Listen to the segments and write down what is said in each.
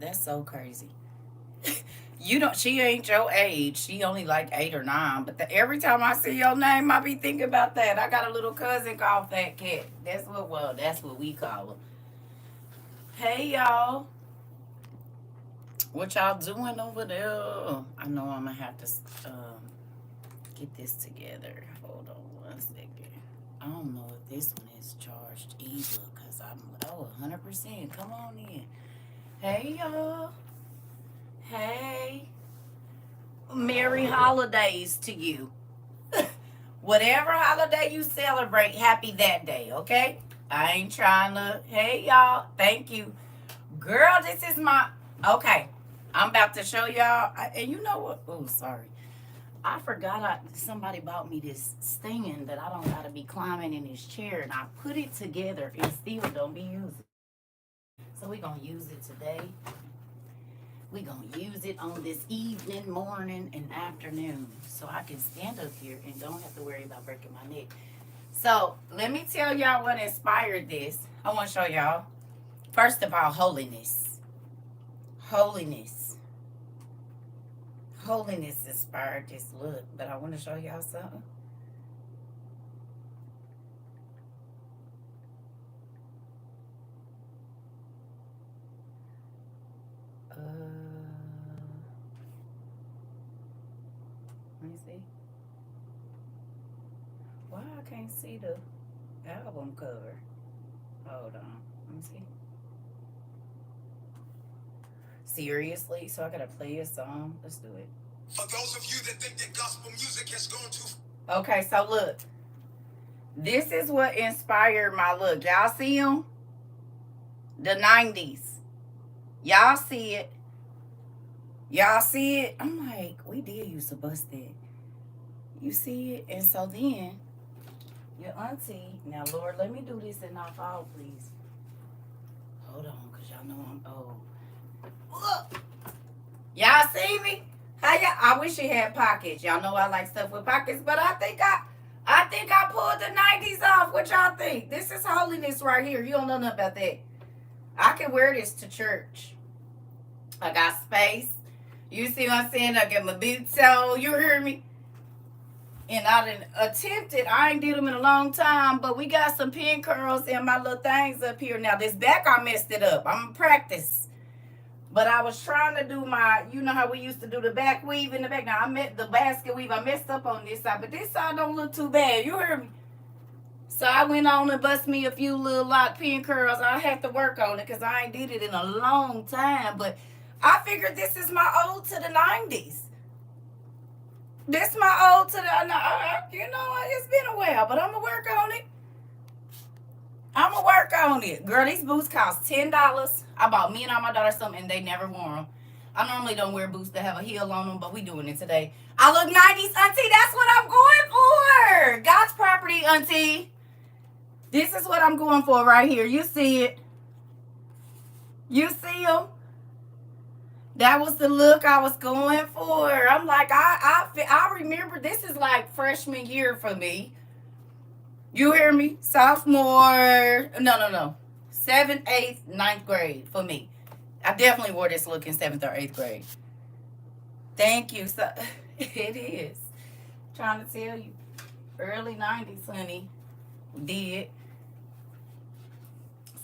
That's so crazy. You don't. She ain't your age. She only like 8 or 9. But every time I see your name, I be thinking about that. I got a little cousin called Fat Cat. That's what. Well, that's what we call her. Hey y'all, what y'all doing over there? I know I'm gonna have to um, get this together. Hold on 1 second. I don't know if this one is charged either, cause I'm 100%. Come on in. Hey y'all. Hey. Merry holidays to you. Whatever holiday you celebrate, happy that day, okay? I ain't trying to. Hey, y'all. Thank you. Girl, this is my. Okay. I'm about to show y'all. And you know what? Oh, sorry. I forgot somebody bought me this stand that I don't got to be climbing in this chair. And I put it together and still don't be using it. So we're going to use it today. We're going to use it on this evening, morning, and afternoon so I can stand up here and don't have to worry about breaking my neck. So let me tell y'all what inspired this. I want to show y'all. First of all, holiness. Holiness. Holiness inspired this look, but I want to show y'all something. Let me see. Why I can't see the album cover? Hold on. Let me see. Seriously? So I gotta play a song? Let's do it. For those of you that think that gospel music has gone too. Okay, so look. This is what inspired my look. Y'all see them? The 90s. Y'all see it? Y'all see it? I'm like, we did used to bust that. You see it? And so then, your auntie, now Lord, let me do this and not fall, please. Hold on, because y'all know I'm old. Look! Y'all see me? How y'all? I wish it had pockets. Y'all know I like stuff with pockets, but I think I pulled the 90s off. What y'all think? This is holiness right here. You don't know nothing about that. I can wear this to church. I got space. You see what I'm saying? I get my boots on. You hear me? And I done attempted. I ain't did them in a long time, but we got some pin curls and my little things up here. Now this back, I messed it up. I'm gonna practice. But I was trying to do my, you know how we used to do the back weave in the back. Now I met the basket weave. I messed up on this side, but this side don't look too bad. You heard me? So I went on and bust me a few little lock pin curls. I had to work on it because I ain't did it in a long time. But I figured this is my ode to the 90s. This my ode to the, you know, it's been a while, but I'm going to work on it. I'm going to work on it. Girl, these boots cost $10. I bought me and all my daughters something and they never wore them. I normally don't wear boots that have a heel on them, but we doing it today. I look 90s, auntie. That's what I'm going for. God's property, auntie. This is what I'm going for right here. You see it. You see them? That was the look I was going for. I'm like, I remember this is like freshman year for me. You hear me? Sophomore. No. 7th, 8th, 9th grade for me. I definitely wore this look in 7th or 8th grade. Thank you. So it is. Trying to tell you. Early 90s, honey. Did.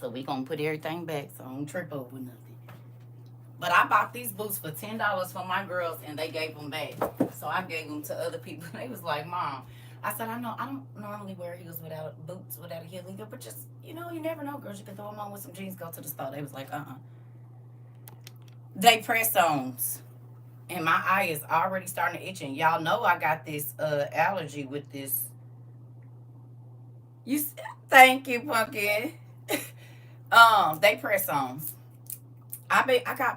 So we gonna put everything back so I don't trip over nothing. But I bought these boots for $10 for my girls and they gave them back. So I gave them to other people. They was like, Mom. I said, I know I don't normally wear heels without boots without a heel either, but just, you know, you never know, girls. You can throw them on with some jeans, go to the store. They was like, They press-ons. And my eye is already starting to itch. And y'all know I got this allergy with this. Thank you, Pumpkin. They press-ons.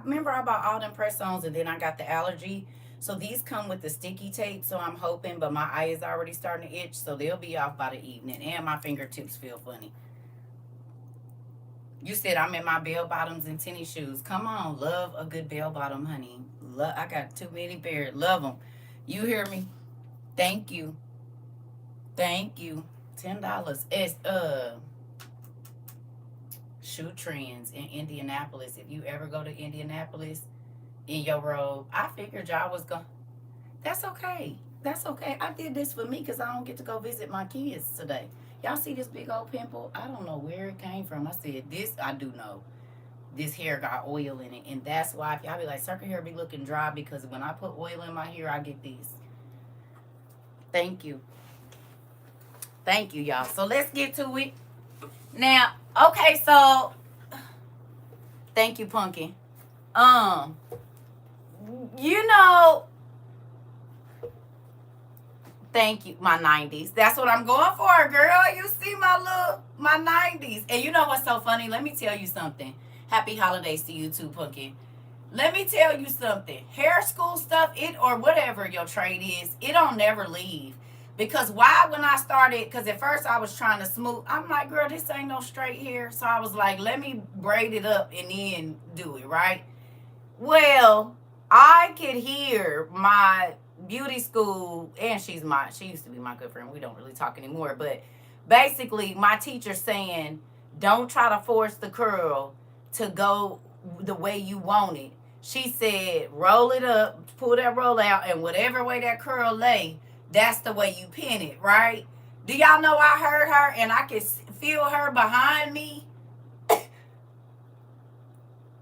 Remember I bought all them press-ons and then I got the allergy. So these come with the sticky tape, so I'm hoping, but my eye is already starting to itch, so they'll be off by the evening. And my fingertips feel funny. You said I'm in my bell bottoms and tennis shoes. Come on, love a good bell bottom, honey. I got too many pairs. Love them. You hear me? Thank you. Thank you. $10. It's shoe trends in Indianapolis. If you ever go to Indianapolis in your robe, I figured y'all was going. That's okay. That's okay. I did this for me because I don't get to go visit my kids today. Y'all see this big old pimple? I don't know where it came from. I said, this, I do know. This hair got oil in it. And that's why, if y'all be like, CERCA hair be looking dry, because when I put oil in my hair, I get these. Thank you. Thank you, y'all. So let's get to it. Now, okay, so, thank you, Pumpkin. You know, thank you, my 90s. That's what I'm going for, girl. You see my 90s. And you know what's so funny? Let me tell you something. Happy holidays to you too, Pumpkin. Let me tell you something. Hair school stuff, or whatever your trade is, it don't never leave. Because why, when I started, because at first I was trying to smooth, I'm like, girl, this ain't no straight hair. So I was like, let me braid it up and then do it, right? Well, I could hear my beauty school, and she used to be my good friend. We don't really talk anymore. But basically, my teacher saying, don't try to force the curl to go the way you want it. She said, roll it up, pull that roll out, and whatever way that curl lay, that's the way you pin it, right? Do y'all know I heard her and I could feel her behind me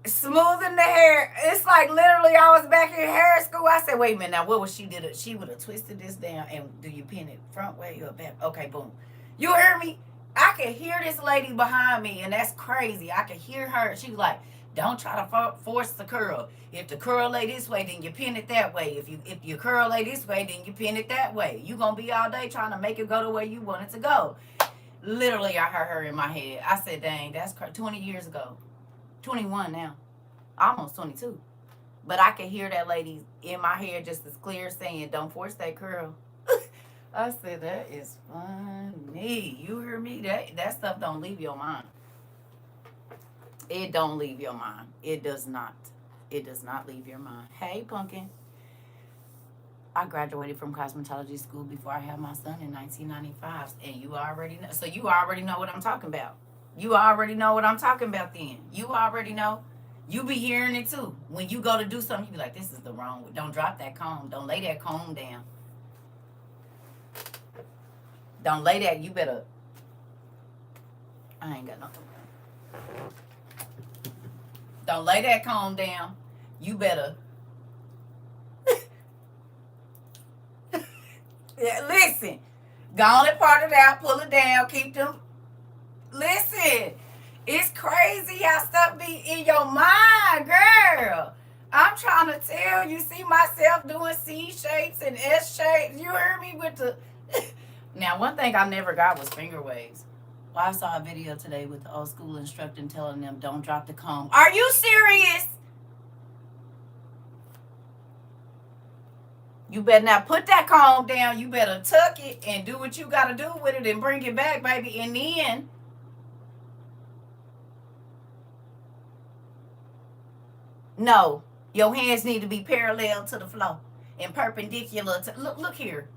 smoothing the hair? It's like literally I was back in hair school. I said, wait a minute, now what was she did? She would have twisted this down, and do you pin it front way or back? Okay, boom. You hear me? I could hear this lady behind me, and that's crazy. I could hear her. She was like, don't try to force the curl. If the curl lay this way, then you pin it that way. If your curl lay this way, then you pin it that way. You gonna be all day trying to make it go the way you want it to go. Literally, I heard her in my head. I said, dang, that's 20 years ago. 21 now. Almost 22. But I could hear that lady in my head just as clear saying, don't force that curl. I said, that is funny. You hear me? That stuff don't leave your mind. It don't leave your mind. It does not. It does not leave your mind. Hey, Pumpkin. I graduated from cosmetology school before I had my son in 1995. And you already know. So you already know what I'm talking about. You already know what I'm talking about then. You already know. You be hearing it too. When you go to do something, you be like, this is the wrong way. Don't drop that comb. Don't lay that comb down. Don't lay that. You better. I ain't got nothing. Don't lay that comb down. You better. Yeah, listen. Go on and part it out. Pull it down. Keep them. Listen. It's crazy how stuff be in your mind, girl. I'm trying to tell you. See myself doing C shapes and S shapes. You heard me with the. Now, one thing I never got was finger waves. Well, I saw a video today with the old school instructor telling them, don't drop the comb. Are you serious? You better not put that comb down. You better tuck it and do what you got to do with it and bring it back, baby. And then, no, your hands need to be parallel to the floor and perpendicular to. Look here.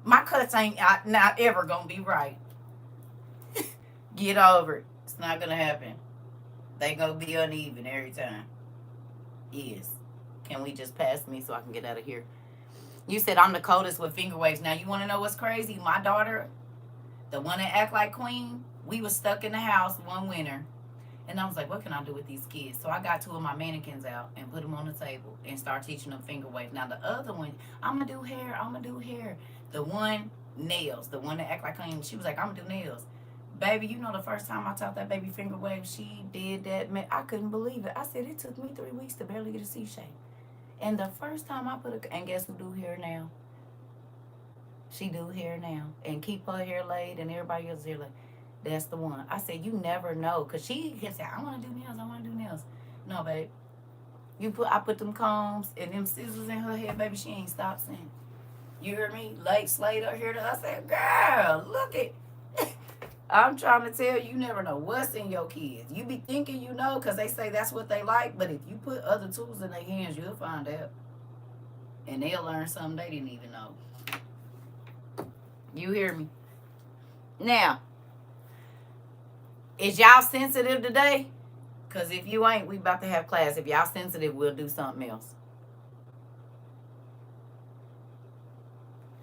My cuts ain't not ever going to be right. Get over it. It's not going to happen. They going to be uneven every time. Yes. Can we just pass me so I can get out of here? You said I'm the coldest with finger waves. Now, you want to know what's crazy? My daughter, the one that act like queen, we was stuck in the house one winter. And I was like, what can I do with these kids? So I got 2 of my mannequins out and put them on the table and start teaching them finger waves. Now, the other one, I'm going to do hair. I'm going to do hair. The one, nails. The one that act like queen, she was like, I'm going to do nails. Baby, you know the first time I taught that baby finger wave, she did that. Man, I couldn't believe it. I said, it took me 3 weeks to barely get a C shape. And the first time I and guess who do hair now? She do hair now. And keep her hair laid and everybody else's hair laid. That's the one. I said, you never know. Because she can say, I want to do nails. I want to do nails. No, babe. I put them combs and them scissors in her head, baby. She ain't stopped saying. You hear me? Late Slade up here. I said, girl, look it. I'm trying to tell you, you never know what's in your kids. You be thinking you know because they say that's what they like. But if you put other tools in their hands, you'll find out. And they'll learn something they didn't even know. You hear me? Now, Is y'all sensitive today? Because if you ain't, we about to have class. If y'all sensitive, we'll do something else.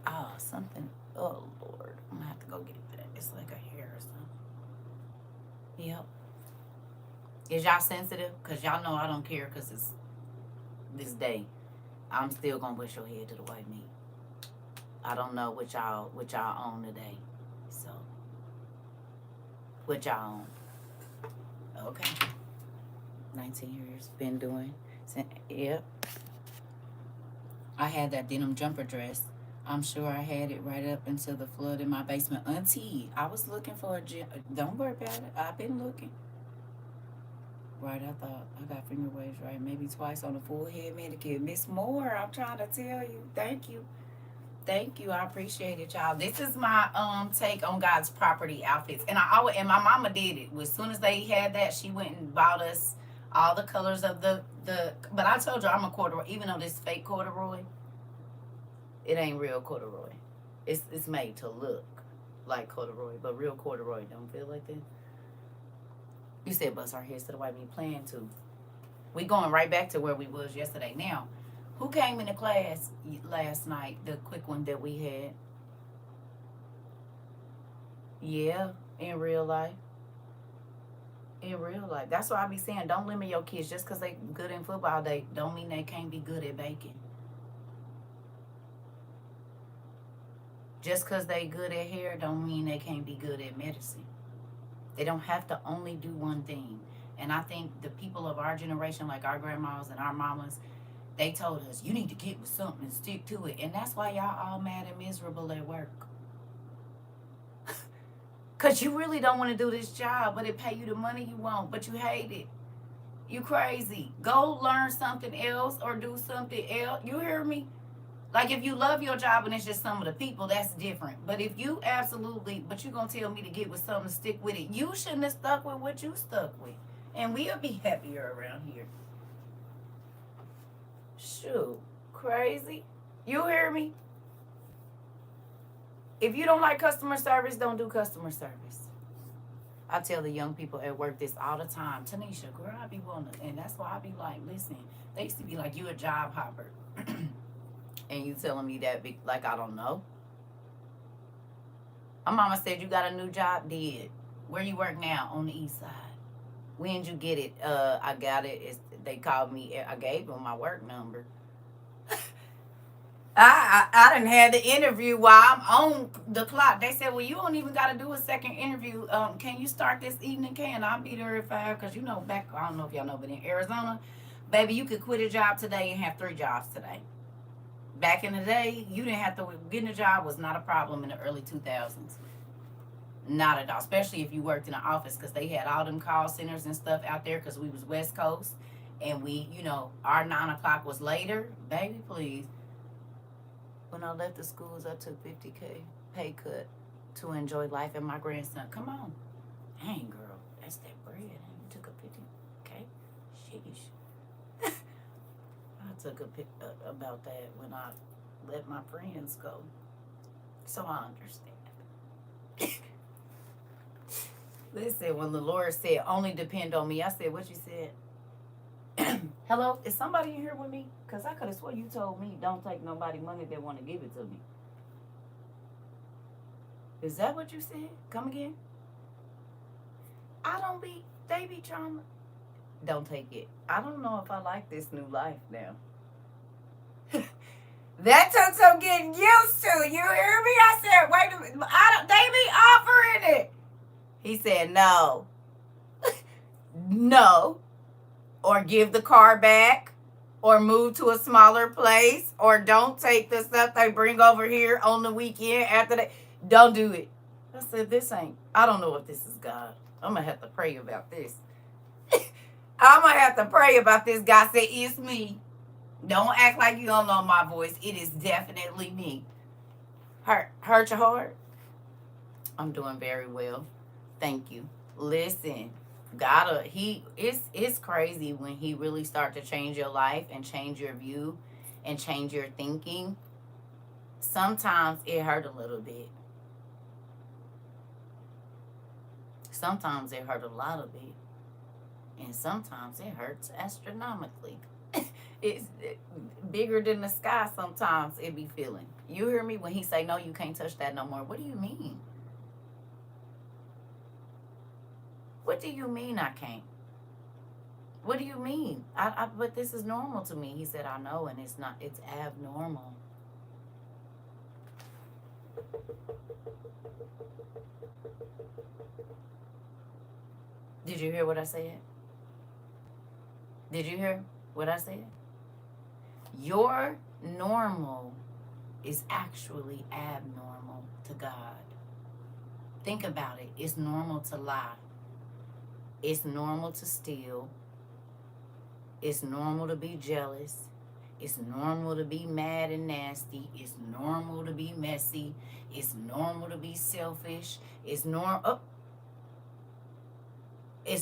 Oh, something. Oh, Lord. I'm going to have to go get that. It's like a hair or something. Yep. Is y'all sensitive? Because y'all know I don't care because it's this day. I'm still going to push your head to the white meat. I don't know what y'all own today. So, what y'all own? Okay. 19 years. Been doing. Yep. I had that denim jumper dress. I'm sure I had it right up until the flood in my basement. Auntie, I was looking for a gym. Don't worry about it. I've been looking. Right, I thought I got finger waves right. Maybe twice on a full head manicure. Miss Moore, I'm trying to tell you. Thank you. Thank you. I appreciate it, y'all. This is my take on God's property outfits. And my mama did it. As soon as they had that, she went and bought us all the colors of the but I told you I'm a corduroy, even though this fake corduroy, it ain't real corduroy. It's made to look like corduroy, but real corduroy don't feel like that. You said bust our heads to the white meat. Plan to. We going right back to where we was yesterday. Now, who came into class last night? The quick one that we had. Yeah, in real life. In real life. That's why I be saying don't limit your kids just because they good in football. They don't mean they can't be good at baking. Just because they good at hair don't mean they can't be good at medicine. They don't have to only do one thing. And I think the people of our generation, like our grandmas and our mamas, they told us, you need to get with something and stick to it. And that's why y'all all mad and miserable at work. Because you really don't want to do this job, but it pay you the money you want, but you hate it. You crazy. Go learn something else or do something else. You hear me? Like, if you love your job and it's just some of the people, that's different. But if you absolutely, but you're going to tell me to get with something, stick with it. You shouldn't have stuck with what you stuck with. And we'll be happier around here. Shoot. Crazy. You hear me? If you don't like customer service, don't do customer service. I tell the young people at work this all the time. Tanisha, girl, I be wanting to, and that's why I be like, listen, they used to be like, you a job hopper. And you telling me that like I don't know. My mama said you got a new job. Did. Where you work now? On the east side. When did you get it? I got it. They called me. I gave them my work number. I didn't have the interview while I'm on the clock. They said, well, you don't even got to do a second interview. Can you start this evening? I'll be there at 5. Because, back, I don't know if y'all know, but in Arizona, baby, you could quit a job today and have 3 jobs today. Back in the day, you didn't have to, getting a job was not a problem in the early 2000s. Not at all, especially if you worked in an office, because they had all them call centers and stuff out there because we was West Coast. And we, our 9 o'clock was later. Baby, please. When I left the schools, I took $50K pay cut to enjoy life and my grandson. Come on. Dang, girl, that's that bread. You took a $50K? Sheesh. I took a pic about that when I let my friends go. So I understand. Listen, when the Lord said, only depend on me, I said, what you said? Hello? Is somebody in here with me? Because I could have sworn you told me don't take nobody money that want to give it to me. Is that what you said? Come again? They be trying to. Don't take it. I don't know if I like this new life now. That took some getting used to. You hear me? I said, wait a minute. They be offering it. He said, no. No. Or give the car back. Or move to a smaller place. Or don't take the stuff they bring over here on the weekend after that. Don't do it. I said, I don't know if this is God. I'm going to have to pray about this. I'm going to have to pray about this. God said, it's me. Don't act like you don't know my voice. It is definitely me. Hurt your heart? I'm doing very well. Thank you. Listen, it's crazy when he really start to change your life and change your view and change your thinking. Sometimes it hurt a little bit. Sometimes it hurt a lot of it, and sometimes it hurts astronomically. It's bigger than the sky. Sometimes it be feeling. You hear me when he say, no, you can't touch that no more. What do you mean? What do you mean I can't? What do you mean? But this is normal to me. He said, I know, and it's not, it's abnormal. Did you hear what I said? Did you hear what I said? Your normal is actually abnormal to God. Think about it. It's normal to lie. It's normal to steal. It's normal to be jealous. It's normal to be mad and nasty. It's normal to be messy. It's normal to be selfish. It's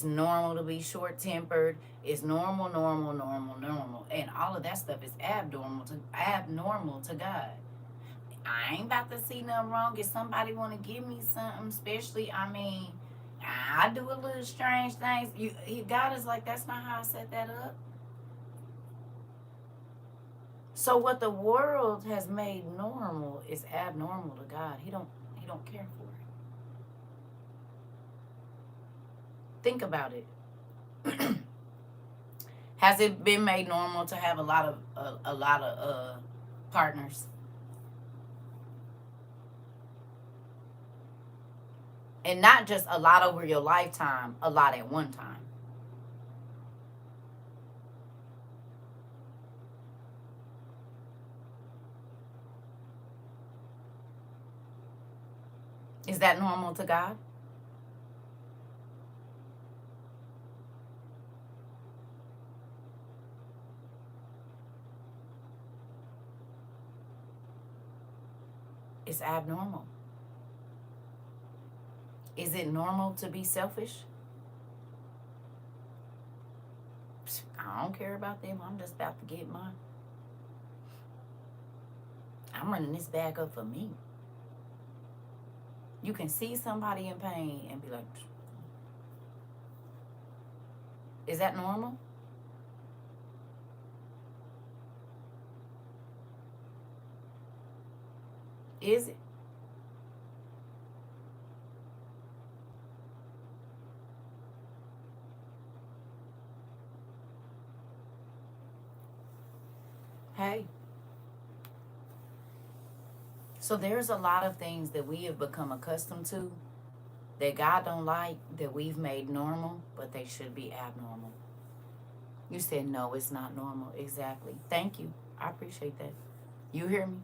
normal to be short-tempered. It's normal. And all of that stuff is abnormal to God. I ain't about to see nothing wrong if somebody want to give me something, especially, I do a little strange things. God is like, that's not how I set that up. So what the world has made normal is abnormal to God. He don't care for it. Think about it. Has it been made normal to have a lot of partners? And not just a lot over your lifetime, a lot at one time. Is that normal to God? It's abnormal. Is it normal to be selfish? I don't care about them. I'm just about to get mine. I'm running this bag up for me. You can see somebody in pain and be like, is that normal? Is it? Hey. So there's a lot of things that we have become accustomed to that God don't like, that we've made normal, but they should be abnormal. You said, no, it's not normal. Exactly. Thank you. I appreciate that. You hear me?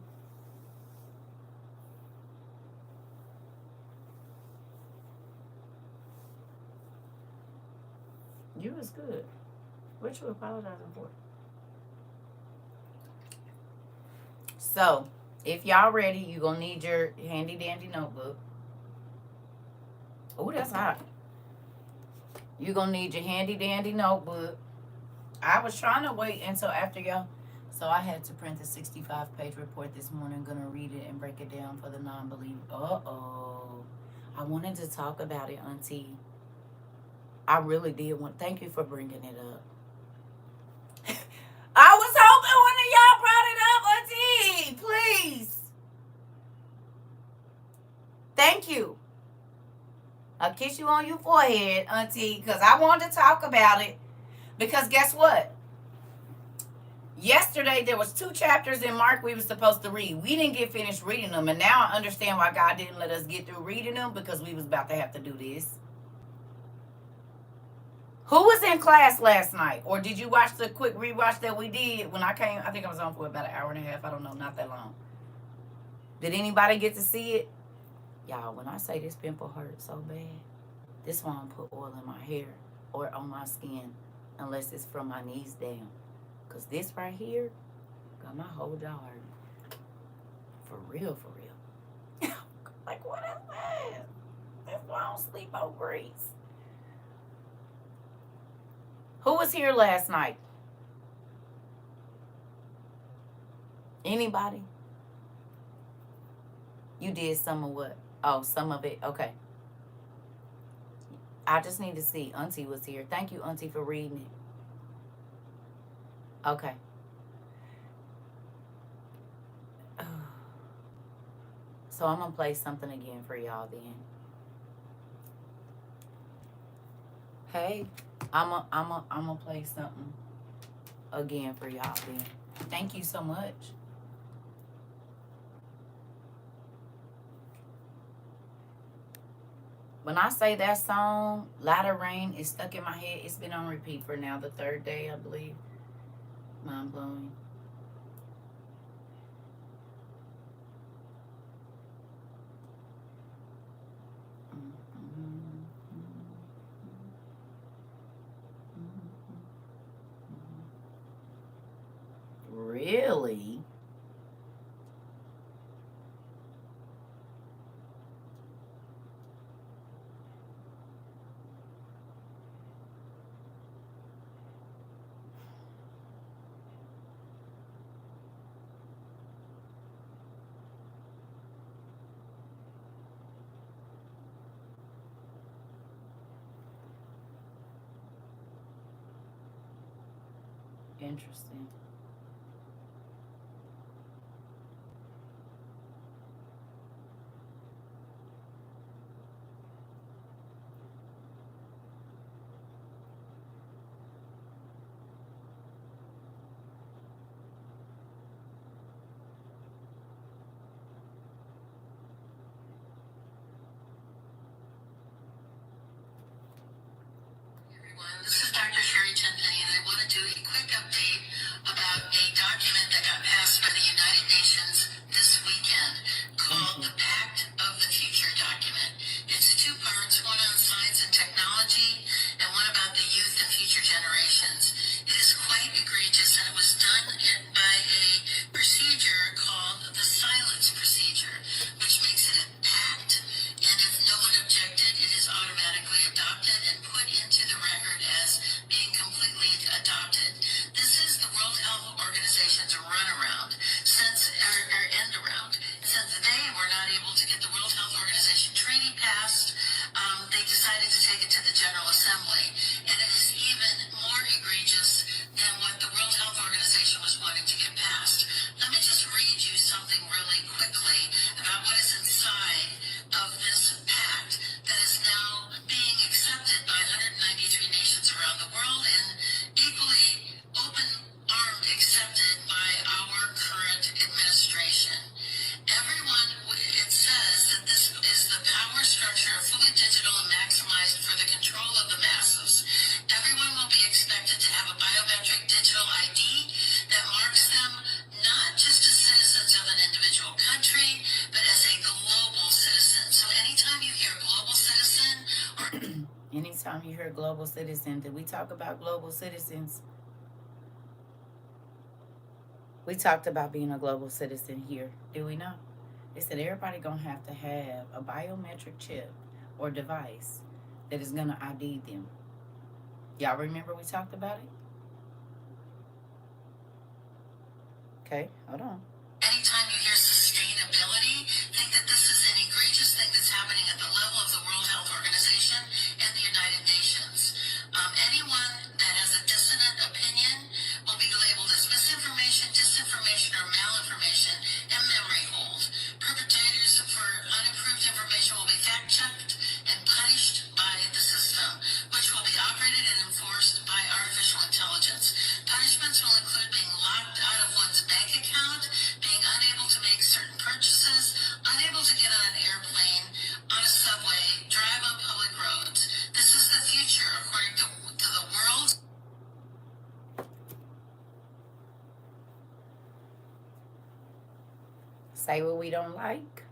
You was good. What you apologizing for? So, if y'all ready, you're going to need your handy dandy notebook. Oh, that's hot. You're going to need your handy dandy notebook. I was trying to wait until after y'all. So I had to print the 65-page report this morning. I'm going to read it and break it down for the non-believer. Uh-oh. I wanted to talk about it, Auntie. I really did want. Thank you for bringing it up. I was hoping one of y'all brought it up, Auntie. Please. Thank you. I'll kiss you on your forehead, Auntie, because I wanted to talk about it. Because guess what? Yesterday, there was 2 chapters in Mark we were supposed to read. We didn't get finished reading them, and now I understand why God didn't let us get through reading them, because we was about to have to do this. Who was in class last night? Or did you watch the quick rewatch that we did when I came? I think I was on for about an hour and a half. I don't know, not that long. Did anybody get to see it? Y'all, when I say this pimple hurts so bad, this one I put oil in my hair or on my skin, unless it's from my knees down. Because this right here got my whole jaw hurting. For real, for real. Like, what is that? That's why I don't sleep on grease. Who was here last night? Anybody? You did some of what? Oh, some of it. Okay. I just need to see. Auntie was here. Thank you, Auntie, for reading it. Okay. So I'm gonna play something again for y'all then. Hey, I'm gonna play something again for y'all then. Thank you so much. When I say that song, Latter Rain, is stuck in my head. It's been on repeat for now the third day, I believe. Mind blowing. Really? Interesting. This is Dr. Sherry Tenpenny, and I want to do a quick update about a document that got passed by the United Nations this weekend called the Pact of the Future document. It's two parts, one on science and technology and one about the youth and future generations. It is quite egregious, and it was done by a procedure called the silence procedure, which makes it a pact, and if no one objected, it is automatically adopted and put into the record as being completely adopted. This is the World Health Organization's runaround, or end around. Since they were not able to get the World Health Organization treaty passed, they decided to take it to the General Assembly, and it is even more egregious than what the World Health Organization was wanting to get passed. Let me just read you something really quickly about what is inside of this pact that is now being accepted by 193 nations around the world and equally open-armed accepted by our current administration. Everyone, it says that this is the power structure fully digital and maximized for the control of the masses. Everyone will be expected to have a biometric digital ID that marks them not just as citizens of an individual country, but as a global citizen. So anytime you hear global citizen or anytime you hear global citizen, did we talk about global citizens? We talked about being a global citizen here, do we not? They said everybody gonna have to have a biometric chip or device that is gonna ID them. Y'all remember we talked about it? Okay, hold on. Anytime you hear sustainability, think that this is an egregious thing that's happening at the level of the World Health Organization and the United Nations. Anyone that has a dissonant opinion will be labeled as misinformation, disinformation, or malinformation and memory hold. Perpetrators for unapproved information will be fact-checked and punished by the system, which will be operated and enforced by artificial intelligence. Punishments will include being locked out of one's bank account, being unable to make certain purchases, unable to get on an airplane, on a subway, drive on public roads. This is the future, according to the world. Say what we don't like.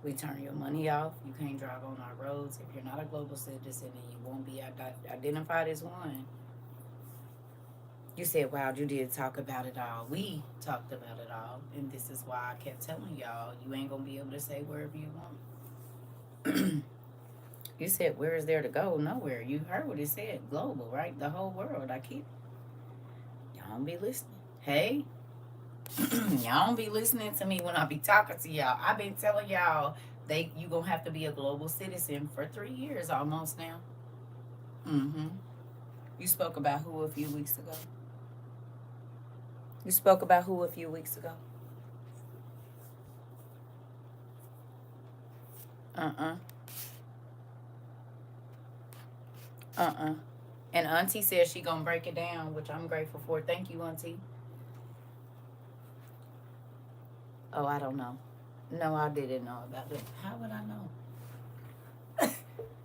We turn your money off. You can't drive on our roads. If you're not a global citizen, and you won't be identified as one. You said, wow, you did talk about it all. We talked about it all. And this is why I kept telling y'all, you ain't going to be able to say wherever you want. You said, where is there to go? Nowhere. You heard what it said. Global, right? The whole world. I keep. Y'all don't be listening. Hey. Y'all don't be listening to me when I be talking to y'all. I've been telling y'all you going to have to be a global citizen for 3 years almost now. Mm-hmm. You spoke about who a few weeks ago? You spoke about who a few weeks ago? Uh-uh. Uh-uh. And Auntie says she gonna break it down, which I'm grateful for. Thank you, Auntie. Oh, I don't know. No, I didn't know about it. How would I know?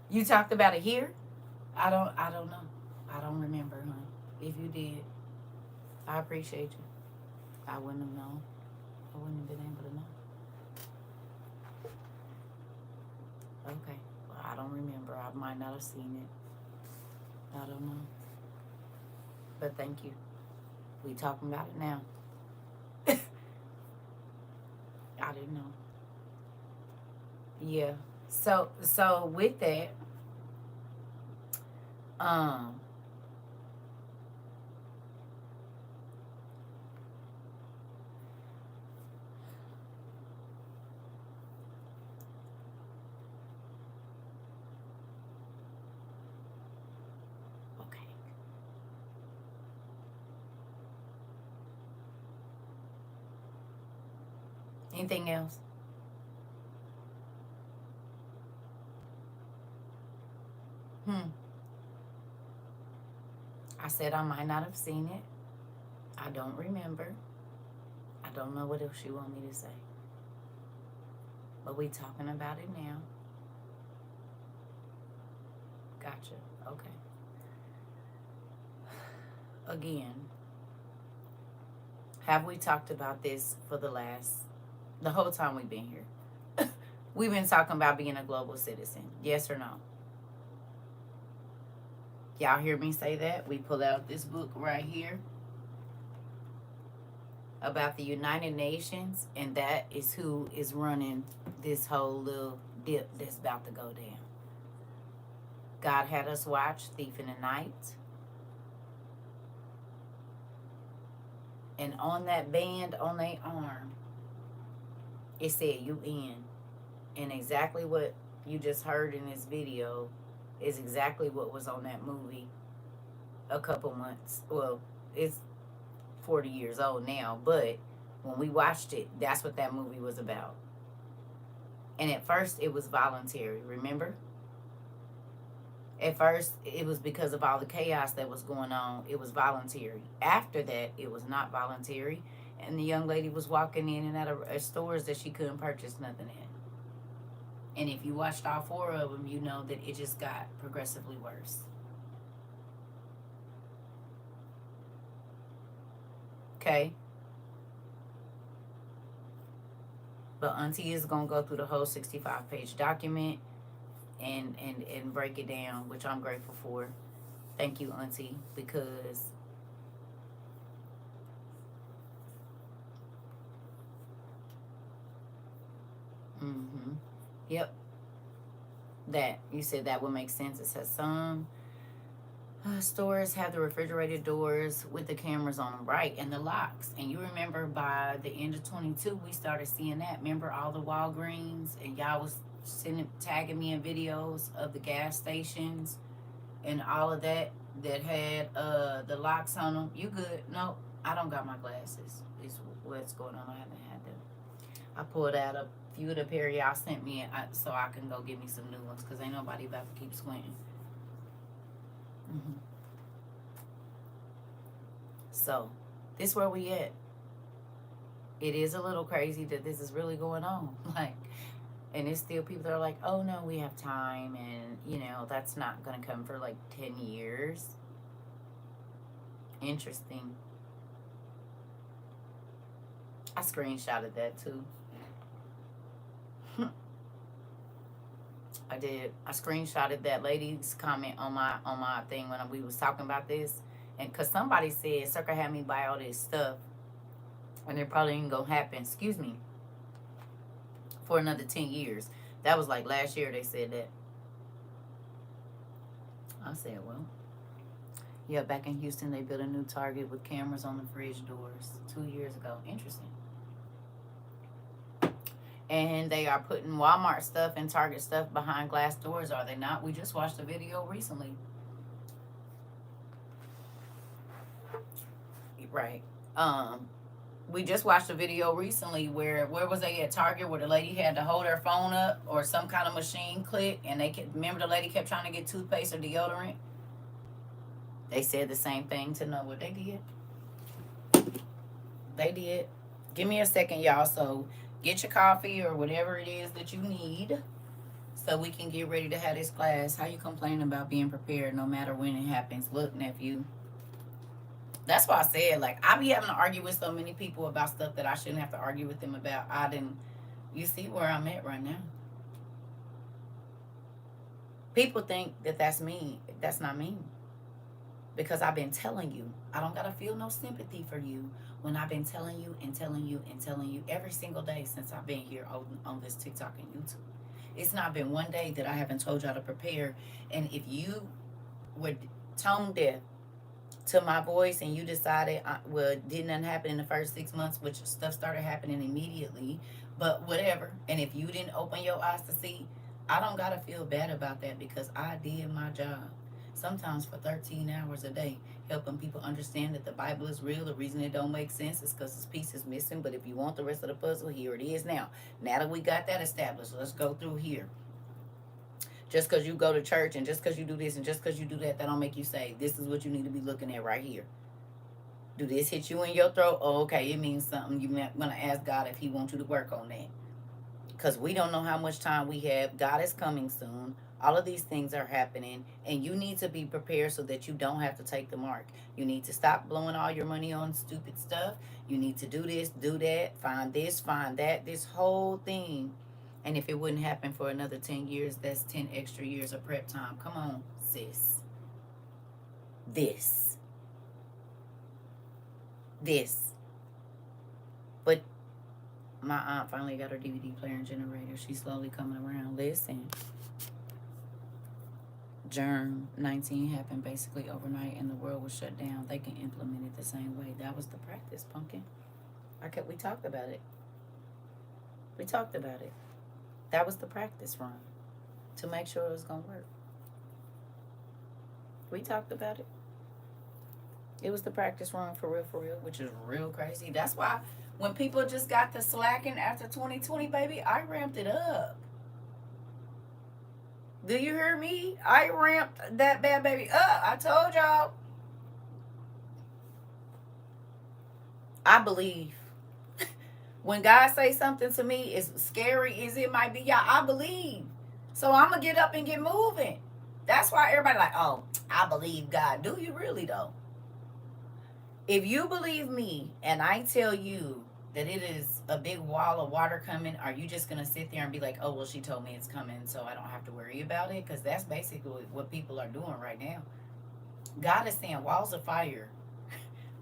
You talked about it here? I don't know. I don't remember, huh? If you did, I appreciate you. I wouldn't have known. I wouldn't have been able to know. Okay. Well, I don't remember. I might not have seen it. I don't know. But thank you. We talking about it now. I didn't know. Yeah. So with that, um, okay. Anything else? Hmm. I said I might not have seen it. I don't remember. I don't know what else you want me to say. But we talking about it now. Gotcha. Okay. Again, have we talked about this for the whole time we've been here? We've been talking about being a global citizen. Yes or no? Y'all hear me say that? We pull out this book right here about the United Nations, and that is who is running this whole little dip that's about to go down. God had us watch Thief in the Night. And on that band on their arm, it said UN. And exactly what you just heard in this video is exactly what was on that movie a couple months. Well, it's 40 years old now, but when we watched it, that's what that movie was about. And at first, it was voluntary, remember? At first, it was because of all the chaos that was going on. It was voluntary. After that, it was not voluntary. And the young lady was walking in and out of stores that she couldn't purchase nothing in. And if you watched all 4 of them, you know that it just got progressively worse. Okay? But Auntie is going to go through the whole 65-page document and break it down, which I'm grateful for. Thank you, Auntie, because yep, that you said that would make sense. It says some stores have the refrigerated doors with the cameras on them, right, and the locks. And you remember by the end of 22, we started seeing that. Remember all the Walgreens, and y'all was tagging me in videos of the gas stations and all of that had the locks on them. You good? No, I don't got my glasses. Is what's going on. I haven't had them. I pulled out a few of the pair y'all sent me so I can go get me some new ones, because ain't nobody about to keep squinting. So this where we at. It is a little crazy that this is really going on. Like, and it's still people that are like, oh no, we have time, and you know, that's not gonna come for like 10 years. Interesting. I screenshotted that too. I did. I screenshotted that lady's comment on my thing when we was talking about this, and cause somebody said CERCA had me buy all this stuff, and it probably ain't gonna happen. Excuse me. For another 10 years. That was like last year they said that. I said, well, yeah, back in Houston they built a new Target with cameras on the fridge doors 2 years ago. Interesting. And they are putting Walmart stuff and Target stuff behind glass doors, are they not? We just watched a video recently Right. We just watched a video recently where was they at Target where the lady had to hold her phone up or some kind of machine click, and they could remember the lady kept trying to get toothpaste or deodorant. They said the same thing to know what they did. They did. Give me a second, y'all. So get your coffee or whatever it is that you need, so we can get ready to have this class. How you complaining about being prepared no matter when it happens? Look, nephew. That's why I said, like, I be having to argue with so many people about stuff that I shouldn't have to argue with them about. You see where I'm at right now. People think that that's me. That's not me. Because I've been telling you. I don't got to feel no sympathy for you when I've been telling you and telling you and telling you every single day since I've been here on this TikTok and YouTube. It's not been one day that I haven't told y'all to prepare. And if you were tone deaf to my voice and you decided, didn't nothing happen in the first 6 months, which stuff started happening immediately, but whatever. And if you didn't open your eyes to see, I don't got to feel bad about that because I did my job. Sometimes for 13 hours a day, helping people understand that the Bible is real. The reason it don't make sense is because this piece is missing. But if you want the rest of the puzzle, here it is now. Now that we got that established, let's go through here. Just because you go to church and just because you do this and just because you do that, that don't make you say, this is what you need to be looking at right here. Do this hit you in your throat? Oh, okay, it means something. You're going to ask God if he wants you to work on that. Because we don't know how much time we have. God is coming soon. All of these things are happening. And you need to be prepared so that you don't have to take the mark. You need to stop blowing all your money on stupid stuff. You need to do this, do that, find this, find that. This whole thing. And if it wouldn't happen for another 10 years, that's 10 extra years of prep time. Come on, sis. This. But my aunt finally got her DVD player and generator. She's slowly coming around. Listen. Germ 19 happened basically overnight and the world was shut down. They can implement it the same way. That was the practice, pumpkin. We talked about it. That was the practice run to make sure it was going to work. We talked about it. It was the practice run for real, which is real crazy. That's why when people just got the slacking after 2020, baby, I ramped it up. Do you hear me? I ramped that bad baby up. I told y'all. I believe. When God say something to me, as scary as it might be, y'all, I believe. So I'm going to get up and get moving. That's why everybody like, oh, I believe God. Do you really, though? If you believe me and I tell you that it is a big wall of water coming, are you just going to sit there and be like, oh, well, she told me it's coming, so I don't have to worry about it? Because that's basically what people are doing right now. God is saying walls of fire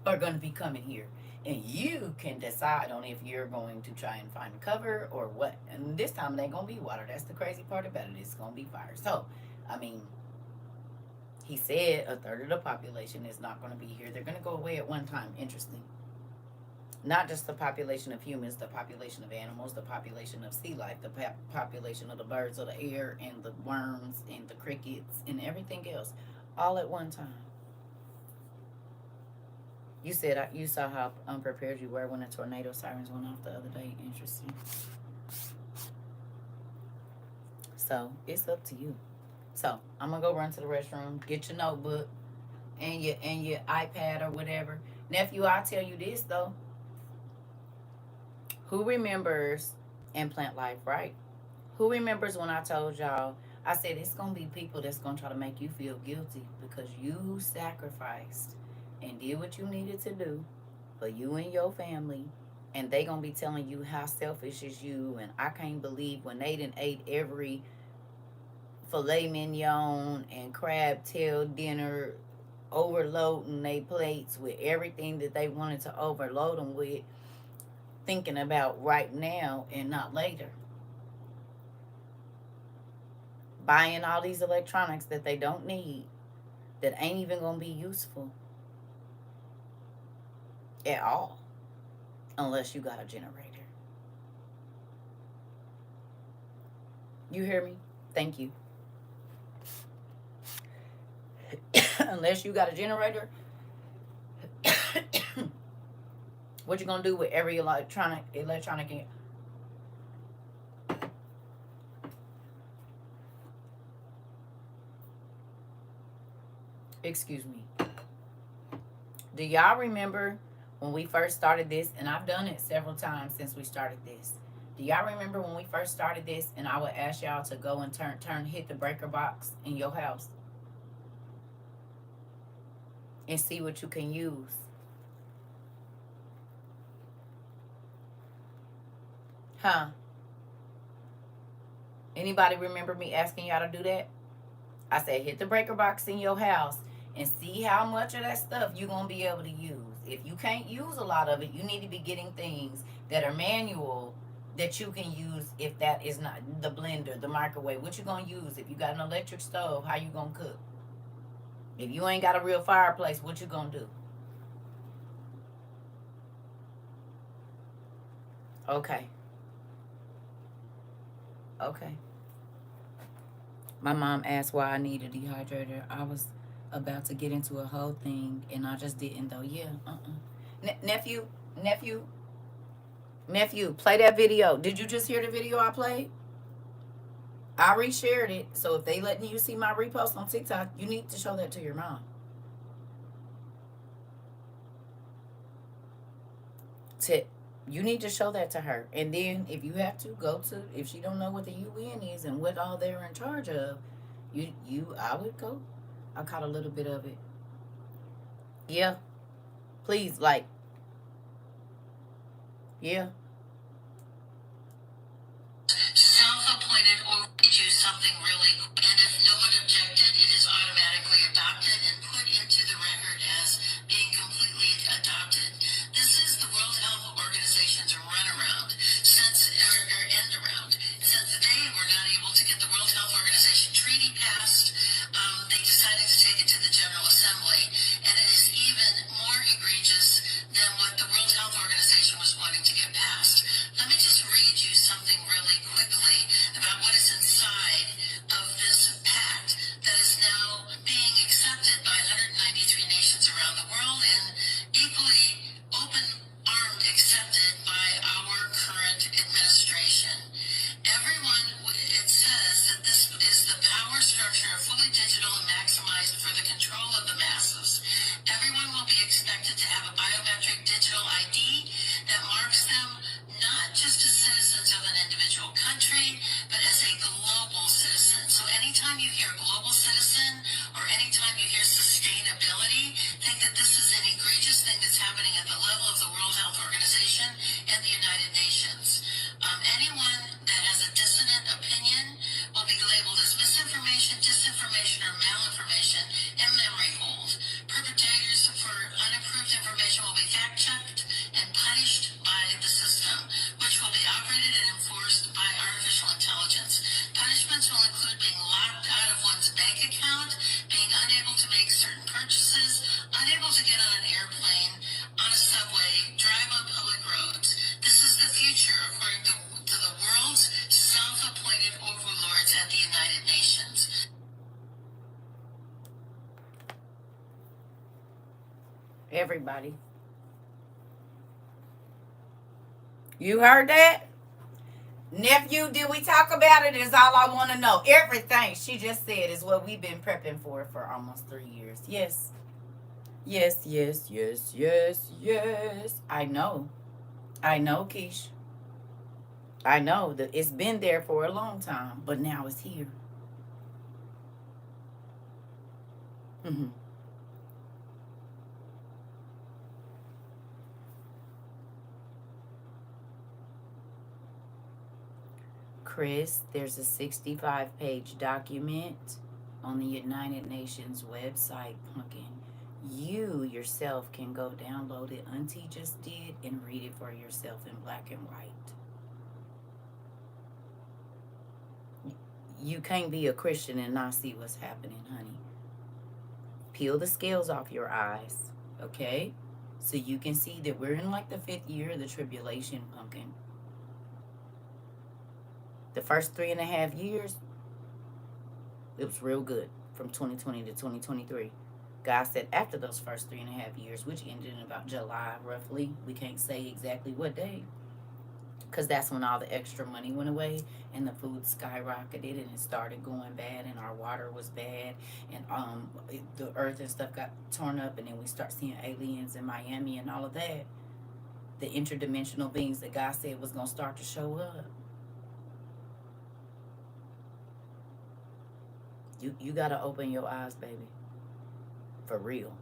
are going to be coming here. And you can decide on if you're going to try and find cover or what. And this time it ain't going to be water. That's the crazy part about it. It's going to be fire. So, I mean, he said a third of the population is not going to be here. They're going to go away at one time. Interesting. Not just the population of humans, the population of animals, the population of sea life, the population of the birds of the air, and the worms, and the crickets, and everything else, all at one time. You said you saw how unprepared you were when the tornado sirens went off the other day. Interesting. So, it's up to you. So, I'm going to go run to the restroom, get your notebook, and your iPad or whatever. Nephew, I'll tell you this, though. Who remembers in Plant Life, right? Who remembers when I told y'all, I said it's going to be people that's going to try to make you feel guilty because you sacrificed and did what you needed to do for you and your family, and they going to be telling you how selfish is you, and I can't believe when they done ate every filet mignon and crab tail dinner, overloading their plates with everything that they wanted to overload them with, thinking about right now and not later. Buying all these electronics that they don't need, that ain't even going to be useful at all unless you got a generator. You hear me? Thank you. Unless you got a generator, What you gonna do with every electronic excuse me. Do y'all remember when we first started this? And I've done it several times since we started this. Do y'all remember when we first started this and I would ask y'all to go and hit the breaker box in your house and see what you can use? Huh? Anybody remember me asking y'all to do that? I said hit the breaker box in your house and see how much of that stuff you're going to be able to use. If you can't use a lot of it, you need to be getting things that are manual that you can use. If that is not the blender, the microwave, what you going to use? If you got an electric stove, how you going to cook? If you ain't got a real fireplace, what you going to do? Okay. Okay. My mom asked why I need a dehydrator. I was about to get into a whole thing and I just didn't though. Yeah. Nephew, nephew, nephew, play that video. Did you just hear the video I played? I reshared it. So if they letting you see my repost on TikTok, you need to show that to your mom. You need to show that to her. And then if you have to go to, if she don't know what the UN is and what all they're in charge of, I would go. I caught a little bit of it. Yeah. Please, like, yeah. Self-appointed or read you something really, and if no one objected, it is automatically adopted and put into the record as being completely adopted. This is the World Health Organization's runaround, end around. Since they were not able to get the World Health Organization treaty passed, they decided to take it to the General Assembly, and it is even more egregious than what the World Health Organization was wanting to get passed. Let me just read you something really quickly about what is inside of this pact that is now being accepted by 193 nations around the world and equally open-armed accepted by our current administration. It says that this is the power structure fully digital and maximized for the control of the masses. Everyone will be expected to have a biometric digital ID that marks them not just as citizens of an individual country, but as a global citizen. So anytime you hear global citizen or anytime you hear sustainability, think that this is an egregious thing that's happening at the level of the World Health Organization and the United Nations. Anyone that has a dissonant opinion will be labeled as misinformation, disinformation, or malinformation and memory hold. Perpetrators for unapproved information will be fact-checked and punished by the system, which will be operated and enforced by artificial intelligence. Punishments will include being locked out of one's bank account, being unable to make certain purchases, unable to get on an airplane, on a subway, drive on public roads. This is the future, according to the world's self-appointed overlords at the United Nations. Everybody. You heard that? Nephew, did we talk about it? Is all I want to know. Everything she just said is what we've been prepping for almost 3 years. Yes. Yes, yes, yes, yes, yes. I know, Keish. I know that it's been there for a long time, but now it's here. Mm-hmm. Chris, there's a 65-page document on the United Nations website, Pumpkin. You yourself can go download it. Auntie just did and read it for yourself in black and white. You can't be a Christian and not see what's happening, honey. Peel the scales off your eyes, okay? So you can see that we're in like the 5th year of the tribulation, Pumpkin. The first 3.5 years, it was real good from 2020 to 2023. God said after those first 3.5 years, which ended in about July roughly, we can't say exactly what day, because that's when all the extra money went away and the food skyrocketed and it started going bad and our water was bad and the earth and stuff got torn up, and then we start seeing aliens in Miami and all of that. The interdimensional beings that God said was going to start to show up. You got to open your eyes, baby. For real.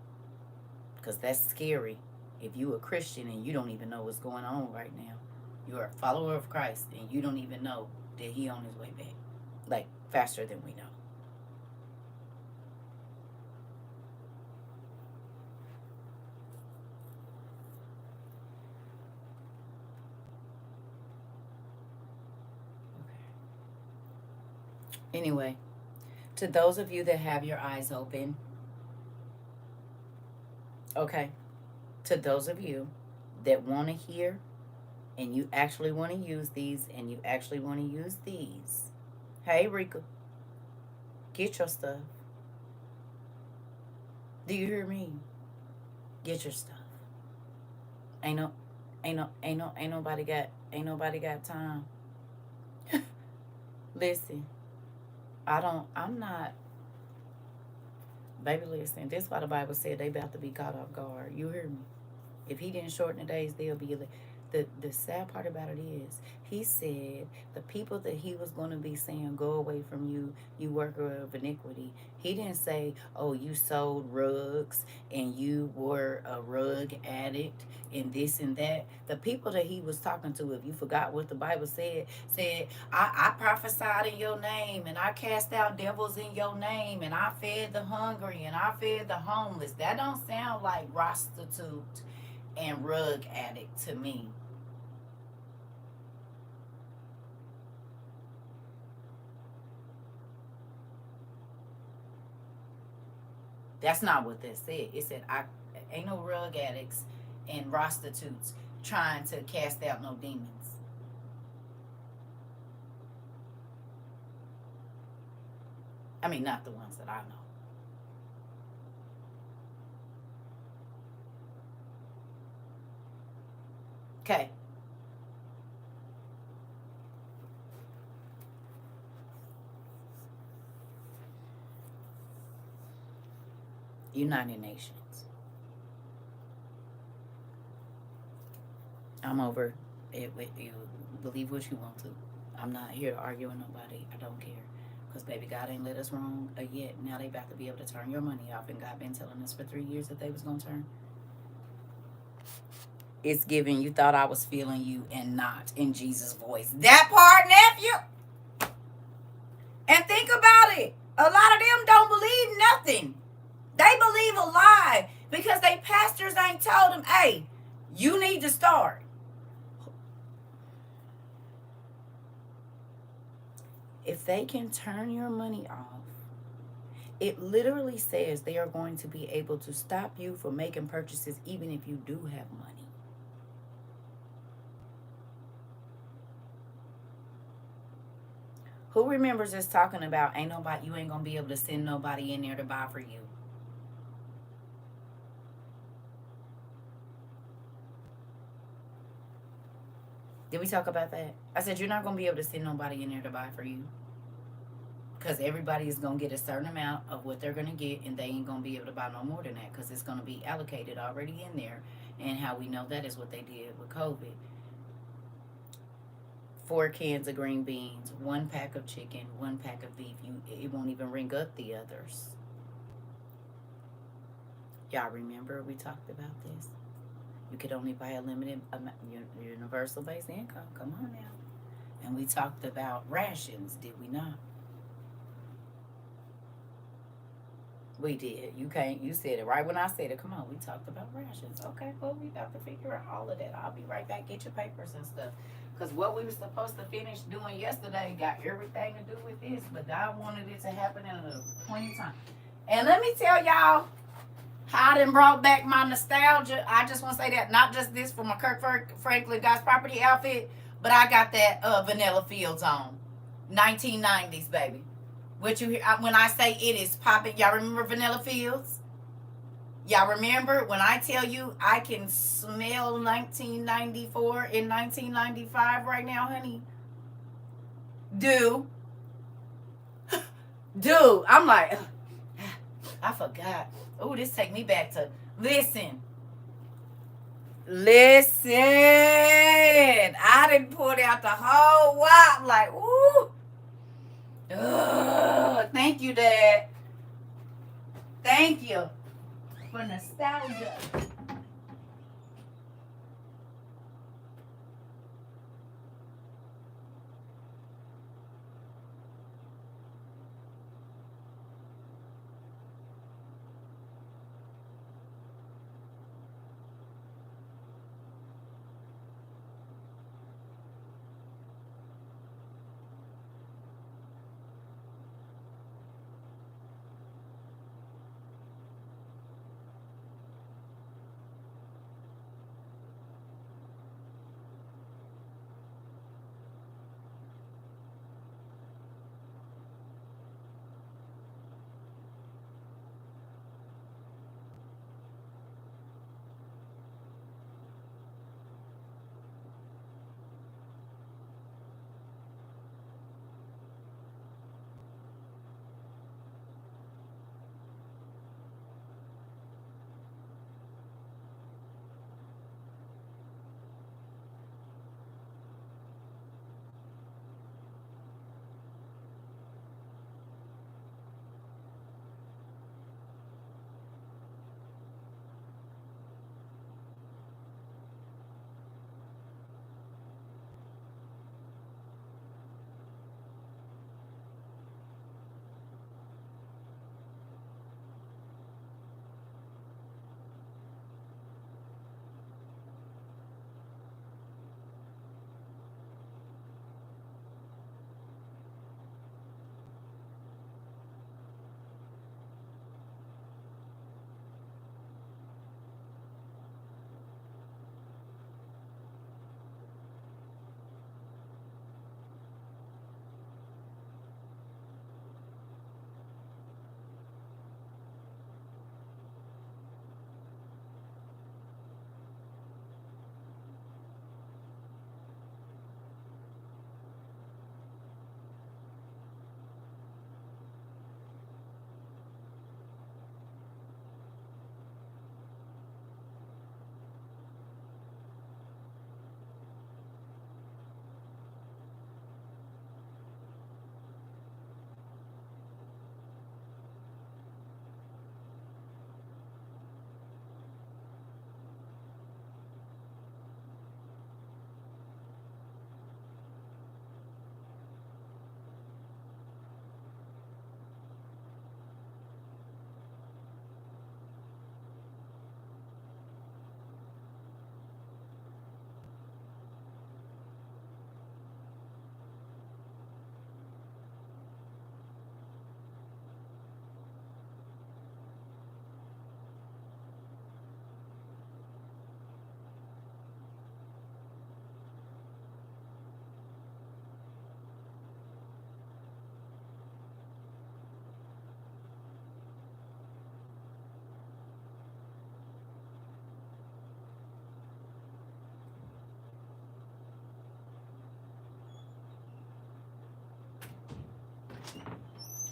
Because that's scary. If you a Christian and you don't even know what's going on right now. You're a follower of Christ and you don't even know that he on his way back. Like, faster than we know. Okay. Anyway, to those of you that have your eyes open, okay, to those of you that want to hear and you actually want to use these and you actually want to use these, hey, Rika, get your stuff. Do you hear me? Get your stuff. Ain't nobody got time. Listen, I'm not, baby, listen, this is why the Bible said they about to be caught off guard. You hear me? If he didn't shorten the days, they'll be. The sad part about it is, he said the people that he was going to be saying, go away from you, you worker of iniquity. He didn't say, oh, you sold rugs and you were a rug addict and this and that. The people that he was talking to, if you forgot what the Bible said, I prophesied in your name and I cast out devils in your name and I fed the hungry and I fed the homeless. That don't sound like prostitute and rug addict to me. That's not what that said. It said, I ain't no rug addicts and prostitutes trying to cast out no demons. I mean, not the ones that I know. Okay. United Nations. I'm over it. You believe what you want to. I'm not here to argue with nobody. I don't care. Because, baby, God ain't let us wrong yet. Now they about to be able to turn your money off. And God been telling us for 3 years that they was going to turn. It's giving, you thought I was feeling you and not in Jesus' voice. That part, nephew. And think about it. A lot of them don't believe nothing. They believe a lie because they pastors ain't told them, hey, you need to start. If they can turn your money off, it literally says they are going to be able to stop you from making purchases even if you do have money. Who remembers us talking about you ain't gonna be able to send nobody in there to buy for you? Did we talk about that? I said you're not gonna be able to send nobody in there to buy for you. Because everybody is going to get a certain amount of what they're going to get, and they ain't going to be able to buy no more than that because it's going to be allocated already in there. And how we know that is what they did with COVID. 4 cans of green beans, 1 pack of chicken, 1 pack of beef. It won't even ring up the others. Y'all remember we talked about this? You could only buy a limited universal base income. Come on now. And we talked about rations, did we not? We did. You said it right when I said it. Come on, we talked about rations. Okay, well, we got to figure out all of that. I'll be right back. Get your papers and stuff. Because what we were supposed to finish doing yesterday got everything to do with this. But God wanted it to happen in a point in time. And let me tell y'all how I done brought back my nostalgia. I just want to say that. Not just this for my Kirk Franklin God's Property outfit. But I got that Vanilla Fields on. 1990s, baby. What you hear when I say it is popping? Y'all remember Vanilla Fields? Y'all remember when I tell you I can smell 1994 and 1995 right now, honey? Dude, I'm like, I forgot. Oh, this take me back to, listen. I didn't pull out the whole wop. Like, ooh. Thank you, Dad. Thank you for nostalgia.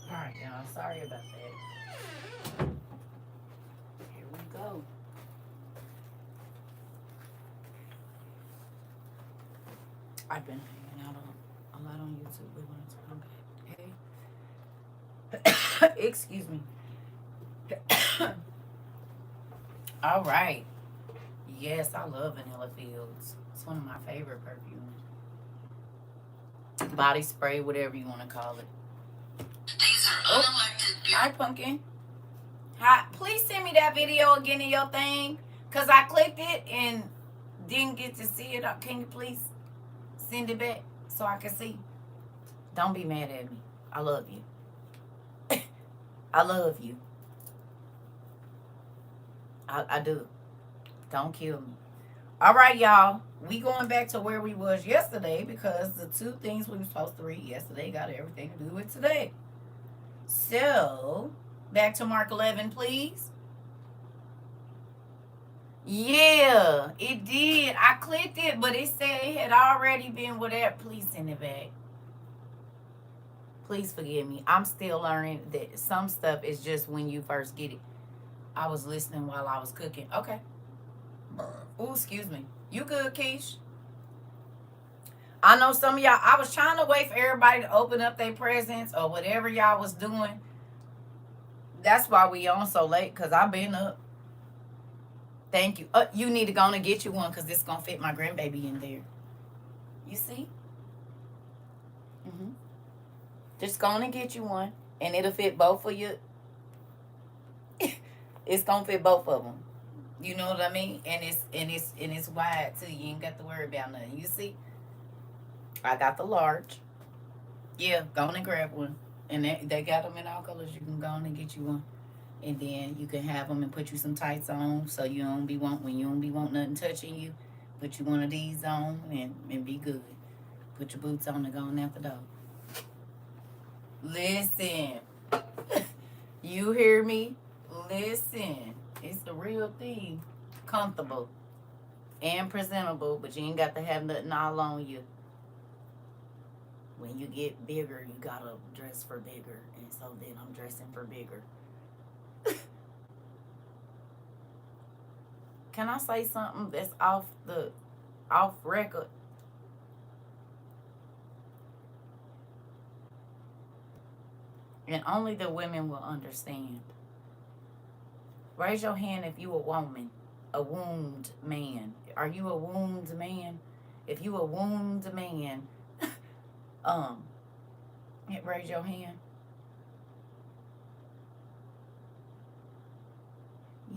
All right, y'all. Sorry about that. Here we go. I've been hanging out a lot on YouTube. We wanted to come back. Okay. Excuse me. All right. Yes, I love Vanilla Fields. It's one of my favorite perfumes. Body spray, whatever you want to call it. These are unelected. Hi, Pumpkin. Hi. Please send me that video again in your thing, because I clicked it and didn't get to see it. Can you please send it back so I can see? Don't be mad at me. I love you. I love you. I do. Don't kill me. All right, y'all. We going back to where we was yesterday because the two things we were supposed to read yesterday got everything to do with today. So, back to Mark 11, please. Yeah, it did. I clicked it, but it said it had already been whatever. Please send it back. Please forgive me. I'm still learning that some stuff is just when you first get it. I was listening while I was cooking. Okay. Oh, excuse me. You good, Keish? I know some of y'all, I was trying to wait for everybody to open up their presents or whatever y'all was doing. That's why we on so late, because I've been up. Thank you. You need to go on and get you one because it's going to fit my grandbaby in there. You see? Mm-hmm. Just go on and get you one, and it'll fit both of you. It's going to fit both of them. You know what I mean? And it's wide too. You ain't got to worry about nothing. You see? I got the large. Yeah, go on and grab one. And they got them in all colors. You can go on and get you one. And then you can have them and put you some tights on so you don't be when you don't be want nothing touching you. Put you one of these on and be good. Put your boots on and go on out the door. Listen. You hear me? Listen. It's the real thing. Comfortable and presentable, but you ain't got to have nothing all on you. When you get bigger, you gotta dress for bigger. And so then I'm dressing for bigger. Can I say something that's off record? And only the women will understand. Raise your hand if you a woman, a wound man. Are you a wound man? If you a wound man, raise your hand.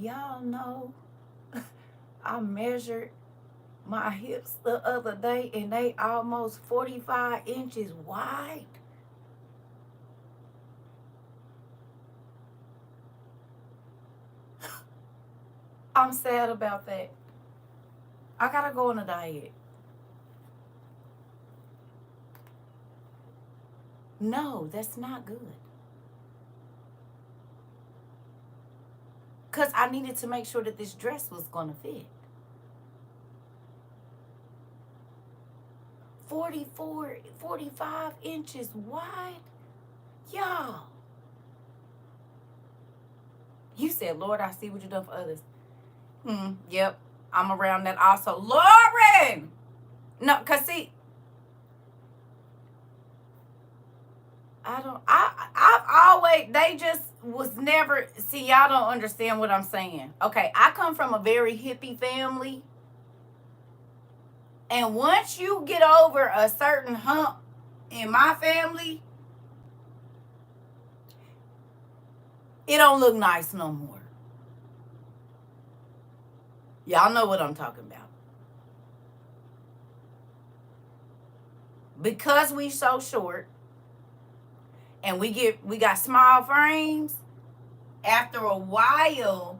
Y'all know I measured my hips the other day and they almost 45 inches wide. I'm sad about that. I gotta go on a diet. No, that's not good. Because I needed to make sure that this dress was going to fit. 45 inches wide? Y'all. You said, Lord, I see what you done for others. Yep. I'm around that also. Lauren! No, because see, I've always, they just was never, see, y'all don't understand what I'm saying. Okay, I come from a very hippie family. And once you get over a certain hump in my family, it don't look nice no more. Y'all know what I'm talking about. Because we so short and we got small frames, after a while,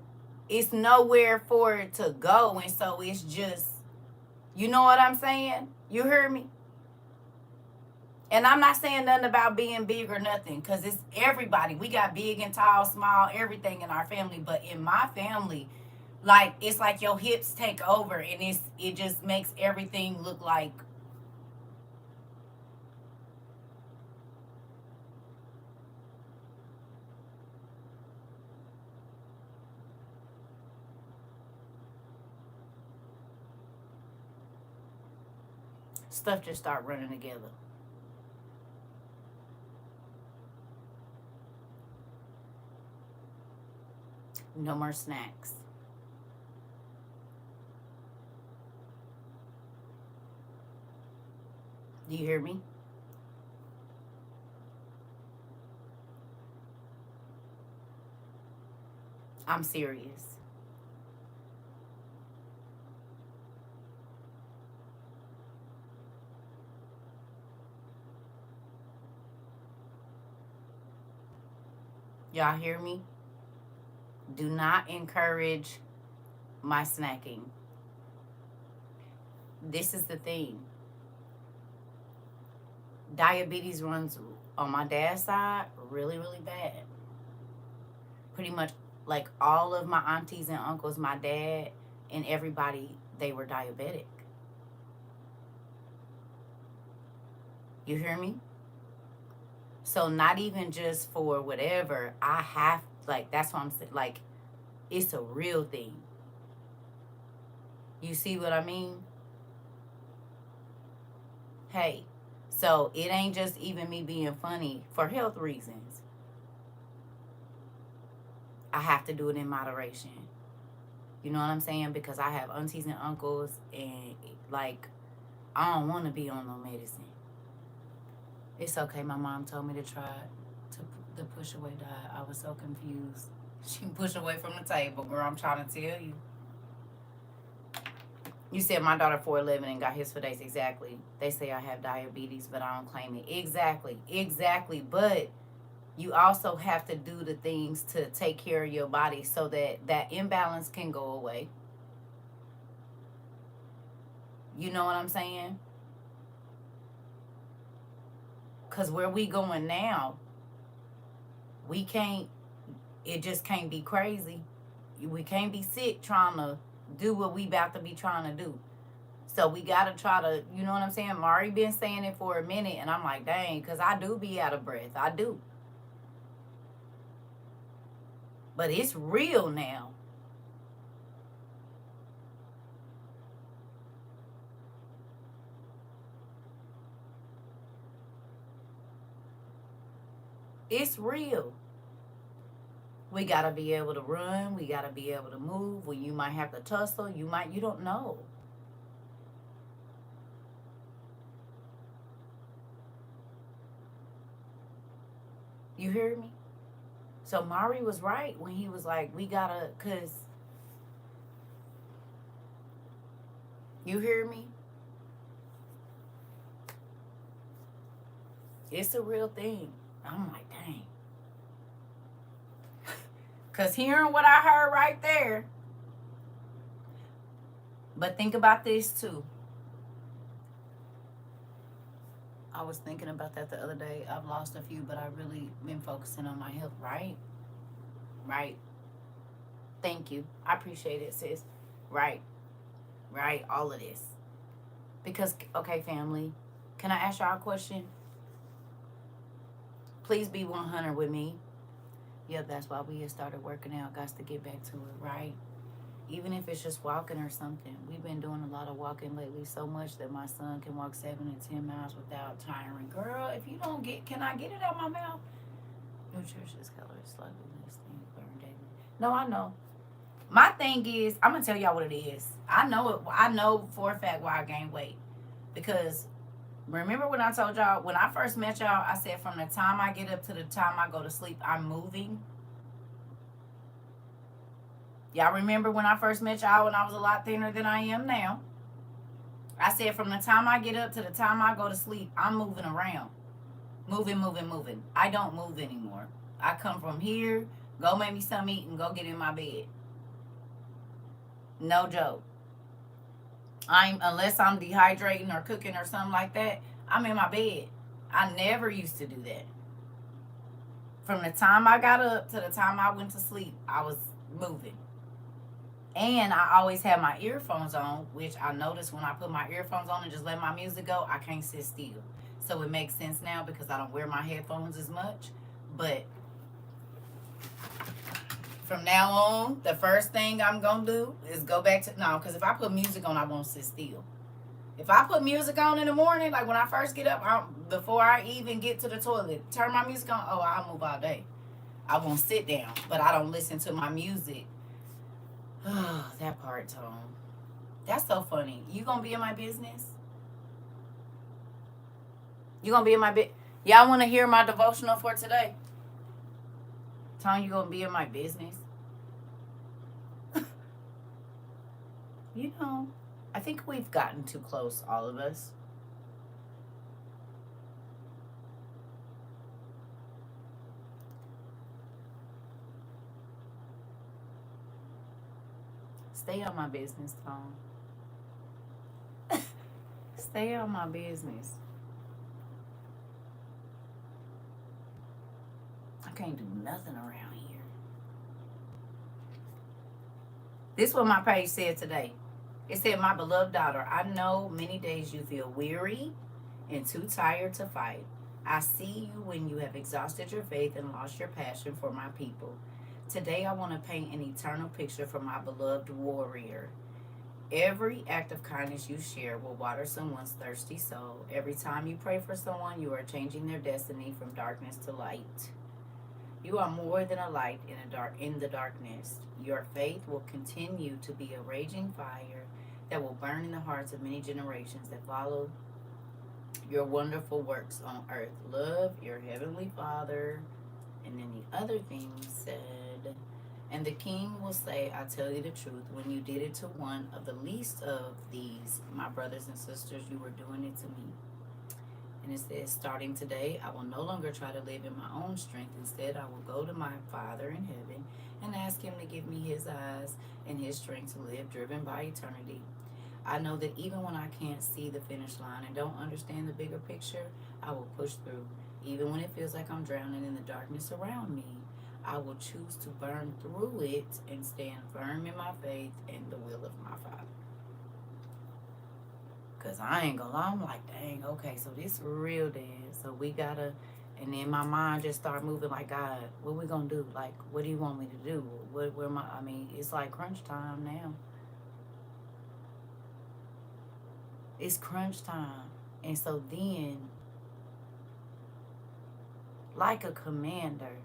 it's nowhere for it to go. And so it's just, you know what I'm saying? You hear me? And I'm not saying nothing about being big or nothing, because it's everybody. We got big and tall, small, everything in our family. But in my family, like, it's like your hips take over and it just makes everything look like stuff just start running together. No more snacks. Do you hear me? I'm serious. Y'all hear me? Do not encourage my snacking. This is the thing. Diabetes runs on my dad's side really, really bad. Pretty much like all of my aunties and uncles, my dad and everybody, they were diabetic. You hear me? So not even just for whatever, I have, like, that's what I'm saying. Like, it's a real thing. You see what I mean? Hey, so it ain't just even me being funny for health reasons. I have to do it in moderation. You know what I'm saying? Because I have aunties and uncles, and like, I don't want to be on no medicine. It's okay. My mom told me to try the push away diet. I was so confused. She pushed away from the table, girl. I'm trying to tell you. You said my daughter 4'11" and got his for days. Exactly. They say I have diabetes, but I don't claim it. Exactly. But you also have to do the things to take care of your body so that that imbalance can go away. You know what I'm saying? Because where we going now, we can't, it just can't be crazy. We can't be sick trying to do what we about to be trying to do. So we got to try to, you know what I'm saying? Mari been saying it for a minute, and I'm like, dang, because I do be out of breath. I do. But it's real now. It's real. We got to be able to run. We got to be able to move. Well, you might have to tussle. You don't know. You hear me? So Mari was right when he was like, we got to, because, you hear me? It's a real thing. I'm like, dang. Because hearing what I heard right there. But think about this too. I was thinking about that the other day. I've lost a few, but I've really been focusing on my health, right? Right. Thank you. I appreciate it, sis. Right. Right. All of this. Because, okay, family, can I ask y'all a question? Please be 100 with me. Yep, that's why we had started working out. Got to get back to it, right? Even if it's just walking or something. We've been doing a lot of walking lately, so much that my son can walk 7 and 10 miles without tiring. Girl, if you don't get, can I get it out my mouth? Nutritious calories, slightly less than burn daily. No, I know. My thing is, I'm gonna tell y'all what it is. I know it. I know for a fact why I gained weight. Because remember when I told y'all, when I first met y'all, I said from the time I get up to the time I go to sleep, I'm moving. Y'all remember when I first met y'all when I was a lot thinner than I am now? I said from the time I get up to the time I go to sleep, I'm moving around. Moving. I don't move anymore. I come from here, go make me something to eat, and go get in my bed. No joke. Unless I'm dehydrating or cooking or something like that, I'm in my bed. I never used to do that. From the time I got up to the time I went to sleep, I was moving. And I always had my earphones on, which I noticed when I put my earphones on and just let my music go, I can't sit still. So it makes sense now because I don't wear my headphones as much. But from now on, the first thing I'm going to do is go back to, no, because if I put music on, I won't sit still. If I put music on in the morning, like when I first get up, before I even get to the toilet, turn my music on, oh, I'll move all day. I won't sit down, but I don't listen to my music. Oh, that part, Tone. That's so funny. You gonna be in my business? You gonna be in my Y'all want to hear my devotional for today? Tone, you gonna be in my business? You know, I think we've gotten too close, all of us. Stay on my business, Tone. Stay on my business. I can't do nothing around here. This is what my page said today. It said, my beloved daughter, I know many days you feel weary and too tired to fight. I see you when you have exhausted your faith and lost your passion for my people. Today I want to paint an eternal picture for my beloved warrior. Every act of kindness you share will water someone's thirsty soul. Every time you pray for someone, you are changing their destiny from darkness to light. You are more than a light in the darkness. Your faith will continue to be a raging fire that will burn in the hearts of many generations that follow your wonderful works on earth. Love your heavenly Father. And then the other thing said, and the king will say, I tell you the truth, when you did it to one of the least of these, my brothers and sisters, you were doing it to me. And it says, starting today, I will no longer try to live in my own strength. Instead, I will go to my Father in heaven and ask him to give me his eyes and his strength to live, driven by eternity. I know that even when I can't see the finish line and don't understand the bigger picture, I will push through. Even when it feels like I'm drowning in the darkness around me, I will choose to burn through it and stand firm in my faith and the will of my Father. Because I ain't gonna lie, I'm like, dang, okay, so this real dead. So we gotta, and then my mind just start moving like, God, what we gonna do? Like, what do you want me to do? It's like crunch time now. It's crunch time. And so then, like a commander,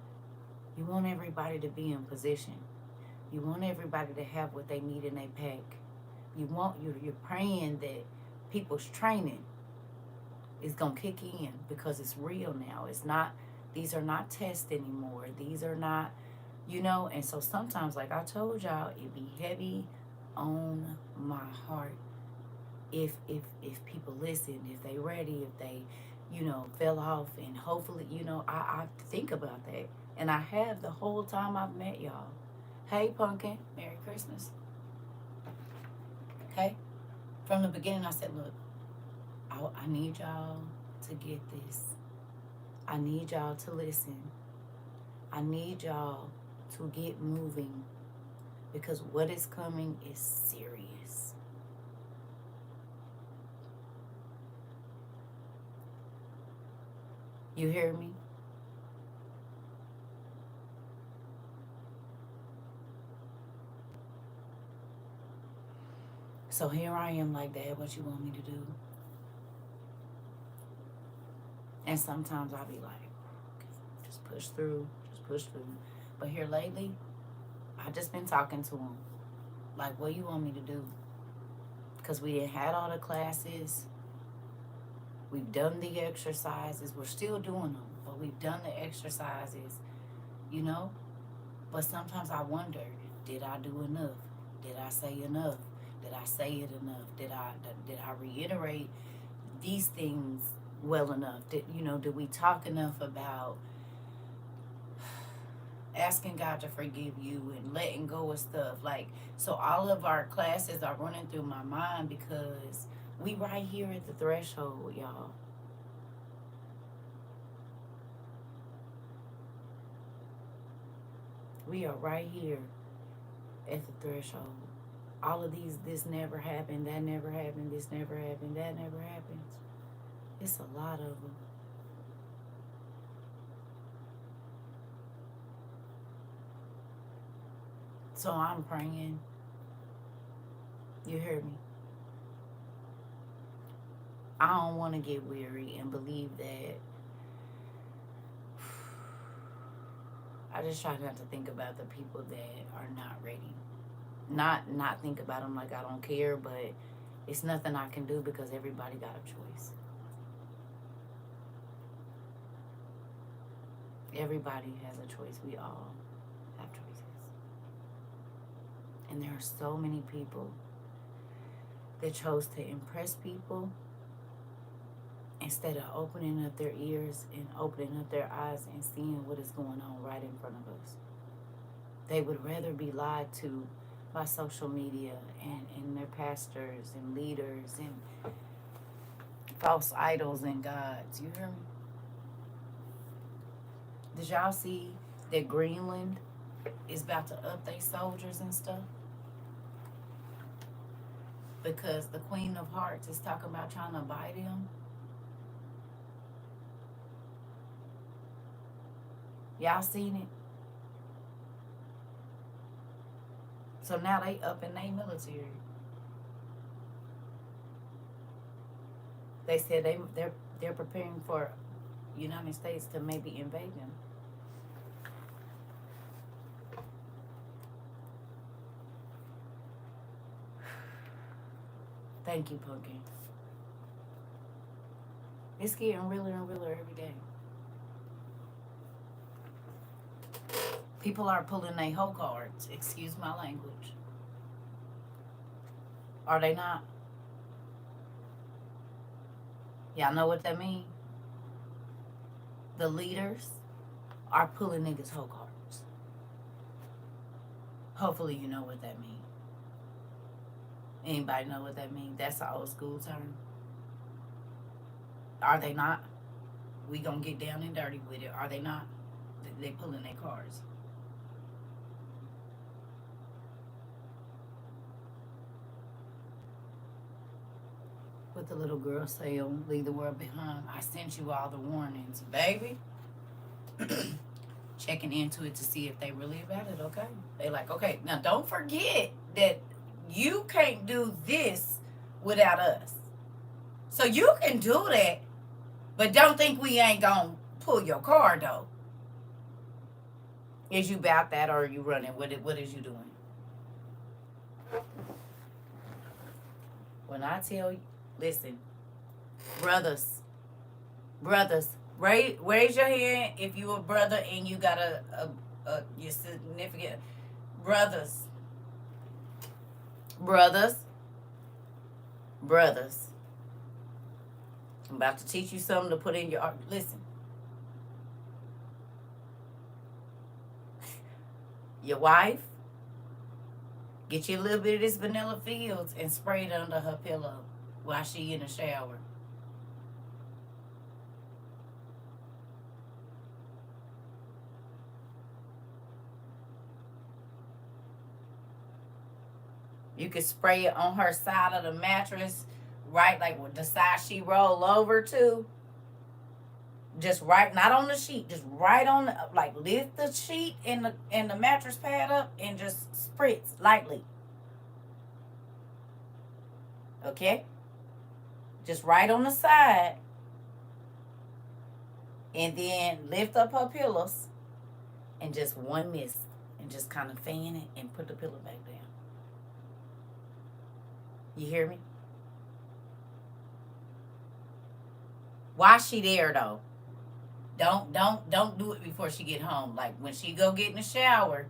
you want everybody to be in position. You want everybody to have what they need in their pack. You're praying that people's training is gonna kick in because it's real now. These are not tests anymore. These are not, and so sometimes, like I told y'all, it be heavy on my heart if people listen, if they ready, if they, fell off, and hopefully, I think about that. And I have the whole time I've met y'all. Hey, Pumpkin, Merry Christmas. Okay? From the beginning, I said, look, I need y'all to get this. I need y'all to listen. I need y'all to get moving because what is coming is serious. You hear me? So here I am like, Dad, what you want me to do? And sometimes I'll be like, just push through. But here lately, I just been talking to him. Like, what you want me to do? Because we done had all the classes. We've done the exercises. We're still doing them, but we've done the exercises, But sometimes I wonder, did I do enough? Did I say enough? Did I say it enough? Did I reiterate these things well enough? Did we talk enough about asking God to forgive you and letting go of stuff? Like, so all of our classes are running through my mind because we right here at the threshold, y'all. We are right here at the threshold. All of this never happened, that never happened, this never happened, that never happens. It's a lot of them. So I'm praying. You hear me? I don't want to get weary and believe that. I just try not to think about the people that are not ready. Not think about them like I don't care, but it's nothing I can do because everybody got a choice. Everybody has a choice. We all have choices. And there are so many people that chose to impress people instead of opening up their ears and opening up their eyes and seeing what is going on right in front of us. They would rather be lied to by social media and their pastors and leaders and false idols and gods. You hear me? Did y'all see that Greenland is about to up their soldiers and stuff? because the Queen of Hearts is talking about trying to buy them. Y'all seen it? So now they up in their military. They said they're preparing for United States to maybe invade them. Thank you, Pumpkin. It's getting realer and realer every day. People are pulling their hoe cards. Excuse my language. Are they not? Y'all know what that means? The leaders are pulling niggas' hoe cards. Hopefully you know what that means. Anybody know what that means? That's an old school term. Are they not? We gonna get down and dirty with it. Are they not? They pulling their cards. What the little girl say on Leave the World Behind? I sent you all the warnings, baby. Checking into it to see if they really about it, okay? They like, okay, now don't forget that you can't do this without us. So you can do that, but don't think we ain't gonna pull your card though. Is you about that or are you running? What is you doing? When I tell you, listen, brothers, raise your hand if you a brother and you got a your significant brothers. I'm about to teach you something to put in your art. Listen. Your wife, get you a little bit of this vanilla fields and spray it under her pillow while she in the shower. You can spray it on her side of the mattress, right, like with the side she roll over to. Just right, not on the sheet, just right on the, like lift the sheet and the mattress pad up and just spritz lightly. Okay? Just right on the side. And then lift up her pillows and just one mist and just kind of fan it and put the pillow back down. You hear me? Why she there though? Don't do it before she get home. Like when she go get in the shower,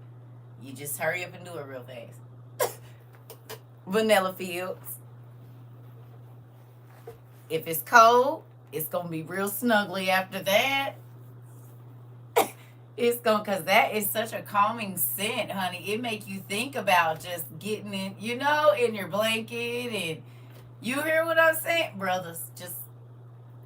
you just hurry up and do it real fast. Vanilla fields. If it's cold, it's gonna be real snuggly after that. It's gonna, cause that is such a calming scent, honey. It make you think about just getting in, in your blanket, and you hear what I'm saying, brothers. Just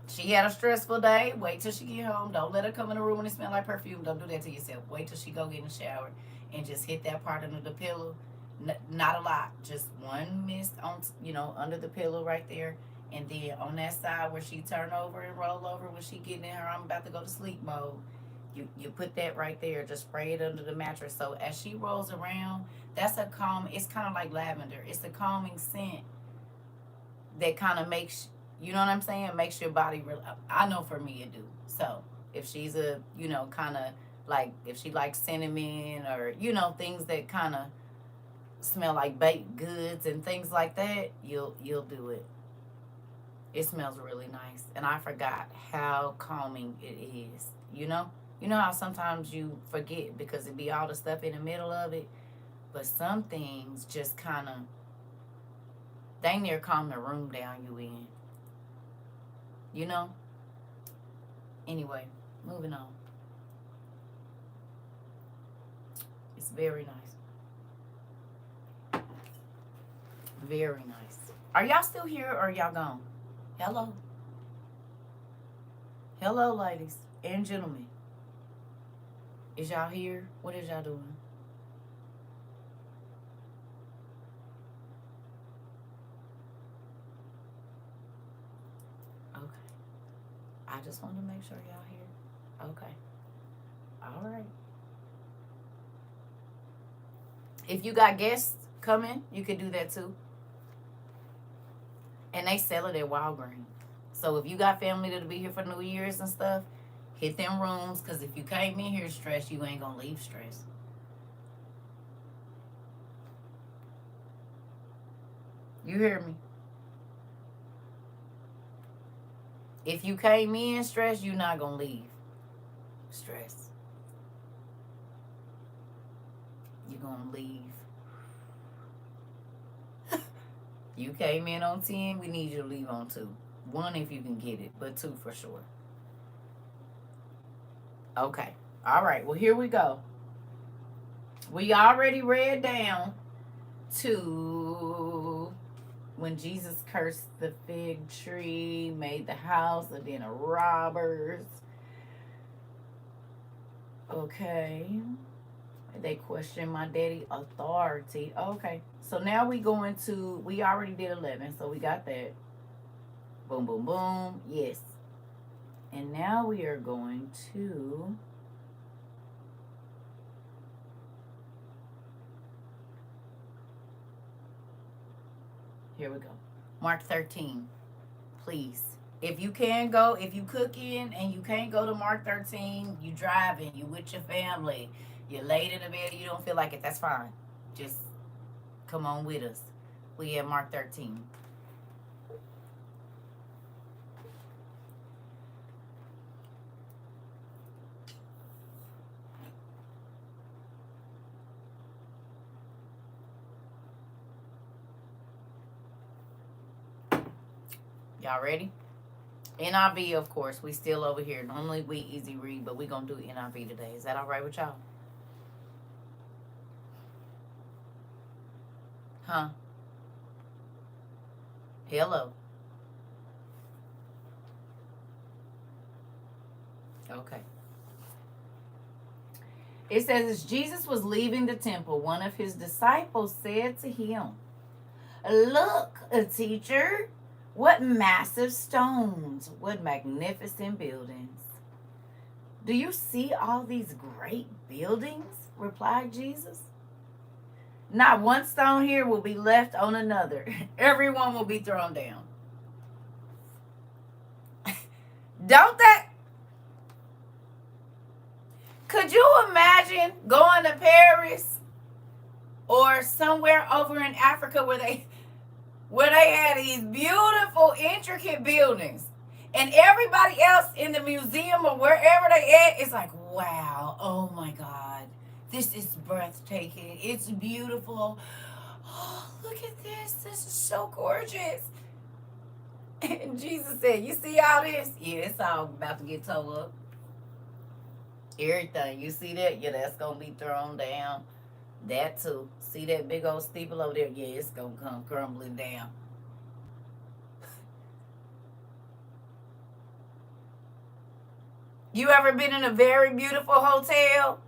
she had a stressful day. Wait till she get home. Don't let her come in the room and it smell like perfume. Don't do that to yourself. Wait till she go get in the shower and just hit that part under the pillow. Not a lot. Just one mist on, under the pillow right there. And then on that side where she turn over and roll over when she getting in her I'm about to go to sleep mode, you put that right there. Just spray it under the mattress. So as she rolls around, that's a calm. It's kind of like lavender. It's a calming scent that kind of makes, you know what I'm saying? Makes your body real. I know for me it do. So if she's a, kind of like, if she likes cinnamon or, things that kind of smell like baked goods and things like that, you'll do it. It smells really nice. And I forgot how calming it is. You know how sometimes you forget because it be all the stuff in the middle of it. But some things just kind of, dang near calm the room down you in. Anyway, moving on. It's very nice. Very nice. Are y'all still here or are y'all gone? Hello. Hello, ladies and gentlemen. Is y'all here? What is y'all doing? I just want to make sure y'all here. Okay. All right. If you got guests coming, you can do that too. And they sell it at Walgreens. So if you got family that'll be here for New Year's and stuff, hit them rooms. Because if you came in here stressed, you ain't going to leave stressed. You hear me? If you came in stressed, you're not going to leave stressed. You're going to leave. You came in on 10, we need you to leave on 2. 1 if you can get it, but 2 for sure. Okay. All right. Well, here we go. We already read down to when Jesus cursed the fig tree, made the house a den of robbers. Okay. They question my daddy authority. Okay. So now we go into, we already did 11, so we got that. Boom, boom, boom. Yes. And now we are going to here we go. Mark 13. Please. If you can go, if you cooking and you can't go to Mark 13, you driving, you with your family, you're late in the bed, you don't feel like it, that's fine. Just come on with us. We at Mark 13. Y'all ready? NIV, of course. We still over here. Normally we easy read, but we gonna do NIV today. Is that all right with y'all? Huh? Hello. Okay. It says, as Jesus was leaving the temple, one of his disciples said to him, look, teacher, what massive stones, what magnificent buildings. Do you see all these great buildings? Replied Jesus. Not one stone here will be left on another. Everyone will be thrown down. Don't that? Could you imagine going to Paris or somewhere over in Africa where they had these beautiful, intricate buildings, and everybody else in the museum or wherever they at is like, wow, oh my God, this is breathtaking. It's beautiful. Oh, look at this. This is so gorgeous. And Jesus said, you see all this? Yeah, it's all about to get towed up. Everything. You see that? Yeah, that's going to be thrown down. That too. See that big old steeple over there? Yeah, it's going to come crumbling down. You ever been in a very beautiful hotel?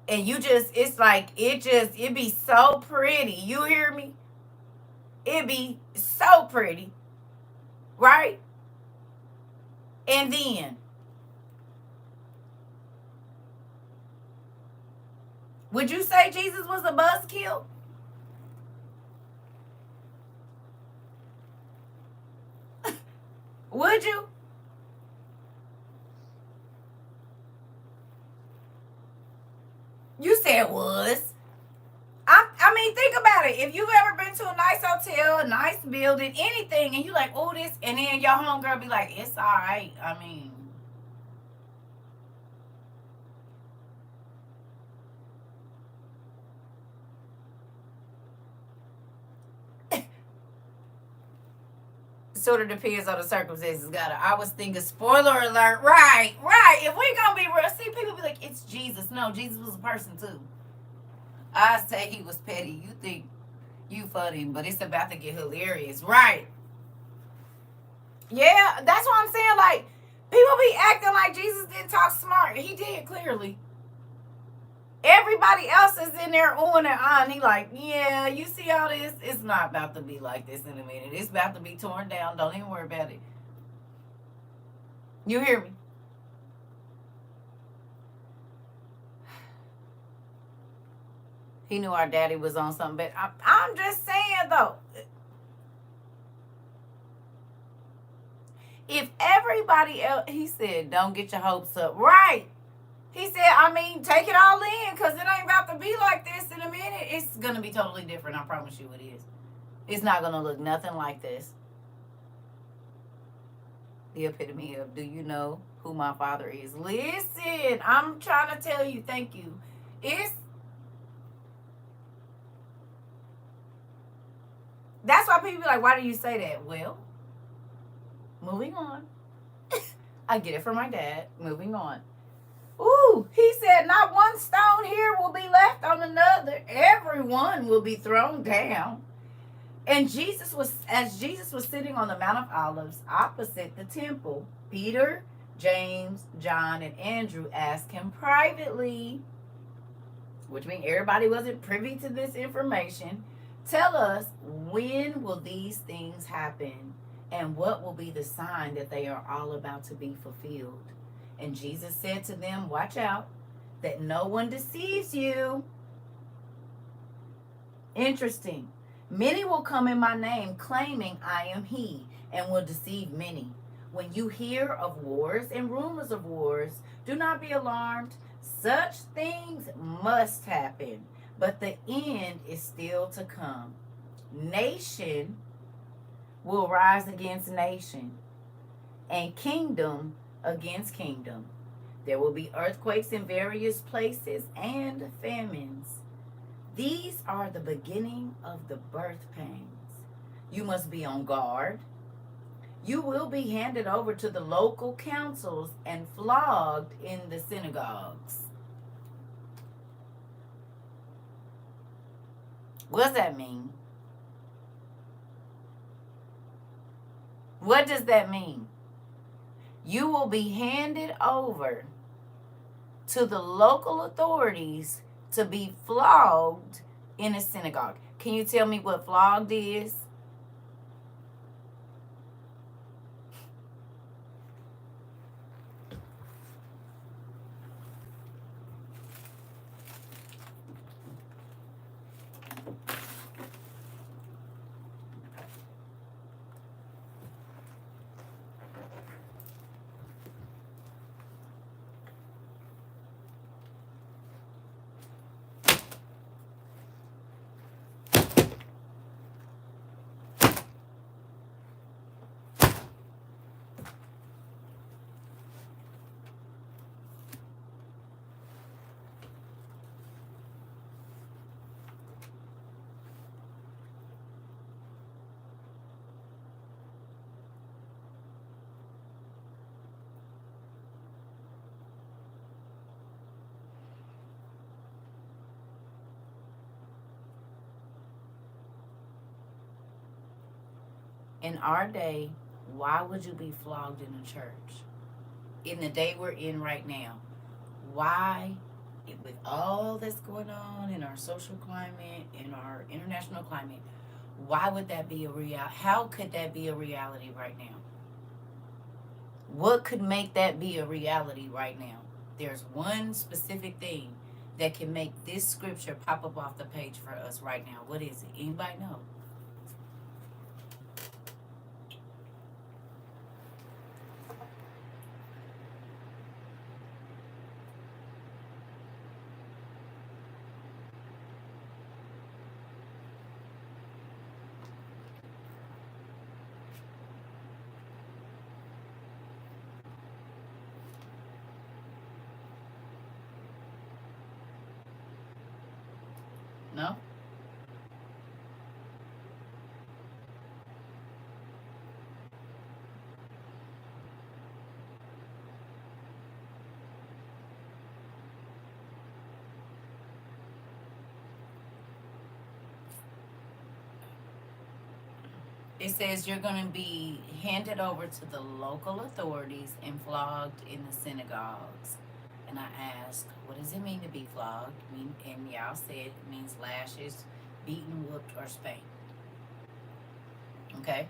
And you just, it's like, it be so pretty. You hear me? It be so pretty. Right? And then, would you say Jesus was a buzzkill? Would you? You said was. I mean, think about it. If you've ever been to a nice hotel, a nice building, anything, and you like, oh, this, and then your homegirl be like, it's all right. I mean, sort of depends on the circumstances. I was thinking, spoiler alert, right. If we gonna be real, see, people be like, it's Jesus. No, Jesus was a person too. I say he was petty. You think you funny, but it's about to get hilarious, right? Yeah, that's what I'm saying. Like, people be acting like Jesus didn't talk smart. He did, clearly. Everybody else is in there on and on. He like, yeah, you see all this? It's not about to be like this in a minute. It's about to be torn down. Don't even worry about it. You hear me? He knew our daddy was on something, but I'm just saying, though. If everybody else, he said, don't get your hopes up. Right. He said, I mean, take it all in, because it ain't about to be like this in a minute. It's going to be totally different. I promise you it is. It's not going to look nothing like this. The epitome of, do you know who my father is? Listen, I'm trying to tell you, thank you. That's why people be like, why do you say that? Well, moving on. I get it from my dad. Moving on. Ooh, he said, not one stone here will be left on another. Everyone will be thrown down. And as Jesus was sitting on the Mount of Olives opposite the temple, Peter, James, John, and Andrew asked him privately, which means everybody wasn't privy to this information, tell us, when will these things happen? And what will be the sign that they are all about to be fulfilled? And Jesus said to them, watch out that no one deceives you. Interesting. Many will come in my name claiming I am he, and will deceive many. When you hear of wars and rumors of wars, do not be alarmed. Such things must happen, but the end is still to come. Nation will rise against nation, and kingdom against kingdom. There will be earthquakes in various places and famines. These are the beginning of the birth pains. You must be on guard. You will be handed over to the local councils and flogged in the synagogues. What does that mean? What does that mean? You will be handed over to the local authorities to be flogged in a synagogue. Can you tell me what flogged is? In our day, why would you be flogged in a church? In the day we're in right now, why, with all that's going on in our social climate, in our international climate, why would that be a reality? How could that be a reality right now? What could make that be a reality right now? There's one specific thing that can make this scripture pop up off the page for us right now. What is it? Anybody know? No? It says you're going to be handed over to the local authorities and flogged in the synagogues. And I asked, what does it mean to be flogged? And y'all said it means lashes, beaten, whooped, or spanked. Okay?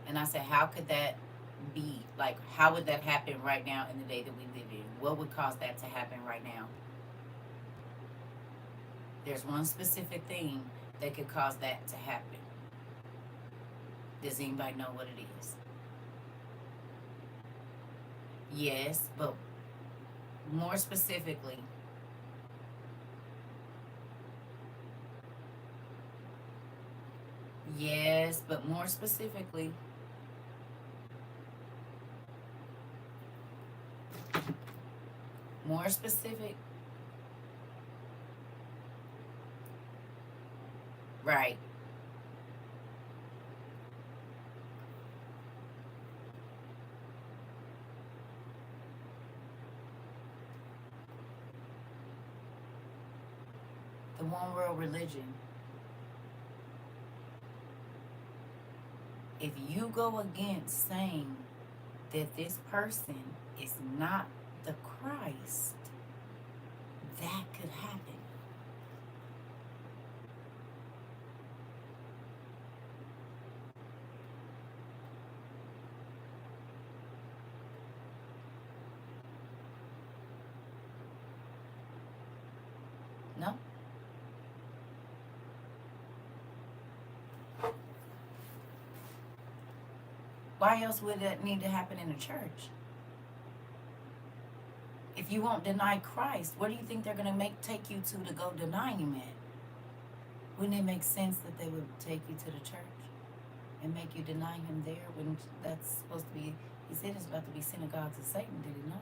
And I said, how could that be? Like, how would that happen right now in the day that we live in? What would cause that to happen right now? There's one specific thing that could cause that to happen. Does anybody know what it is? Yes, but more specifically. Yes, but more specifically. More specific. Right. The one world religion. If you go against saying that this person is not the Christ, that could happen. No? Why else would that need to happen in a church? If you won't deny Christ, where do you think they're going to take you to go deny him at? Wouldn't it make sense that they would take you to the church and make you deny him there when that's supposed to be, he said it's about to be synagogues of Satan, did he not?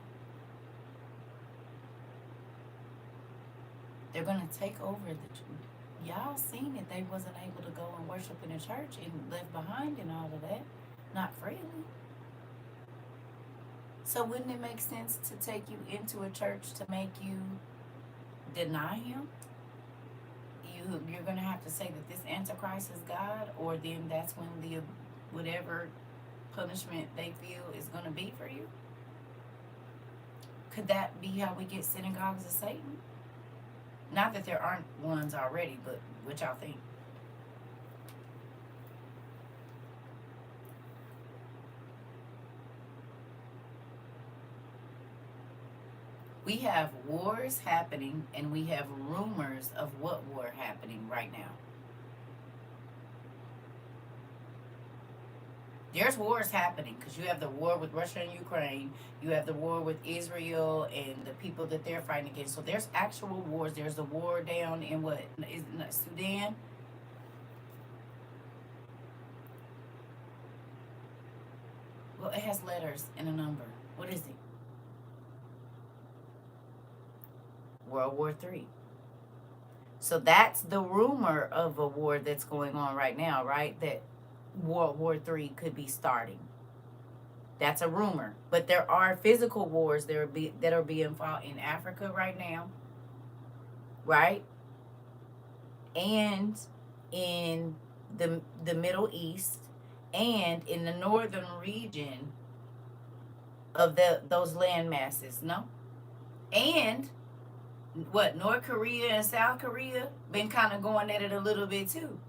They're going to take over the church. Y'all seen it. They wasn't able to go and worship in the church and left behind and all of that. Not freely. So wouldn't it make sense to take you into a church to make you deny him? You're going to have to say that this Antichrist is God, or then that's when the whatever punishment they feel is going to be for you? Could that be how we get synagogues of Satan? Not that there aren't ones already, but what y'all think? We have wars happening, and we have rumors of what war happening right now. There's wars happening because you have the war with Russia and Ukraine. You have the war with Israel and the people that they're fighting against. So there's actual wars. There's the war down in what is Sudan. Well, it has letters and a number. What is it? World War III. So that's the rumor of a war that's going on right now, right? That World War III could be starting. That's a rumor. But there are physical wars that are being fought in Africa right now, right? And in the Middle East and in the northern region of those land masses, no? And what, North Korea and South Korea been kind of going at it a little bit too.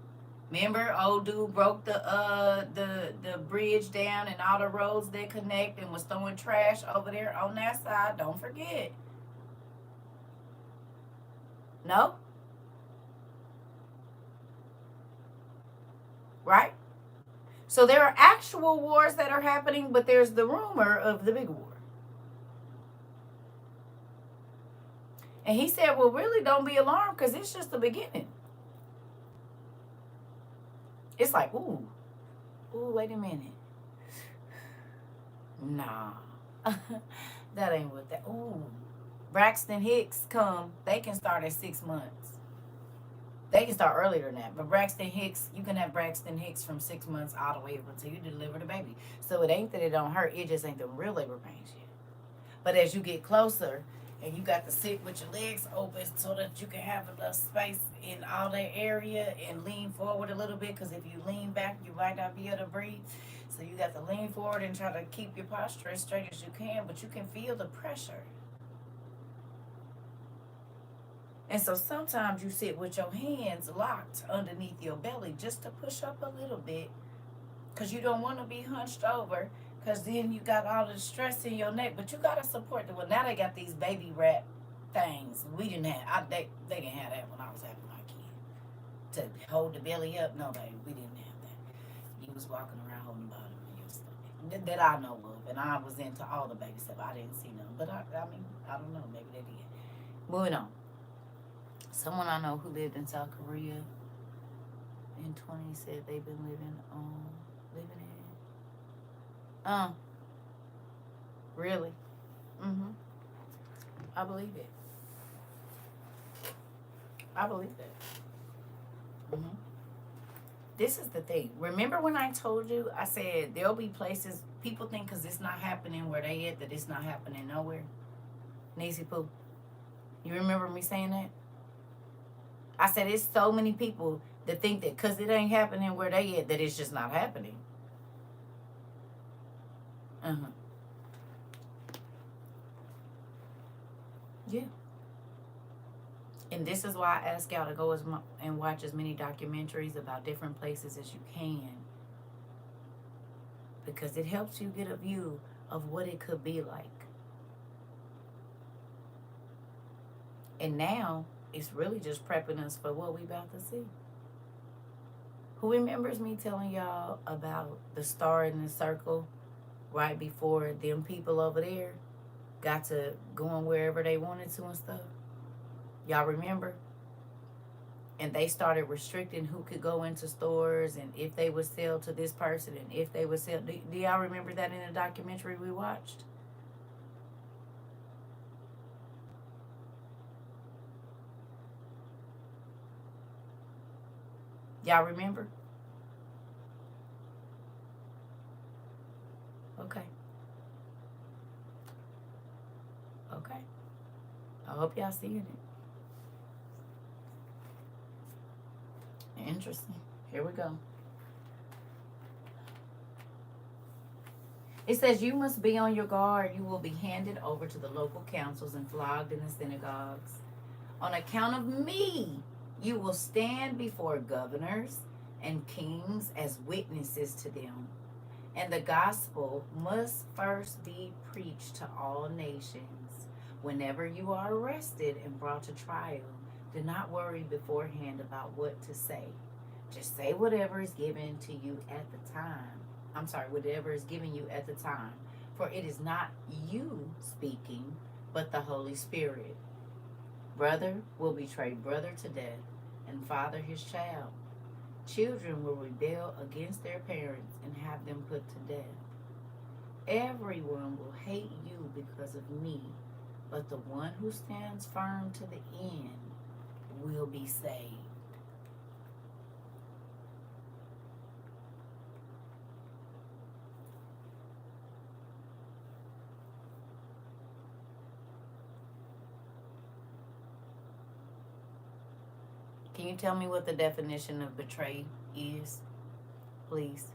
Remember, old dude broke the bridge down and all the roads that connect and was throwing trash over there on that side. Don't forget. No? Right? So there are actual wars that are happening, but there's the rumor of the big war. And he said, well, really don't be alarmed because it's just the beginning. It's like, ooh, wait a minute. Nah. That ain't what that, ooh. Braxton Hicks they can start at 6 months. They can start earlier than that. But Braxton Hicks, you can have Braxton Hicks from 6 months all the way up until you deliver the baby. So it ain't that it don't hurt. It just ain't the real labor pains yet. But as you get closer, and you got to sit with your legs open so that you can have enough space in all that area and lean forward a little bit, because if you lean back, you might not be able to breathe. So you got to lean forward and try to keep your posture as straight as you can, but you can feel the pressure. And so sometimes you sit with your hands locked underneath your belly just to push up a little bit, because you don't want to be hunched over Because then you got all the stress in your neck. But you got to support the one. Now they got these baby wrap things. We didn't have, they didn't have that when I was having my kid. To hold the belly up, no, baby, we didn't have that. You was walking around holding the bottom of your stomach. That I know of. And I was into all the baby stuff. I didn't see none. But I mean, I don't know. Maybe they did. Moving on. Someone I know who lived in South Korea in 20 said they've been living in. Really? Mm-hmm. I believe it. I believe it. Mm-hmm. This is the thing. Remember when I told you, I said there'll be places people think because it's not happening where they at that it's not happening nowhere. Niecy Poo. You remember me saying that? I said it's so many people that think that because it ain't happening where they at that it's just not happening. Uh-huh. Yeah. And this is why I ask y'all to go and watch as many documentaries about different places as you can. Because it helps you get a view of what it could be like. And now, it's really just prepping us for what we about to see. Who remembers me telling y'all about the star in the circle right before them people over there got to going wherever they wanted to and stuff? Y'all remember? And they started restricting who could go into stores and if they would sell to this person and if they would sell. Do y'all remember that in the documentary we watched? Y'all remember? Okay. Okay. I hope y'all seeing it. Interesting. Here we go. It says, you must be on your guard. You will be handed over to the local councils and flogged in the synagogues. On account of me, you will stand before governors and kings as witnesses to them. And the gospel must first be preached to all nations. Whenever you are arrested and brought to trial, do not worry beforehand about what to say. Just say whatever is given to you at the time. Whatever is given you at the time. For it is not you speaking, but the Holy Spirit. Brother will betray brother to death, and father his child. Children will rebel against their parents and have them put to death. Everyone will hate you because of me, but the one who stands firm to the end will be saved. Can you tell me what the definition of betray is, please?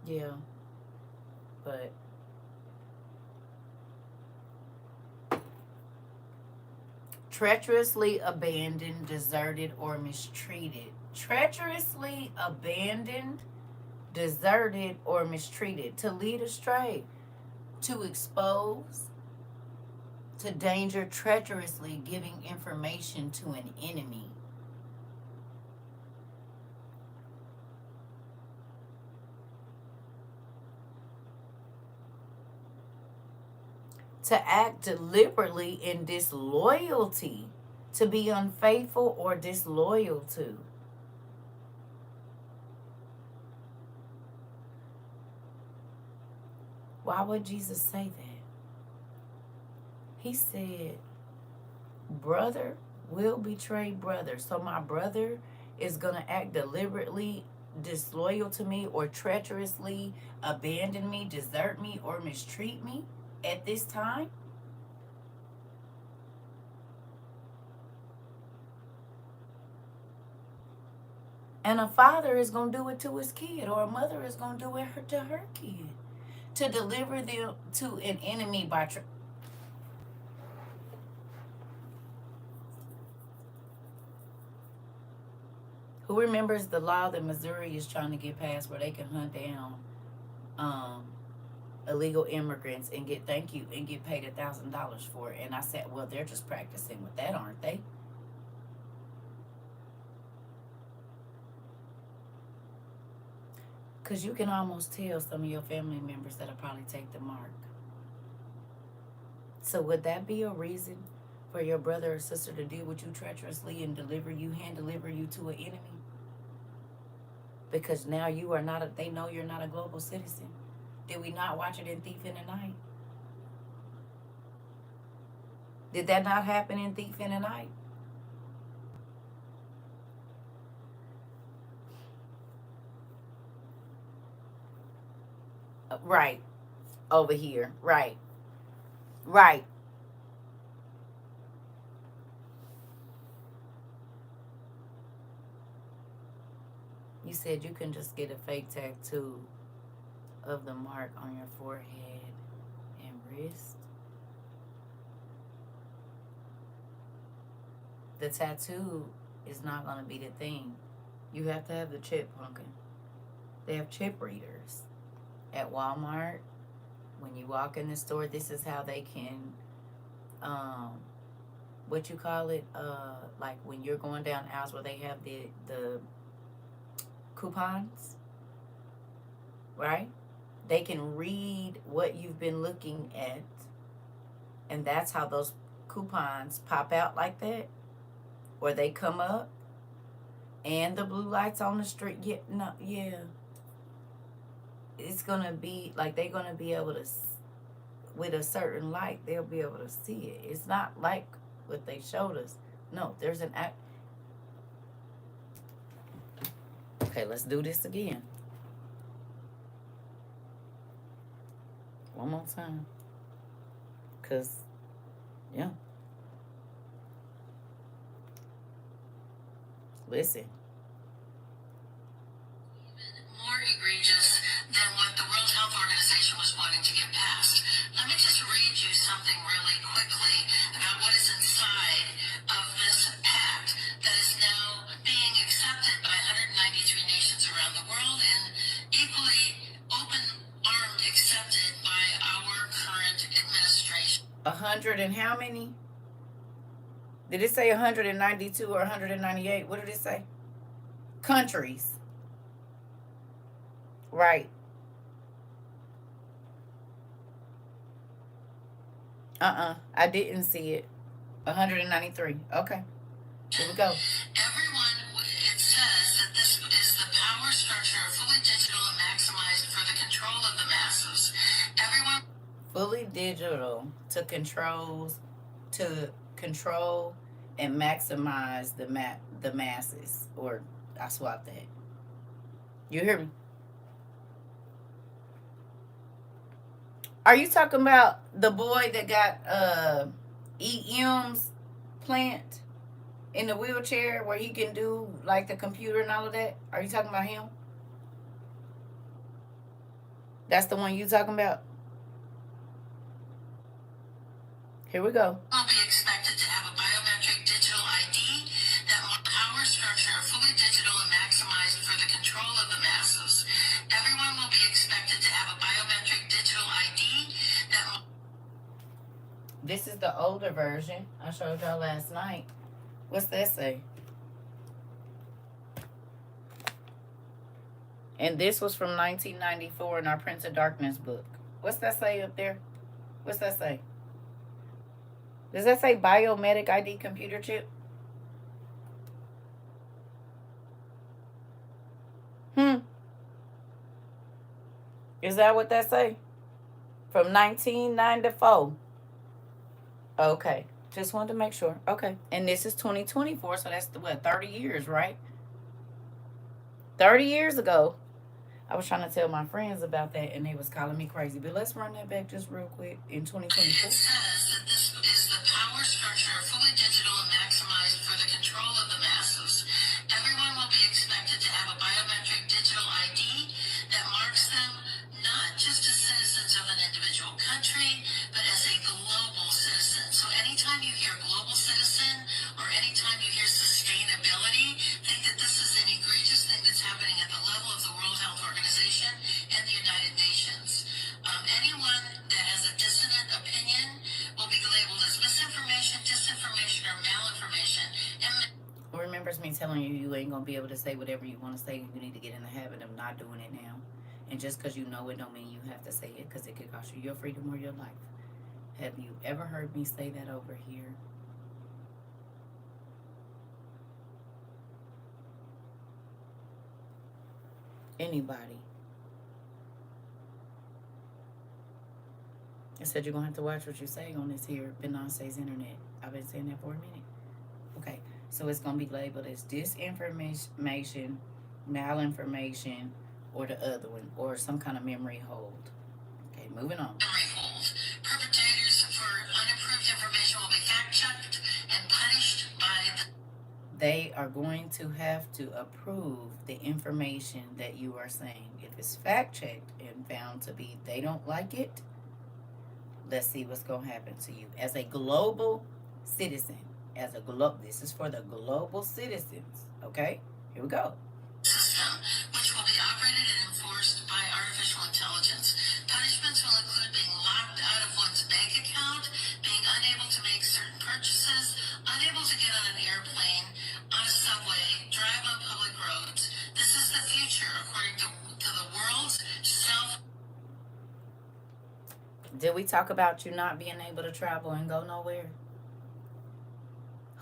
Yeah, but treacherously abandoned, deserted, or mistreated. Treacherously abandoned, deserted, or mistreated. To lead astray, to expose, to danger, treacherously giving information to an enemy. To act deliberately in disloyalty, to be unfaithful or disloyal to. Why would Jesus say that? He said, brother will betray brother. So my brother is going to act deliberately disloyal to me or treacherously abandon me, desert me, or mistreat me at this time? And a father is going to do it to his kid, or a mother is going to do it to her kid. To deliver them to an enemy by who remembers the law that Missouri is trying to get passed where they can hunt down illegal immigrants and get get paid $1,000 for it? And I said, well, they're just practicing with that, aren't they? Because you can almost tell some of your family members that'll probably take the mark. So would that be a reason for your brother or sister to deal with you treacherously and hand deliver you to an enemy? Because now you are not, they know you're not a global citizen. Did we not watch it in Thief in the Night? Did that not happen in Thief in the Night? Right. Over here. Right. Right. You said you can just get a fake tattoo of the mark on your forehead and wrist. The tattoo is not going to be the thing. You have to have the chip, pumpkin. They have chip readers at Walmart. When you walk in the store, this is how they can, what you call it, like when you're going down aisles where they have the coupons, right? They can read what you've been looking at, and that's how those coupons pop out like that, or they come up, and the blue lights on the street. Yeah. It's gonna be like they're gonna be able to, with a certain light, they'll be able to see it. It's not like what they showed us. No, there's an act. Okay, let's do this again. One more time. Cause, yeah. Listen. More egregious than what the World Health Organization was wanting to get passed. Let me just read you something really quickly about what is inside of this pact that is now being accepted by 193 nations around the world and equally open-armed accepted by our current administration. 100 and how many? Did it say 192 or 198? What did it say? Countries. Right. I didn't see it. 193. Okay. Here we go. Everyone, it says that this is the power structure, fully digital and maximized for the control of the masses. Everyone. Fully digital to control and maximize the masses. Or I swapped that. You hear me? Are you talking about the boy that got EM's plant in the wheelchair where he can do like the computer and all of that? Are you talking about him? That's the one you talking about? Here we go. Will be expected to have a biometric digital ID that power structure fully digital and maximized for the control of the masses. Everyone will be expected to have a biometric digital ID that. This is the older version I showed y'all last night. What's that say? And this was from 1994 in our Prince of Darkness book. What's that say up there? What's that say? Does that say biometric ID computer chip? Is that what that say? From 1994. Okay. Just wanted to make sure. Okay. And this is 2024, so that's, what, 30 years, right? 30 years ago. I was trying to tell my friends about that, and they was calling me crazy. But let's run that back just real quick in 2024. It says that this is the power structure, fully digital and maximized for the control of the masses. Everyone will be expected to ain't gonna be able to say whatever you want to say. You need to get in the habit of not doing it now. And just because you know it don't mean you have to say it, because it could cost you your freedom or your life. Have you ever heard me say that over here? Anybody? I said you're gonna have to watch what you say on this here Beyonce's internet. I've been saying that for a minute. Okay, so it's gonna be labeled as disinformation, malinformation, or the other one, or some kind of memory hold. Okay, moving on. Memory hold. Perpetrators for unapproved information will be fact-checked and punished by the... They are going to have to approve the information that you are saying. If it's fact-checked and found to be they don't like it, let's see what's going to happen to you. As a global citizen, this is for the global citizens, okay? Here we go. System, which will be operated and enforced by artificial intelligence. Punishments will include being locked out of one's bank account, being unable to make certain purchases, unable to get on an airplane, on a subway, drive on public roads. This is the future, according to the world's self... Did we talk about you not being able to travel and go nowhere?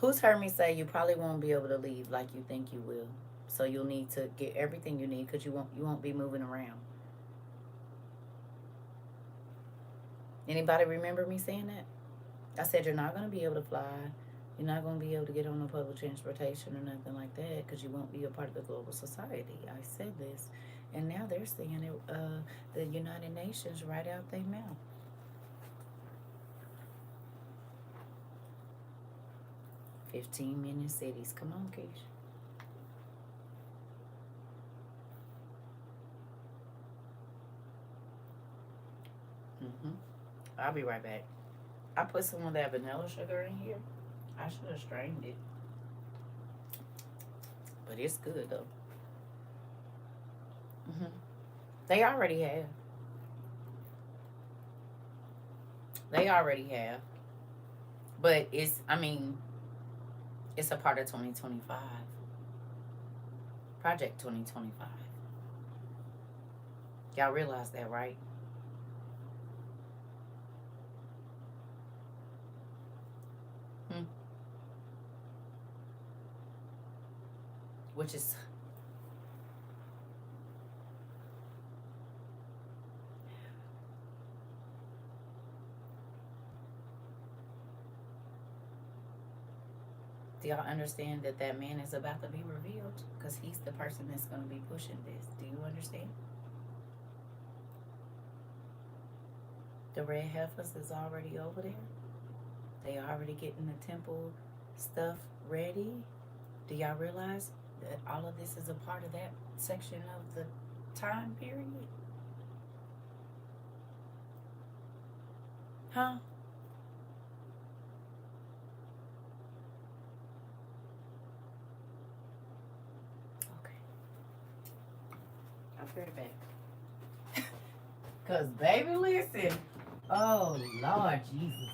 Who's heard me say you probably won't be able to leave like you think you will? So you'll need to get everything you need because you won't be moving around. Anybody remember me saying that? I said you're not going to be able to fly. You're not going to be able to get on the public transportation or nothing like that because you won't be a part of the global society. I said this. And now they're saying it, the United Nations right out their mouth. "15-minute cities." Come on, Keish. I'll be right back. I put some of that vanilla sugar in here. I should have strained it. But it's good, though. They already have. But it's a part of 2025. Project 2025. Y'all realize that, right? Which is... Do y'all understand that that man is about to be revealed? Because he's the person that's going to be pushing this. Do you understand? The red heifers is already over there. They already getting the temple stuff ready. Do y'all realize that all of this is a part of that section of the time period? Huh? Okay. I'll be right back. Because, baby, listen. Oh, Lord Jesus.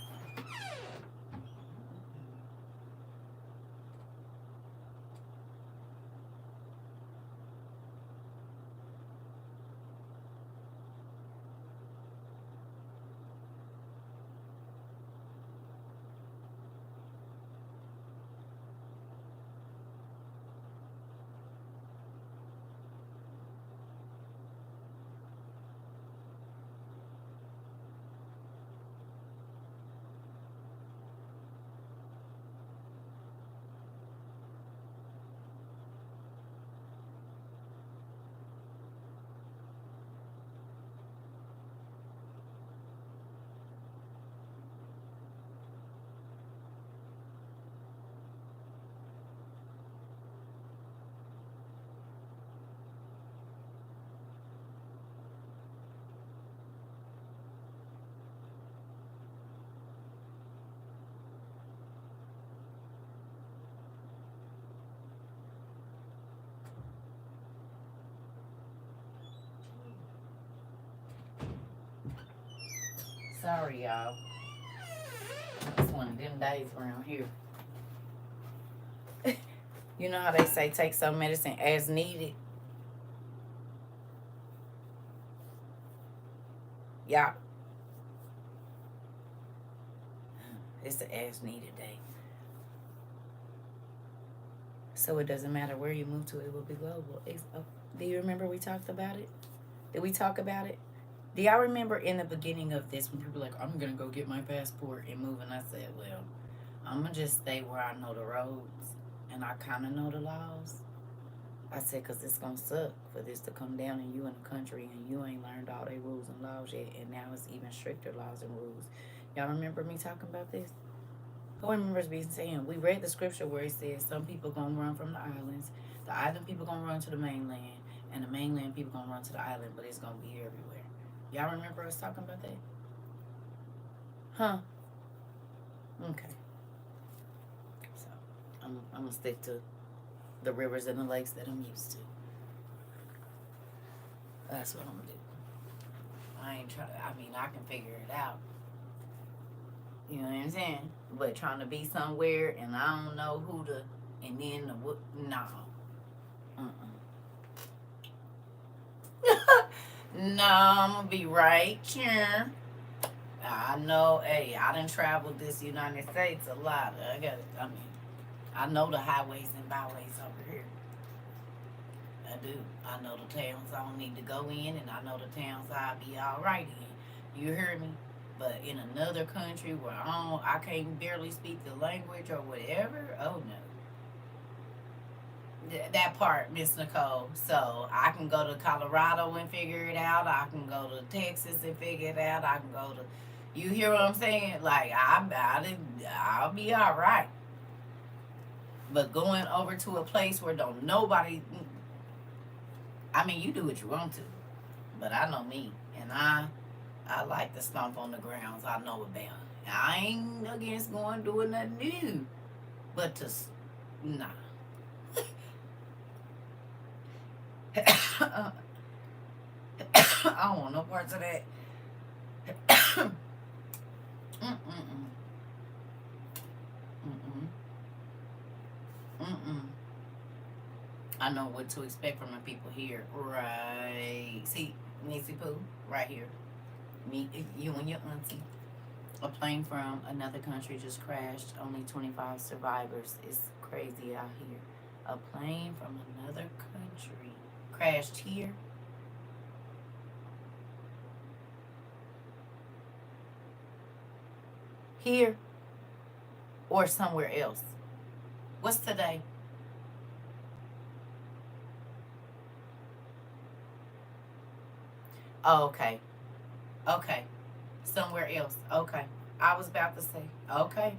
Sorry, y'all. It's one of them days around here. You know how they say take some medicine as needed? Yeah. It's the as needed day. So it doesn't matter where you move to, it will be global. Do you remember we talked about it? Did we talk about it? Do y'all remember in the beginning of this when people were like, I'm going to go get my passport and move? And I said, well, I'm going to just stay where I know the roads and I kind of know the laws. I said, because it's going to suck for this to come down and you in the country and you ain't learned all their rules and laws yet. And now it's even stricter laws and rules. Y'all remember me talking about this? Who remembers me saying, we read the scripture where it says some people going to run from the islands. The island people going to run to the mainland. And the mainland people going to run to the island. But it's going to be everywhere. Y'all remember us talking about that? Huh? Okay. So, I'm going to stick to the rivers and the lakes that I'm used to. That's what I'm going to do. I ain't trying. I mean, I can figure it out. You know what I'm saying? But trying to be somewhere and I don't know who to, and then what? No. No, I'm gonna be right here. I know. Hey, I done traveled this United States a lot. I know the highways and byways over here. I do. I know the towns I don't need to go in, and I know the towns I'll be all right in. You hear me? But in another country where I can't barely speak the language or whatever, oh no. That part, Miss Nicole. So I can go to Colorado and figure it out. I can go to Texas and figure it out. I can go to, you hear what I'm saying? Like I'll be all right. But going over to a place where don't nobody, I mean, you do what you want to, but I know me, and I like to stomp on the grounds I know about. I ain't against going doing nothing new, but to nah. I don't want no parts of that. I know what to expect from the people here. Right. See, Nissy Pooh, right here. Me, you and your auntie. A plane from another country just crashed. Only 25 survivors. It's crazy out here. A plane from another country crashed here. Here or somewhere else. What's today? Oh, okay. Okay. Somewhere else. Okay. I was about to say, okay.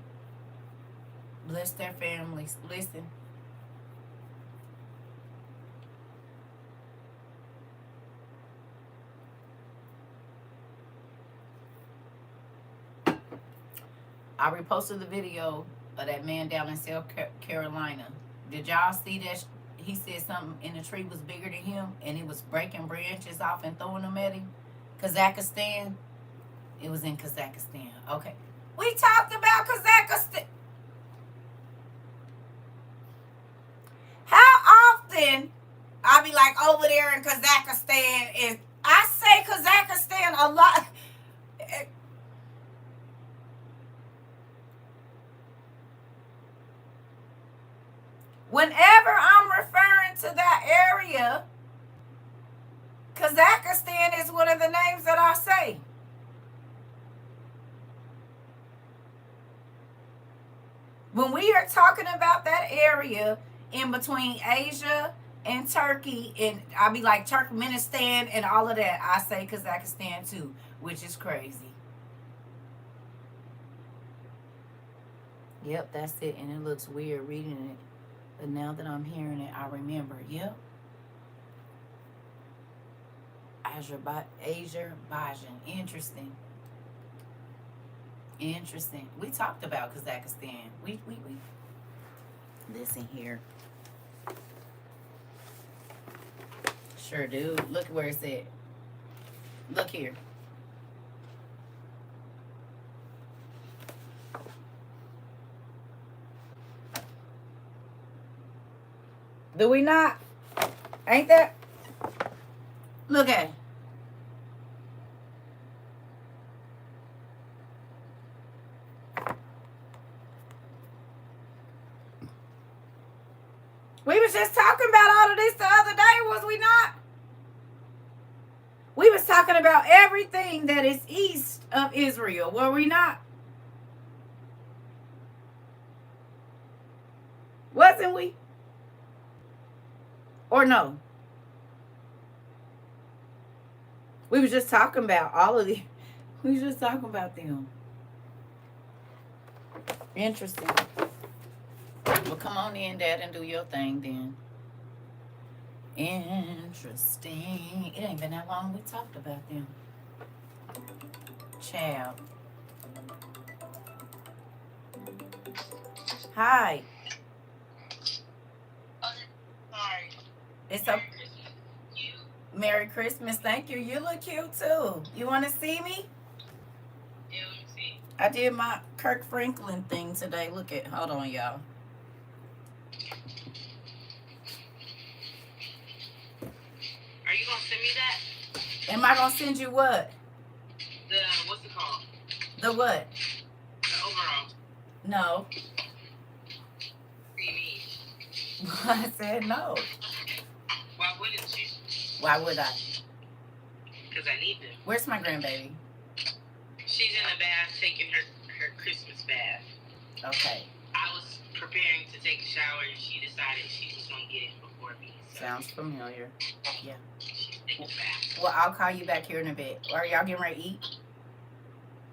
Bless their families. Listen. I reposted the video of that man down in South Carolina. Did y'all see that? He said something in the tree was bigger than him and it was breaking branches off and throwing them at him. Kazakhstan. It was in Kazakhstan. Okay. We talked about Kazakhstan. How often I be like over there in Kazakhstan, and I say Kazakhstan a lot. Whenever I'm referring to that area, Kazakhstan is one of the names that I say. When we are talking about that area in between Asia and Turkey, and I'll be like Turkmenistan and all of that, I say Kazakhstan too, which is crazy. Yep, that's it. And it looks weird reading it. But now that I'm hearing it, I remember. Yep. Azerbaijan. Interesting. Interesting. We talked about Kazakhstan. We. Listen here. Sure do. Look where it's at. Look here. Do we not? Ain't that? Look at it. We was just talking about all of this the other day, was we not? We was talking about everything that is east of Israel, were we not? Wasn't we? Or no? We was just talking about all of the. We was just talking about them. Interesting. Well, come on in, Dad, and do your thing then. Interesting. It ain't been that long we talked about them. Child. Hi. Sorry. It's a Merry Christmas. Thank you. You look cute too. You want to see me? Yeah, let me see. I did my Kirk Franklin thing today. Look at. Hold on, y'all. Are you gonna send me that? Am I gonna send you what? What's it called? The what? The overall. No. What do you mean? I said no. Why wouldn't you? Why would I? Because I need them. Where's my grandbaby? She's in the bath taking her Christmas bath. Okay. I was preparing to take a shower and she decided she was going to get it before me. So Sounds familiar. Yeah. she's taking a bath. Well, I'll call you back here in a bit. Are y'all getting ready to eat?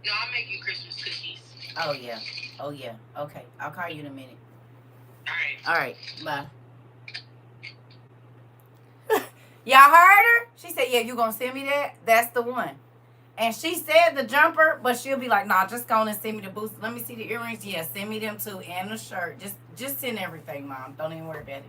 No, I'll make you Christmas cookies. Oh, yeah. Oh, yeah. Okay. I'll call you in a minute. All right. All right. Bye. Y'all heard her? She said, yeah, you going to send me that? That's the one. And she said the jumper, but she'll be like, nah, just go on and send me the boots. Let me see the earrings. Yeah, send me them too. And the shirt. Just send everything, Mom. Don't even worry about it.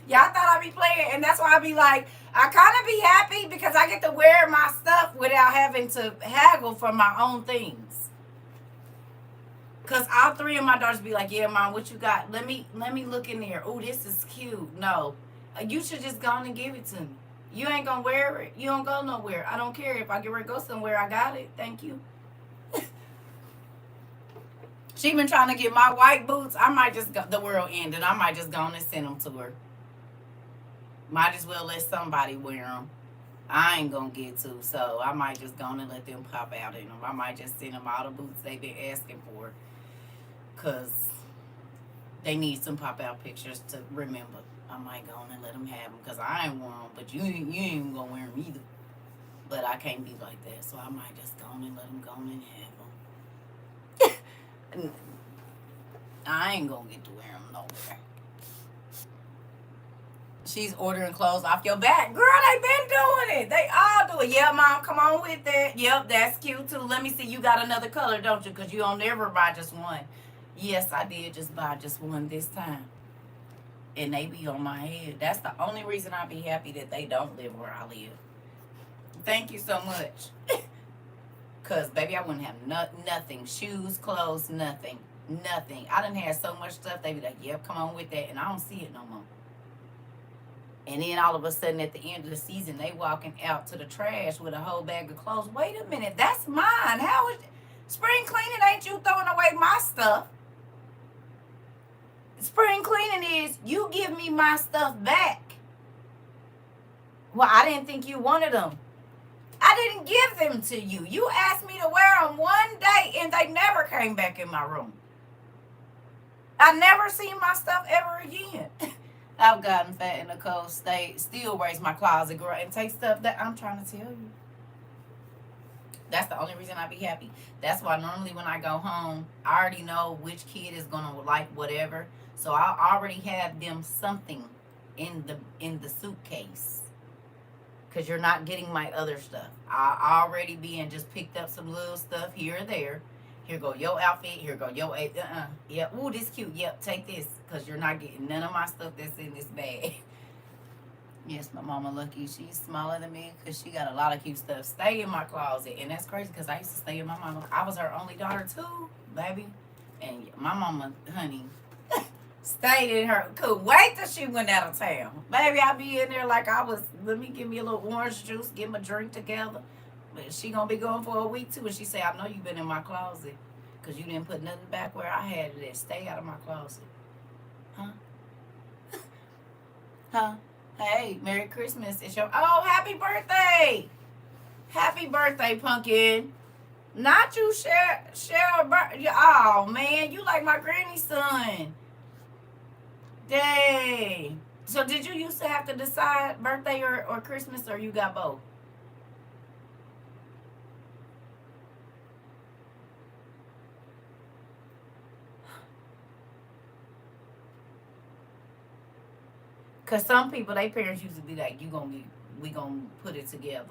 Y'all thought I'd be playing. And that's why I be like, I kind of be happy because I get to wear my stuff without having to haggle for my own things. Because all three of my daughters be like, yeah, Mom, what you got? Let me look in there. Oh, this is cute. No. You should just go on and give it to me. You ain't gonna wear it. You don't go nowhere. I don't care. If I get ready to go somewhere, I got it. Thank you. She been trying to get my white boots. I might just go, the world ended. I might just go on and send them to her. Might as well let somebody wear them. I ain't gonna get to, so I might just go on and let them pop out in them. I might just send them all the boots they been asking for. Because they need some pop-out pictures to remember. I might go on and let them have them because I ain't wear them, but you ain't gonna wear them either. But I can't be like that, so I might just go on and let them go on and have them. I ain't gonna get to wear them nowhere. She's ordering clothes off your back. Girl, they been doing it. They all do it. Yeah, Mom, come on with that. Yep, that's cute too. Let me see, you got another color, don't you? Because you don't ever buy just one. Yes, I did just buy just one this time. And they be on my head. That's the only reason I be happy that they don't live where I live. Thank you so much. Because, baby, I wouldn't have nothing. Shoes, clothes, nothing. Nothing. I done had so much stuff. They be like, yep, come on with that. And I don't see it no more. And then all of a sudden at the end of the season, they walking out to the trash with a whole bag of clothes. Wait a minute. That's mine. How is spring cleaning? Ain't you throwing away my stuff? Spring cleaning is you give me my stuff back. Well, I didn't think you wanted them. I didn't give them to you. You asked me to wear them one day and they never came back in my room. I never seen my stuff ever again. I've gotten fat in the cold state, still raise my closet, girl, and take stuff that I'm trying to tell you. That's the only reason I be happy. That's why normally when I go home, I already know which kid is gonna like whatever. So I already have them something in the suitcase. Because you're not getting my other stuff. I already been just picked up some little stuff here or there. Here go your outfit. Here go your yeah. Ooh, this cute. Yep, take this. Because you're not getting none of my stuff that's in this bag. Yes, my mama lucky. She's smaller than me because she got a lot of cute stuff. Stay in my closet. And that's crazy because I used to stay in my mama. I was her only daughter too, baby. And my mama, honey, Stayed in her. Couldn't wait till she went out of town. Baby, I be in there like I was, let me give me a little orange juice, get my drink together. But she gonna be going for a week too. And she say, I know you been in my closet. Because you didn't put nothing back where I had it at. Stay out of my closet. Huh? Huh? Hey, Merry Christmas. It's your, oh, happy birthday. Happy birthday, pumpkin. Not you, Cheryl. Oh, man, you like my granny's son. Dang. So did you used to have to decide birthday or Christmas, or you got both? Cause some people, their parents used to be like, we gonna put it together.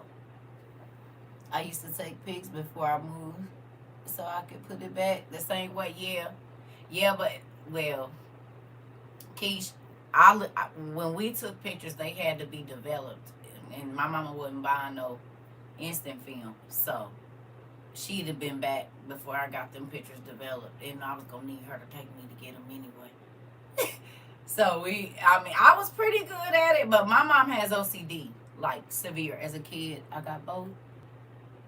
I used to take pics before I moved, so I could put it back the same way. Yeah, yeah, but well, Keish, when we took pictures, they had to be developed, and my mama wasn't buying no instant film, so she'd have been back before I got them pictures developed, and I was gonna need her to take me to get them anyway. So I was pretty good at it, but my mom has OCD, like severe. As a kid, I got both.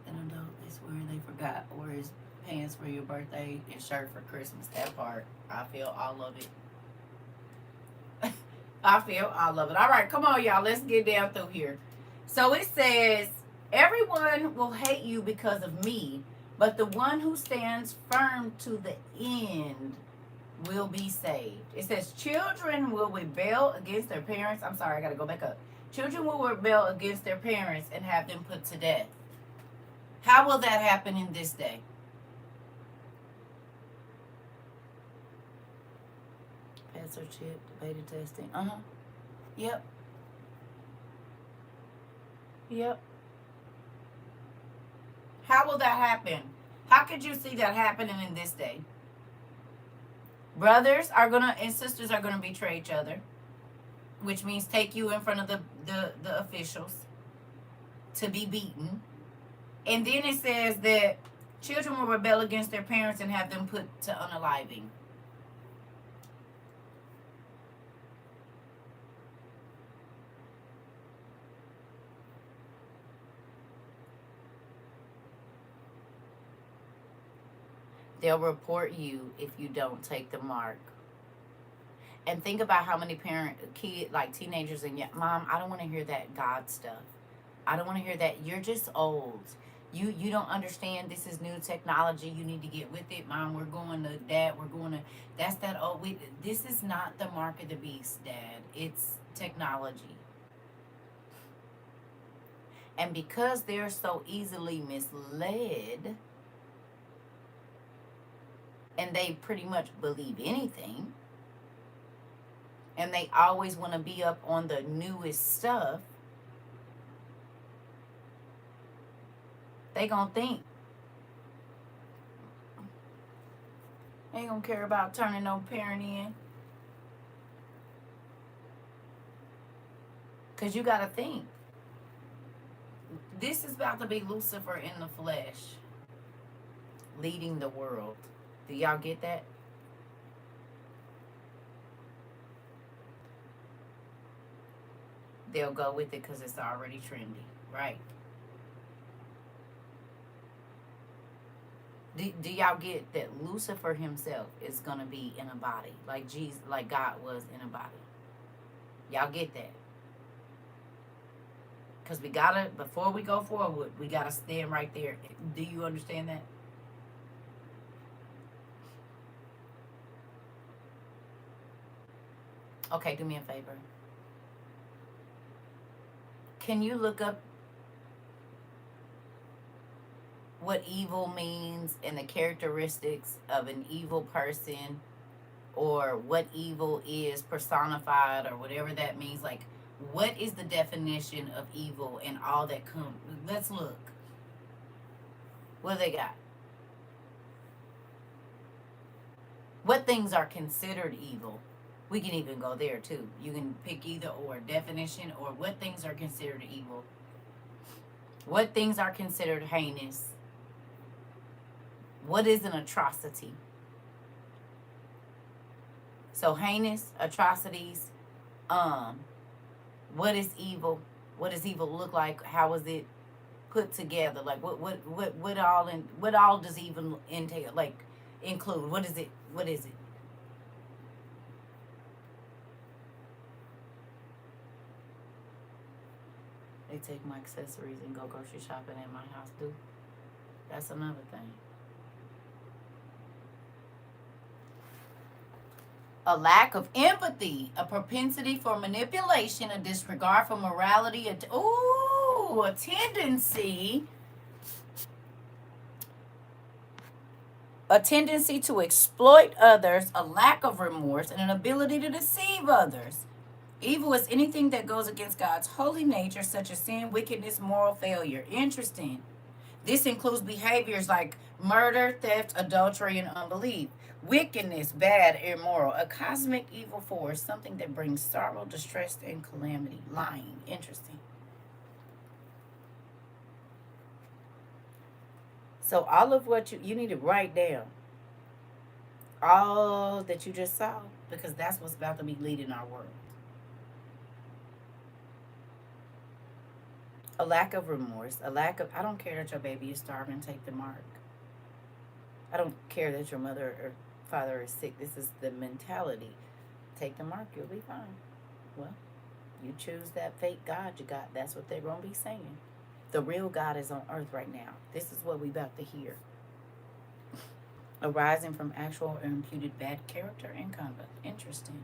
An adult, they swear they forgot where his pants for your birthday and shirt for Christmas. That part, I feel all of it. I feel all of it. All right, come on, y'all. Let's get down through here. So it says, everyone will hate you because of me, but the one who stands firm to the end will be saved. It says, children will rebel against their parents. I'm sorry, I got to go back up. Children will rebel against their parents and have them put to death. How will that happen in this day? Pass or chip, beta testing. Yep. Yep. How will that happen? How could you see that happening in this day? Brothers are gonna and sisters are gonna betray each other, which means take you in front of the officials to be beaten. And then it says that children will rebel against their parents and have them put to unaliving. They'll report you if you don't take the mark. And think about how many like teenagers and mom, I don't want to hear that God stuff. I don't want to hear that. You're just old. You don't understand. This is new technology. You need to get with it, mom. We're going to that. We're going to. That's that. Oh, this is not the mark of the beast, Dad. It's technology. And because they're so easily misled, and they pretty much believe anything, and they always want to be up on the newest stuff, they gonna think. They ain't gonna care about turning no parent in. Because you gotta think. This is about to be Lucifer in the flesh, leading the world. Do y'all get that? They'll go with it because it's already trendy, right? Do y'all get that Lucifer himself is going to be in a body, like Jesus, like God was in a body? Y'all get that? Because we got to, before we go forward, we got to stand right there. Do you understand that? Okay, do me a favor. Can you look up what evil means and the characteristics of an evil person, or what evil is personified, or whatever that means? Like, what is the definition of evil and all that comes? Let's look. What do they got? What things are considered evil? We can even go there too. You can pick either or, definition or what things are considered evil. What things are considered heinous? What is an atrocity? So heinous, atrocities, what is evil? What does evil look like? How is it put together? Like what all does evil entail? Like include? What is it? What is it? They take my accessories and go grocery shopping at my house too. That's another thing. A lack of empathy, a propensity for manipulation, a disregard for morality, a tendency to exploit others, a lack of remorse, and an ability to deceive others. Evil is anything that goes against God's holy nature, such as sin, wickedness, moral failure. Interesting. This includes behaviors like murder, theft, adultery, and unbelief. Wickedness, bad, immoral. A cosmic evil force, something that brings sorrow, distress, and calamity. Lying. Interesting. So all of what you need to write down. All that you just saw, because that's what's about to be leading our world. A lack of remorse, a lack of, I don't care that your baby is starving, take the mark. I don't care that your mother or father is sick. This is the mentality. Take the mark, you'll be fine. Well, you choose that fake God you got. That's what they're going to be saying. The real God is on earth right now. This is what we about to hear. Arising from actual or imputed bad character and conduct. Interesting.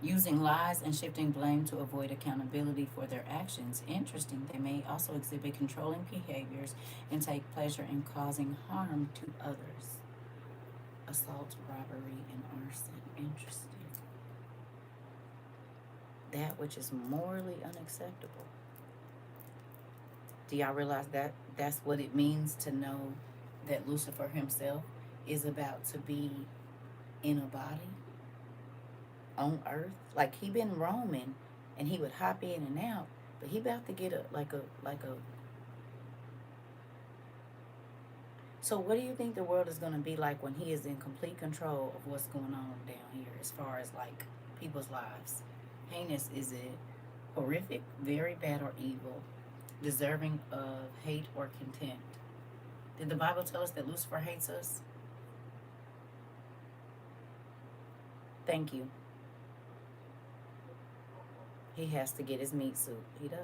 Using lies and shifting blame to avoid accountability for their actions. Interesting. They may also exhibit controlling behaviors and take pleasure in causing harm to others. Assault, robbery, and arson. Interesting. That which is morally unacceptable. Do y'all realize that that's what it means to know that Lucifer himself is about to be in a body on earth? Like he been roaming and he would hop in and out, but he about to get a So what do you think the world is going to be like when he is in complete control of what's going on down here as far as like people's lives? Heinous, is it horrific, very bad, or evil, deserving of hate or contempt? Did the Bible tell us that Lucifer hates us? Thank you. He has to get his meat suit. He does.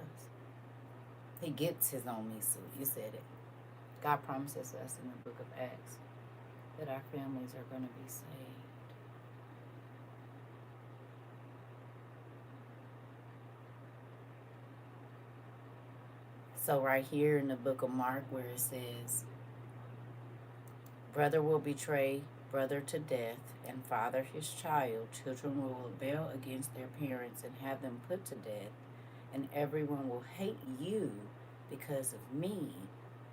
He gets his own meat suit. You said it. God promises us in the book of Acts that our families are going to be saved. So right here in the book of Mark where it says, brother will betray brother to death, and father his child. Children will rebel against their parents and have them put to death, and everyone will hate you because of me,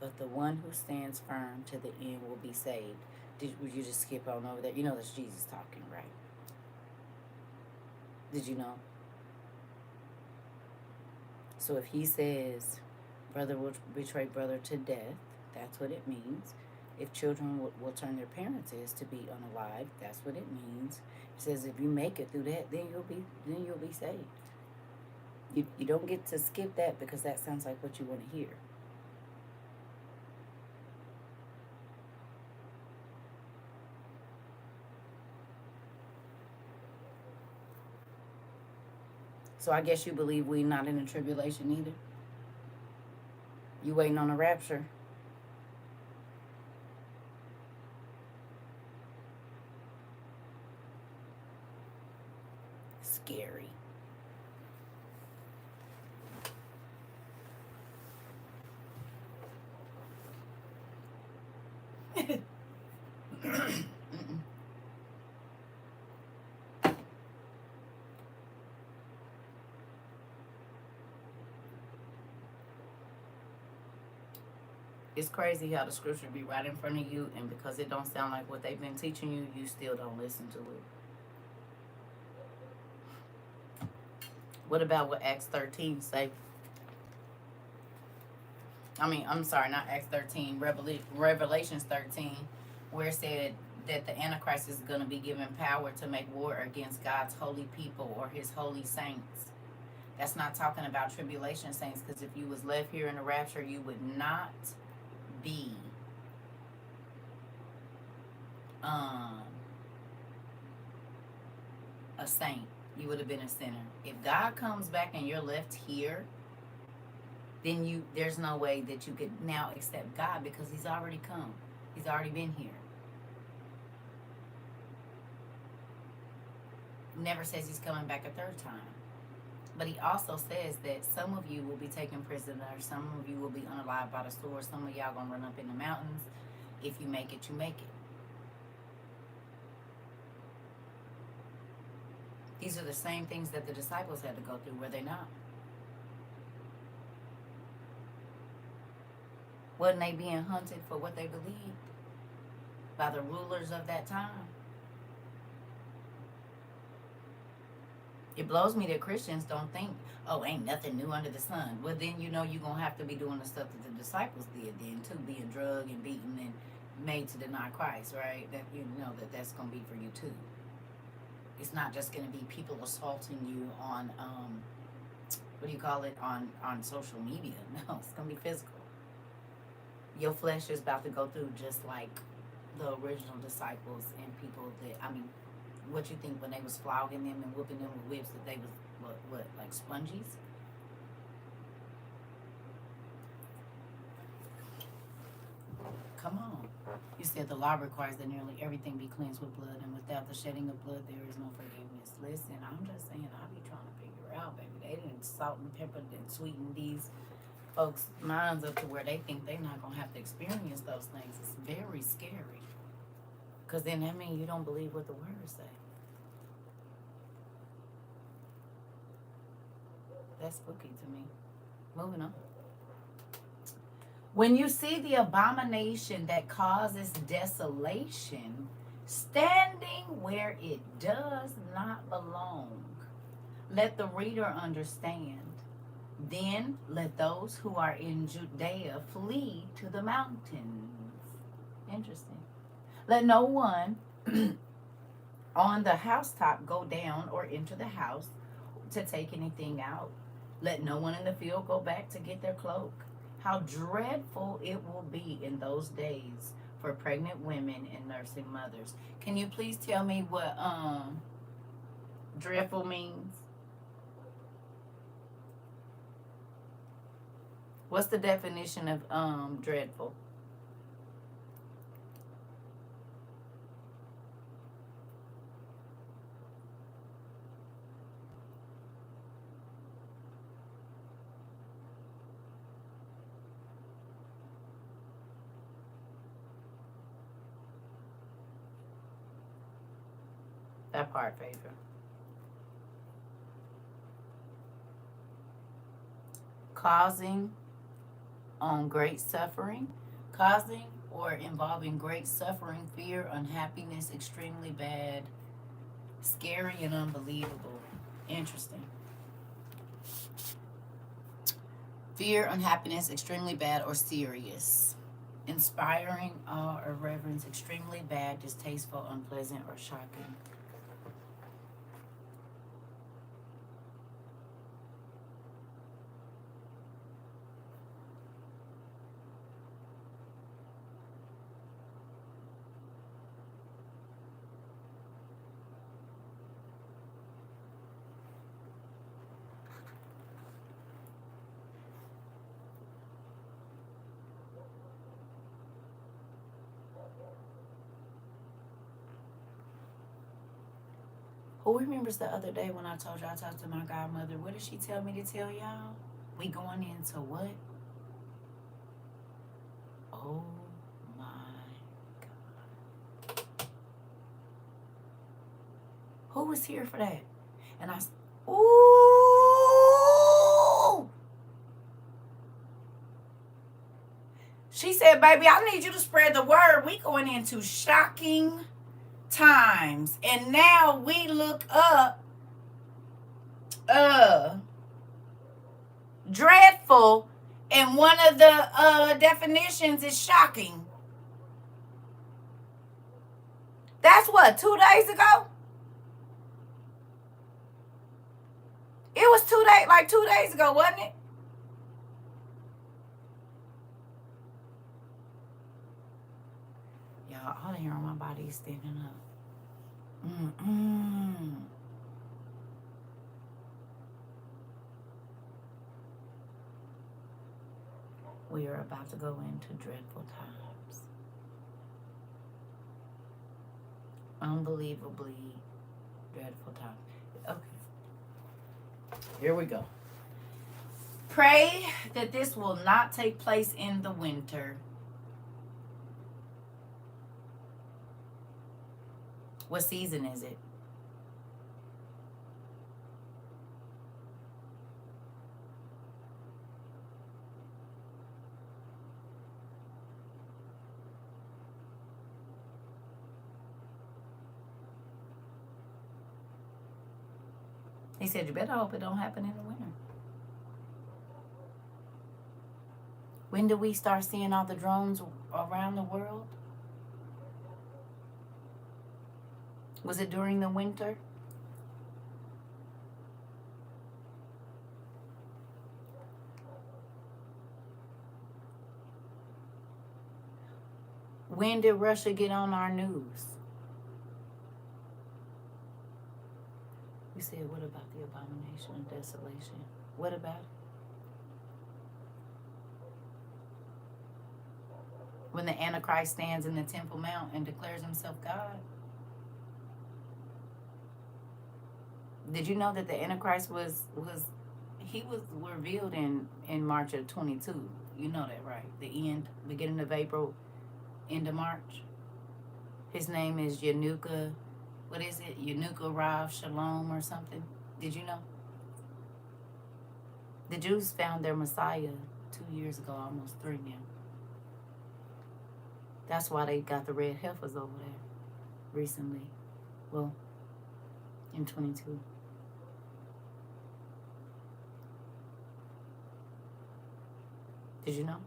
but the one who stands firm to the end will be saved. Would you just skip on over there? You know that's Jesus talking, right? Did you know? So if he says brother will betray brother to death, that's what it means. If children will turn their parents to be unalive, that's what it means. It says if you make it through that, then you'll be saved. You don't get to skip that because that sounds like what you want to hear. So I guess you believe we not in a tribulation either. You waiting on a rapture. Scary. It's crazy how the scripture be right in front of you, and because it don't sound like what they've been teaching you, you still don't listen to it. What about what Acts 13 say? I'm sorry, not Acts 13, Revelations 13, where it said that the Antichrist is going to be given power to make war against God's holy people or his holy saints. That's not talking about tribulation saints, because if you was left here in the rapture, you would not be a saint. You would have been a sinner. If God comes back and you're left here, then there's no way that you could now accept God, because he's already come. He's already been here. Never says he's coming back a third time. But he also says that some of you will be taken prisoner, some of you will be unalived by the sword, some of y'all gonna run up in the mountains. If you make it, you make it. These are the same things that the disciples had to go through, were they not? Wasn't they being hunted for what they believed by the rulers of that time? It blows me that Christians don't think, oh, ain't nothing new under the sun. Well, then you're going to have to be doing the stuff that the disciples did then, too, being drugged and beaten and made to deny Christ, right? That you know that's going to be for you, too. It's not just going to be people assaulting you on, on social media. No, it's going to be physical. Your flesh is about to go through just like the original disciples and people that, what you think when they was flogging them and whooping them with whips, that they was, what like sponges? Come on. You said the law requires that nearly everything be cleansed with blood, and without the shedding of blood, there is no forgiveness. Listen, I'm just saying, I be trying to figure out, baby. They didn't salt and pepper and sweeten these folks' minds up to where they think they're not going to have to experience those things. It's very scary. Because then that means you don't believe what the words say. That's spooky to me. Moving on. When you see the abomination that causes desolation standing where it does not belong, let the reader understand. Then let those who are in Judea flee to the mountains. Interesting. Let no one on the housetop go down or enter the house to take anything out. Let no one in the field go back to get their cloak. How dreadful it will be in those days for pregnant women and nursing mothers. Can you please tell me what dreadful means? What's the definition of dreadful? That part, Phaedra. Causing great suffering. Causing or involving great suffering, fear, unhappiness, extremely bad, scary, and unbelievable. Interesting. Fear, unhappiness, extremely bad, or serious. Inspiring awe or reverence, extremely bad, distasteful, unpleasant, or shocking. Who remembers the other day when I told y'all I talked to my godmother? What did she tell me to tell y'all? We going into what? Oh my God. Who was here for that? And ooh! She said, baby, I need you to spread the word. We going into shocking times. And now we look up dreadful, and one of the definitions is shocking. That's what, 2 days ago? It was 2 days, like 2 days ago, wasn't it? Y'all, all the hair on my body is standing up. We are about to go into dreadful times. Unbelievably dreadful times. Okay. Here we go. Pray that this will not take place in the winter. What season is it? He said, you better hope it don't happen in the winter. When do we start seeing all the drones around the world? Was it during the winter? When did Russia get on our news? You said, what about the abomination of desolation? What about it? When the Antichrist stands in the Temple Mount and declares himself God? Did you know that the Antichrist was revealed in March of 22? You know that, right? The end, beginning of April, end of March. His name is Yanuka. What is it? Yanuka Rav Shalom or something. Did you know? The Jews found their Messiah 2 years ago, almost 3 now. That's why they got the red heifers over there recently. Well, in 22. Did you know?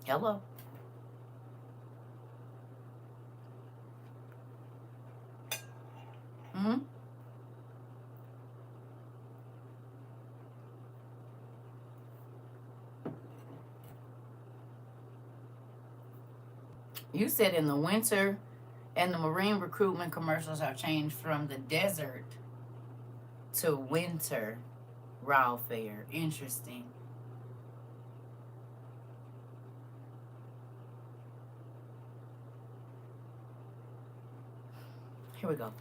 Hello. You said in the winter, and the Marine recruitment commercials have changed from the desert to winter raw fare. Interesting. Here we go.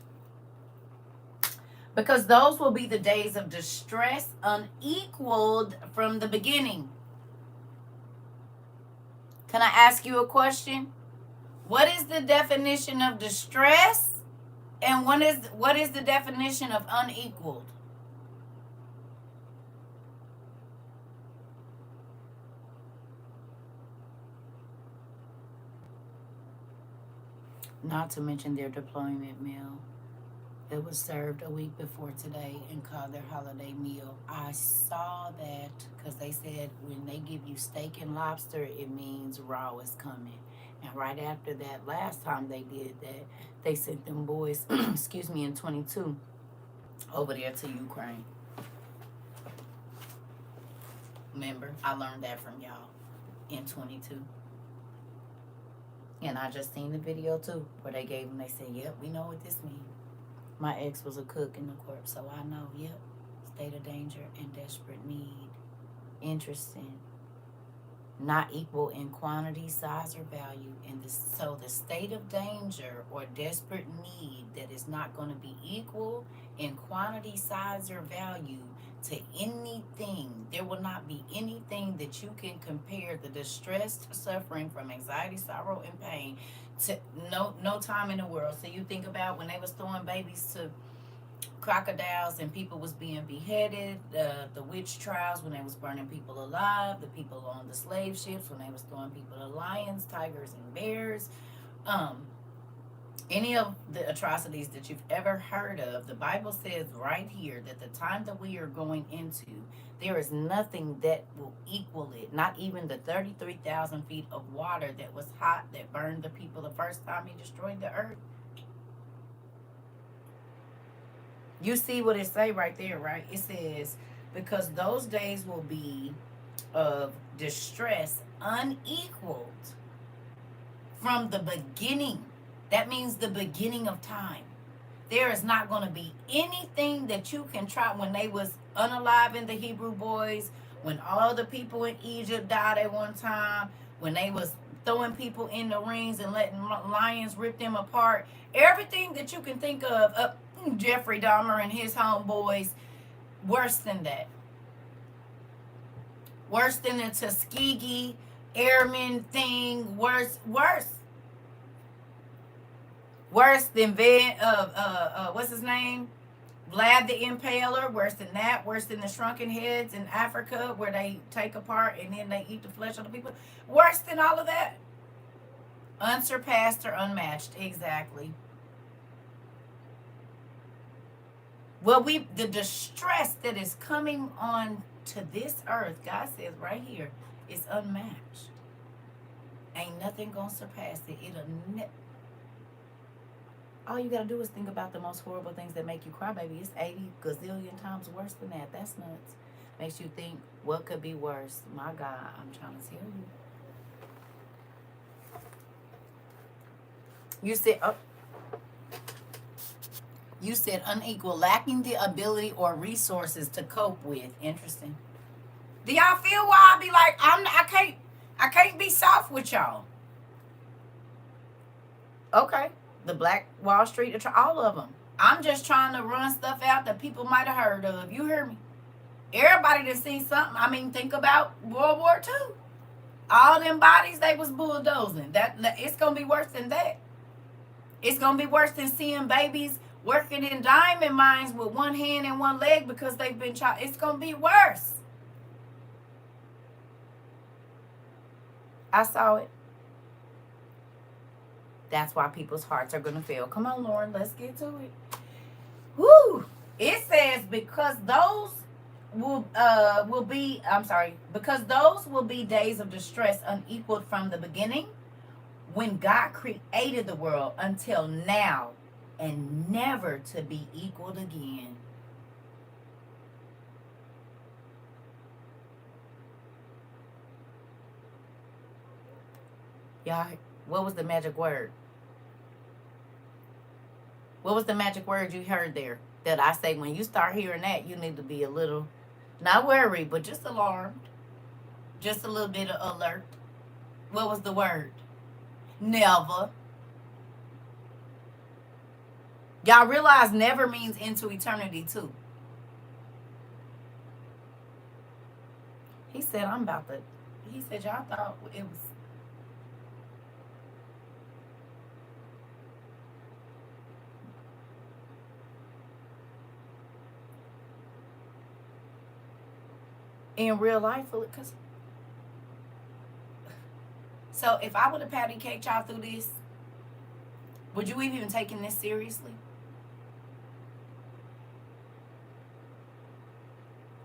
Because those will be the days of distress unequaled from the beginning. Can I ask you a question? What is the definition of distress? And what is the definition of unequaled? Not to mention their deployment meal. It was served a week before today and called their holiday meal. I saw that because they said when they give you steak and lobster, it means raw is coming. And right after that, last time they did that, they sent them boys, excuse me, in 22 over there to Ukraine. Remember, I learned that from y'all in 22. And I just seen the video too, where they gave them, they said, yep, we know what this means. My ex was a cook in the corps, so I know, yep, state of danger and desperate need. Interesting. Not equal in quantity, size, or value. So the state of danger or desperate need that is not going to be equal in quantity, size, or value to anything. There will not be anything that you can compare the distressed suffering from anxiety, sorrow, and pain to no time in the world. So you think about when they was throwing babies crocodiles and people was being beheaded, the witch trials when they was burning people alive, the people on the slave ships when they was throwing people to lions, tigers, and bears. Any of the atrocities that you've ever heard of, the Bible says right here that the time that we are going into, there is nothing that will equal it. Not even the 33,000 feet of water that was hot, that burned the people the first time he destroyed the earth. You see what it say right there, right? It says, because those days will be of distress unequaled from the beginning. That means the beginning of time. There is not going to be anything that you can try. When they was unaliving the Hebrew boys, when all the people in Egypt died at one time, when they was throwing people in the rings and letting lions rip them apart, everything that you can think of, Jeffrey Dahmer and his homeboys, worse than that. Worse than the Tuskegee Airmen thing. Worse. Worse than what's his name? Vlad the Impaler. Worse than that. Worse than the shrunken heads in Africa where they take apart and then they eat the flesh of the people. Worse than all of that. Unsurpassed or unmatched. Exactly. Well, the distress that is coming on to this earth, God says right here, is unmatched. Ain't nothing gonna surpass it. All you gotta do is think about the most horrible things that make you cry, baby. It's 80 gazillion times worse than that. That's nuts. Makes you think, what could be worse? My God, I'm trying to tell you. You said unequal, lacking the ability or resources to cope with. Interesting. Do y'all feel why I be like, I can't be soft with y'all? Okay. The Black Wall Street, all of them. I'm just trying to run stuff out that people might have heard of. You hear me? Everybody that seen something. I mean, think about World War II. All them bodies they was bulldozing. It's gonna be worse than that. It's gonna be worse than seeing babies working in diamond mines with one hand and one leg because they've been shot. It's gonna be worse. I saw it. That's why people's hearts are gonna fail. Come on, Lauren, let's get to it. Woo! It says because those will be days of distress unequaled from the beginning, when God created the world, until now, and never to be equaled again. Y'all, what was the magic word? What was the magic word you heard there? That I say, when you start hearing that, you need to be a little, not worried, but just alarmed. Just a little bit of alert. What was the word? Never. Y'all realize never means into eternity too. He said, he said, y'all thought it was. In real life, because so if I would have patty caked y'all through this, would you even taken this seriously?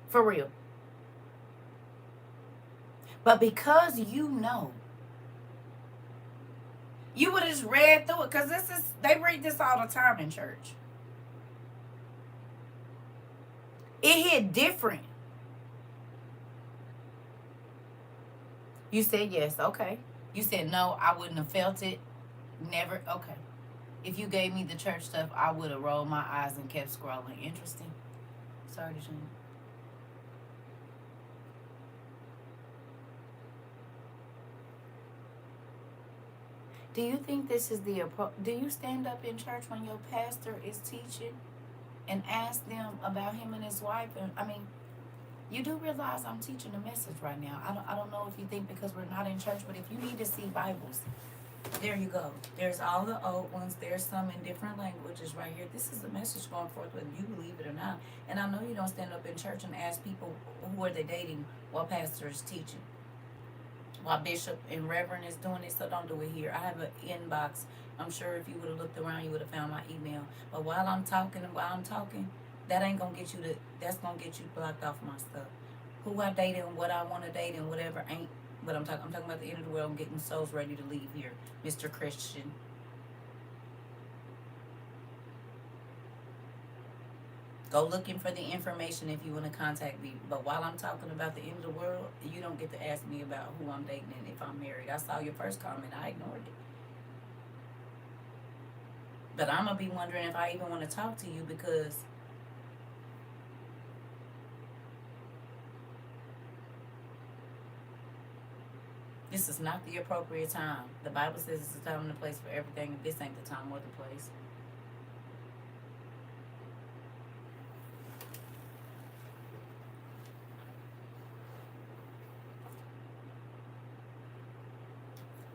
For real. But because you know, you would have just read through it, because they read this all the time in church. It hit different. You said yes, okay. You said no, I wouldn't have felt it. Never, okay. If you gave me the church stuff, I would have rolled my eyes and kept scrolling. Interesting. Sorry to change. Do you think this is do you stand up in church when your pastor is teaching and ask them about him and his wife? And I mean, you do realize I'm teaching a message right now. I don't know if you think because we're not in church, but if you need to see Bibles, There you go. There's all the old ones. There's some in different languages right here. This is the message going forth whether you believe it or not. And I know you don't stand up in church and ask people who are they dating while pastor is teaching, while bishop and reverend is doing it. So don't do it here. I have an inbox. I'm sure if you would have looked around, you would have found my email. But while I'm talking, that ain't gonna get you to. That's gonna get you blocked off my stuff. Who I date and what I want to date and whatever ain't. But I'm talking about the end of the world and getting souls ready to leave here, Mr. Christian. Go looking for the information if you want to contact me. But while I'm talking about the end of the world, you don't get to ask me about who I'm dating and if I'm married. I saw your first comment. I ignored it. But I'm going to be wondering if I even want to talk to you because this is not the appropriate time. The Bible says it's a time and a place for everything. This ain't the time or the place.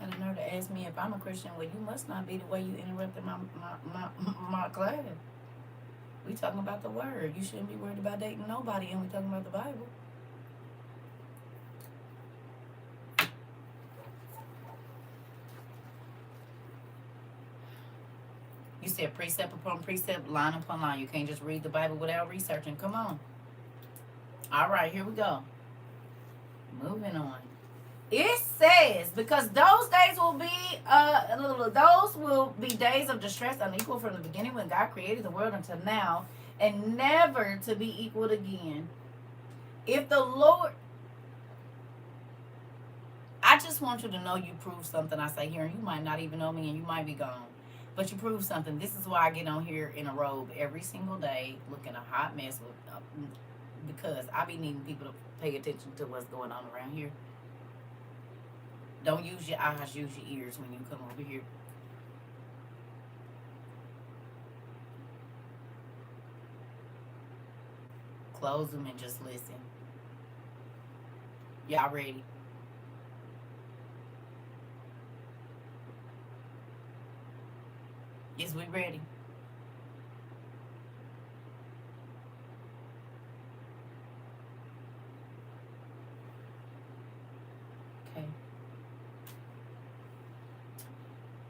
And the nerve to ask me if I'm a Christian. Well, you must not be the way you interrupted my class. We talking about the word. You shouldn't be worried about dating nobody, and we talking about the Bible. You said precept upon precept, line upon line. You can't just read the Bible without researching. Come on. All right, here we go. Moving on. It says, because those days will be days of distress unequal from the beginning when God created the world until now, and never to be equaled again. If the Lord, I just want you to know you prove something I say here, and you might not even know me, and you might be gone. But you prove something. This is why I get on here in a robe every single day, looking a hot mess, because I be needing people to pay attention to what's going on around here. Don't use your eyes, use your ears when you come over here. Close them and just listen. Y'all ready? Is we ready? Okay.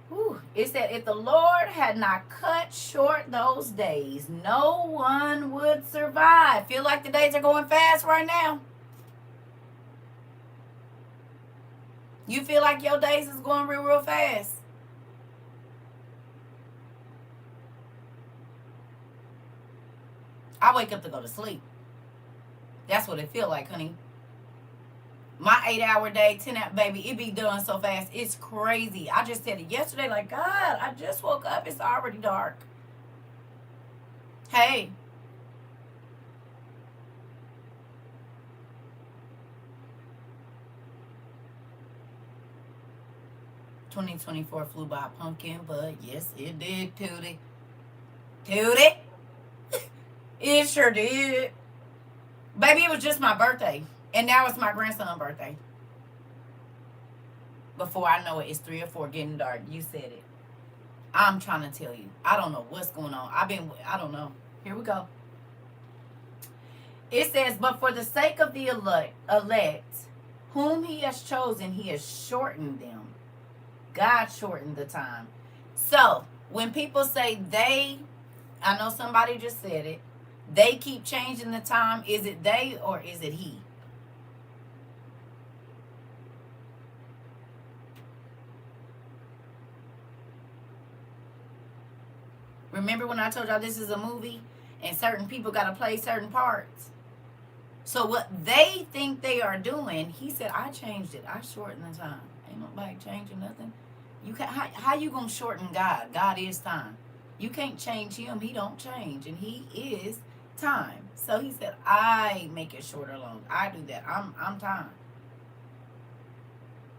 Whew. It said, if the Lord had not cut short those days, no one would survive. Feel like the days are going fast right now? You feel like your days is going real, real fast? I wake up to go to sleep. That's what it feel like, honey. My 8-hour day, 10-hour, baby, it be done so fast. It's crazy. I just said it yesterday, like, God, I just woke up. It's already dark. Hey. "2024 flew by pumpkin, but yes, it did, Tootie. Tootie. It sure did. Baby, it was just my birthday. And now it's my grandson's birthday. Before I know it, it's 3 or 4 getting dark. You said it. I'm trying to tell you. I don't know what's going on. I don't know. Here we go. It says, but for the sake of the elect, whom he has chosen, he has shortened them. God shortened the time. So, when people say they, I know somebody just said it, they keep changing the time. Is it they or is it he? Remember when I told y'all this is a movie and certain people got to play certain parts? So what they think they are doing, he said, I changed it. I shortened the time. Ain't nobody changing nothing. You can how you gonna shorten God? God is time. You can't change him. He don't change, and he is time. So he said, I make it short or long. I do that. I'm time.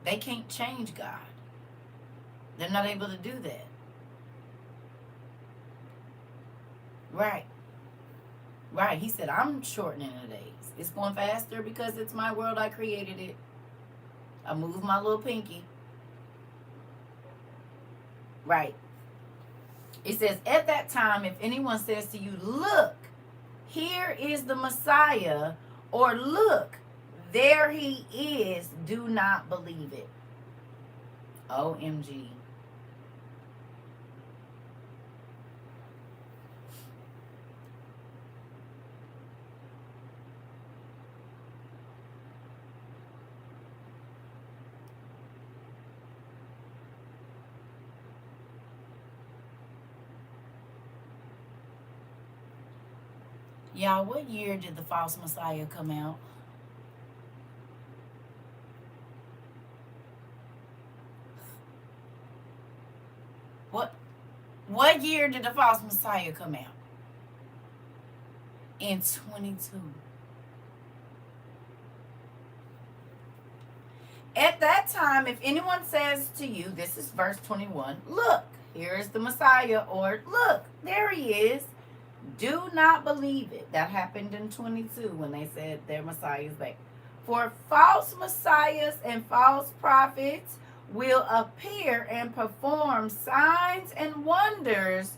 They can't change God. They're not able to do that. Right. Right. He said, I'm shortening the days. It's going faster because it's my world. I created it. I moved my little pinky. Right. It says, at that time, if anyone says to you, look, here is the Messiah, or look, there he is, do not believe it. OMG. Y'all, what year did the false Messiah come out? What year did the false Messiah come out? In 22. At that time, if anyone says to you, this is verse 21, look, here is the Messiah, or look, there he is, do not believe it. That happened in 22 when they said their Messiah is back. For false messiahs and false prophets will appear and perform signs and wonders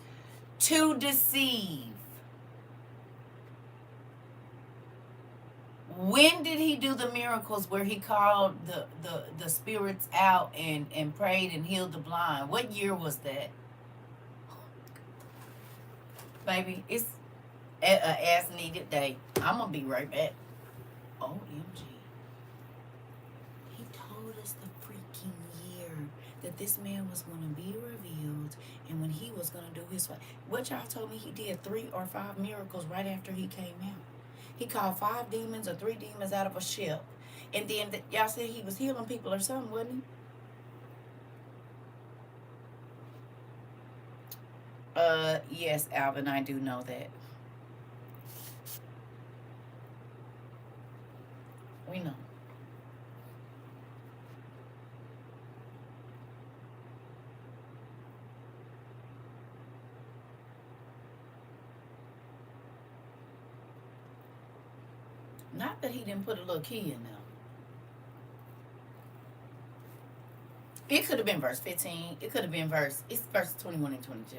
to deceive. When did he do the miracles where he called the spirits out and prayed and healed the blind? What year was that? Baby, it's an as needed day. I'm going to be right back. OMG. He told us the freaking year that this man was going to be revealed and when he was going to do his... What y'all told me he did 3 or 5 miracles right after he came out. He called 5 demons or 3 demons out of a ship. And then y'all said he was healing people or something, wasn't he? Yes, Alvin, I do know that. We know. Not that he didn't put a little key in there. It could have been verse 15. It could have been it's verse 21 and 22.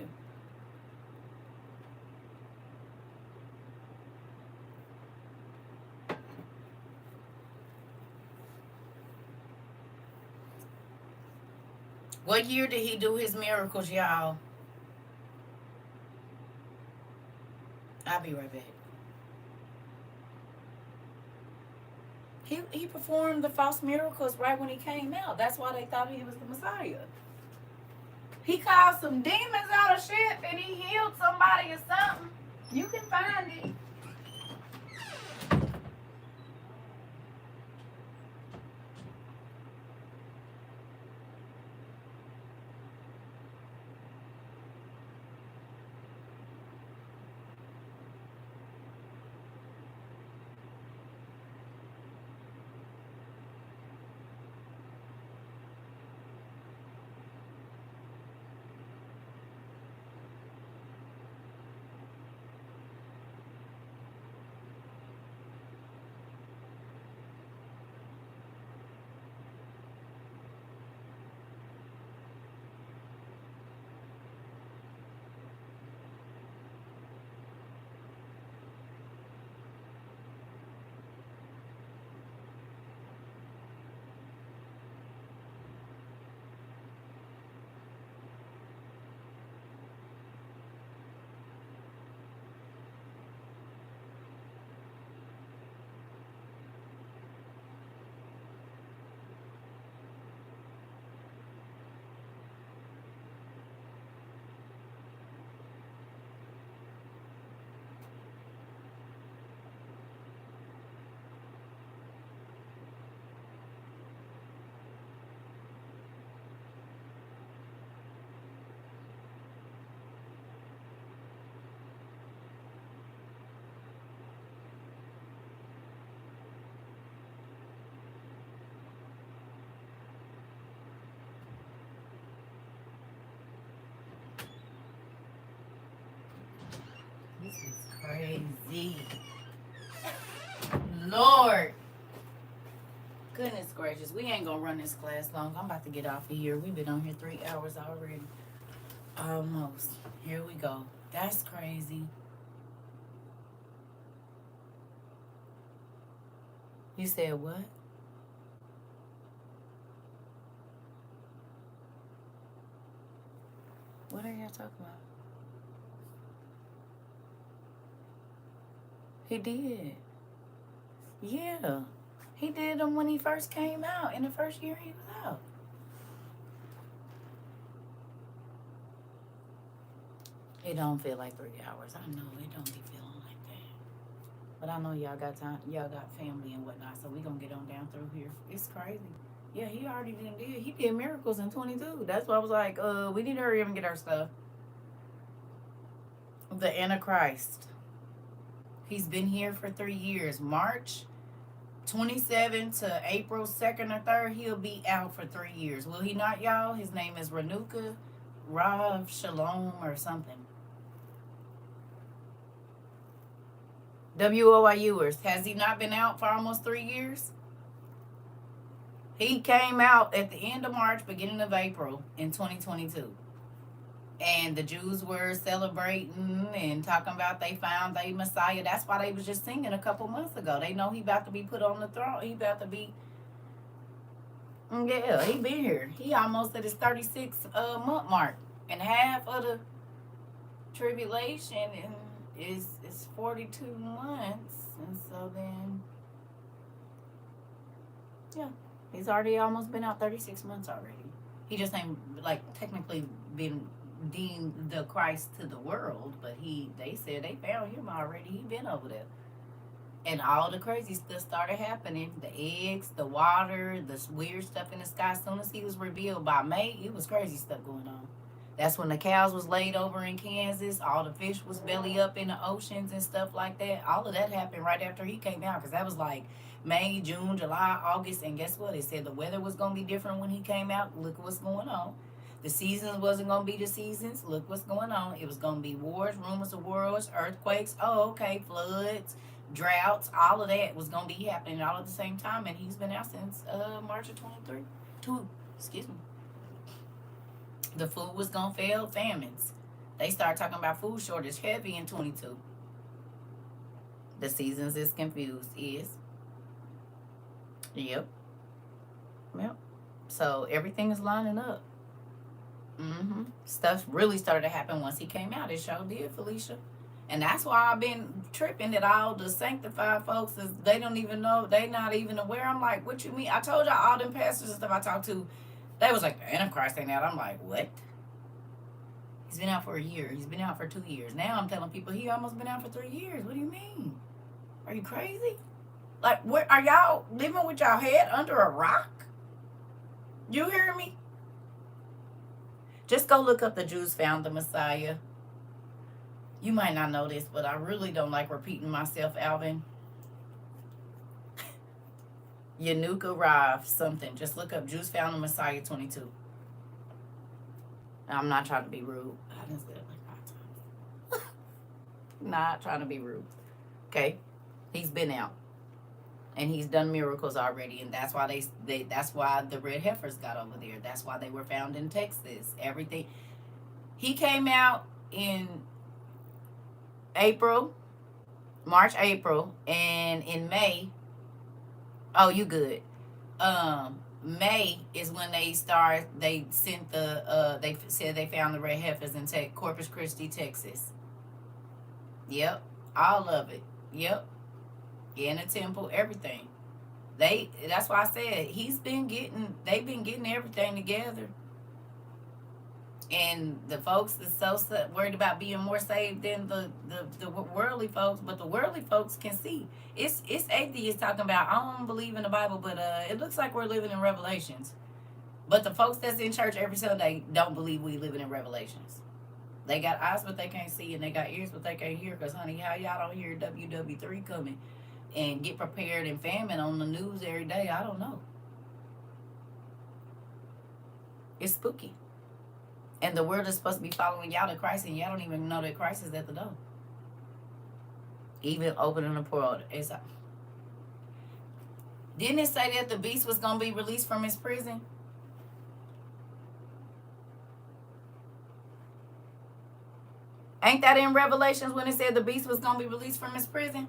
What year did he do his miracles, y'all? I'll be right back. He performed the false miracles right when he came out. That's why they thought he was the Messiah. He called some demons out of ship and he healed somebody or something. You can find it. This is crazy. Lord. Goodness gracious. We ain't gonna run this class long. I'm about to get off of here. We've been on here 3 hours already. Almost. Here we go. That's crazy. You said what? What are y'all talking about? He did. Yeah. He did them when he first came out, in the first year he was out. It don't feel like 3 hours. I know it don't be feeling like that. But I know y'all got time, y'all got family and whatnot, so we gonna get on down through here. It's crazy. Yeah, he already he did miracles in 22. That's why I was like, we need to hurry up and get our stuff. The Antichrist. He's been here for 3 years. March 27 to April 2nd or 3rd, he'll be out for 3 years. Will he not, y'all? His name is Renuka Rav Shalom or something. WOIUers. Has he not been out for almost 3 years? He came out at the end of March, beginning of April in 2022. And the Jews were celebrating and talking about they found their Messiah. That's why they was just singing a couple months ago. They know he about to be put on the throne. He about to be... Yeah, he been here. He almost at his 36 month mark. And half of the tribulation is 42 months. And so then... Yeah. He's already almost been out 36 months already. He just ain't, like, technically been deemed the Christ to the world, but they said they found him already. He been over there. And all the crazy stuff started happening. The eggs, the water, the weird stuff in the sky. As soon as he was revealed by May, it was crazy stuff going on. That's when the cows was laid over in Kansas. All the fish was belly up in the oceans and stuff like that. All of that happened right after he came out, because that was like May, June, July, August. And guess what? It said the weather was going to be different when he came out. Look what's going on. The seasons wasn't going to be the seasons. Look what's going on. It was going to be wars, rumors of wars, earthquakes. Oh, okay, floods, droughts. All of that was going to be happening all at the same time. And he's been out since March of 23. Excuse me. The food was going to fail, famines. They started talking about food shortage heavy in 22. The seasons is confused. Yep. So everything is lining up. Stuff really started to happen once he came out. It sure did, Felicia. And that's why I've been tripping that all the sanctified folks, they don't even know, they not even aware. I'm like, what you mean? I told y'all, all them pastors and stuff I talked to, they was like, the Antichrist ain't out. I'm like, what? He's been out for a year. He's been out for 2 years. Now I'm telling people he almost been out for 3 years. What do you mean? Are you crazy? Like, where are y'all living with y'all head under a rock? You hear me? Just go look up the Jews found the Messiah. You might not know this, but I really don't like repeating myself, Alvin. Yanuka Rav something. Just look up Jews found the Messiah 22. I'm not trying to be rude. I didn't say it like 5 times. Not trying to be rude. Okay? He's been out. And he's done miracles already, and that's why that's why the red heifers got over there. That's why they were found in Texas. Everything. He came out in March, April, and in May. Oh, you good. May is when they sent they said they found the red heifers in Corpus Christi, Texas. Yep. All of it. Yep. In the temple, everything. That's why I said they've been getting everything together. And the folks that's so worried about being more saved than the worldly folks, but the worldly folks can see. It's atheists talking about, I don't believe in the Bible, but it looks like we're living in Revelations. But the folks that's in church every Sunday don't believe we living in Revelations. They got eyes but they can't see, and they got ears but they can't hear, because honey, how y'all don't hear WW3 coming and get prepared and famine on the news every day? I don't know. It's spooky. And the world is supposed to be following y'all to Christ, and y'all don't even know that Christ is at the door. Even opening the portal. Didn't it say that the beast was going to be released from his prison? Ain't that in Revelations when it said the beast was going to be released from his prison?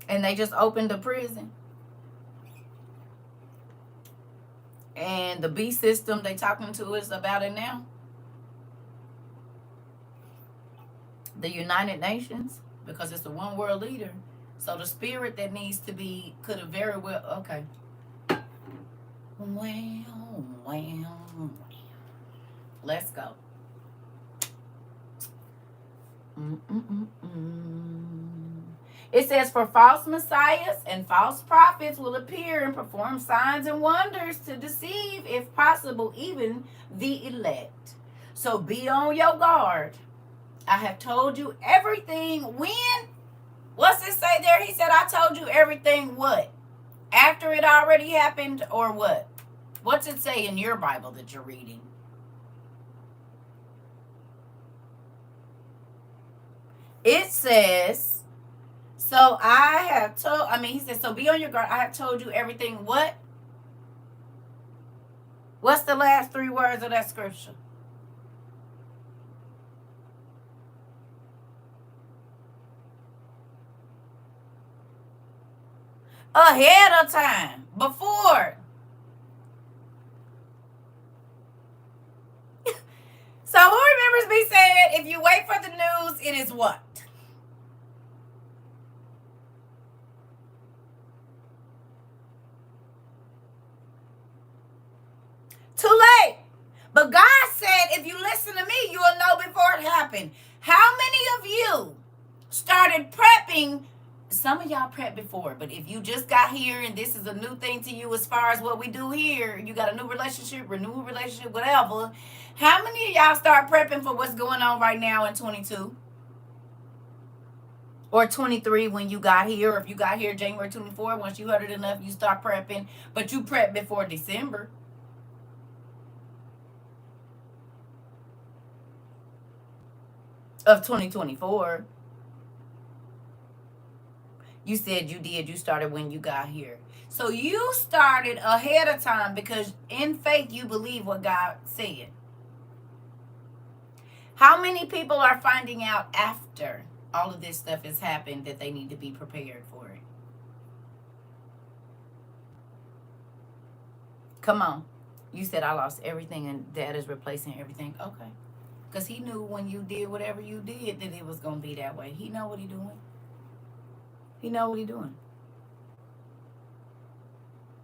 And they just opened the prison. And the beast system, they talking to us about it now. The United Nations, because it's the one world leader. So the spirit that needs to be, could have very well, okay. Well. Let's go. It says, for false messiahs and false prophets will appear and perform signs and wonders to deceive, if possible, even the elect. So be on your guard. I have told you everything. When? What's it say there? He said, I told you everything what? After it already happened, or what? What's it say in your Bible that you're reading? It says, so I have told, he said, so be on your guard. I have told you everything what? What's the last 3 words of that scripture? Ahead of time. Before. So who remembers me saying, if you wait for the news, it is what? Too late. But God said, if you listen to me, you will know before it happened. How many of you started prepping? Some of y'all prepped before, but if you just got here and this is a new thing to you as far as what we do here, you got a new relationship, renewed relationship, whatever. How many of y'all start prepping for what's going on right now in 22? Or 23 when you got here, or if you got here January 24, once you heard it enough, you start prepping, but you prep before December. Of 2024. You said you did. You started when you got here. So you started ahead of time because in faith you believe what God said. How many people are finding out after all of this stuff has happened that they need to be prepared for it? Come on. You said I lost everything and Dad is replacing everything. Okay. Because he knew when you did whatever you did that it was going to be that way. He know what he doing. He know what he doing.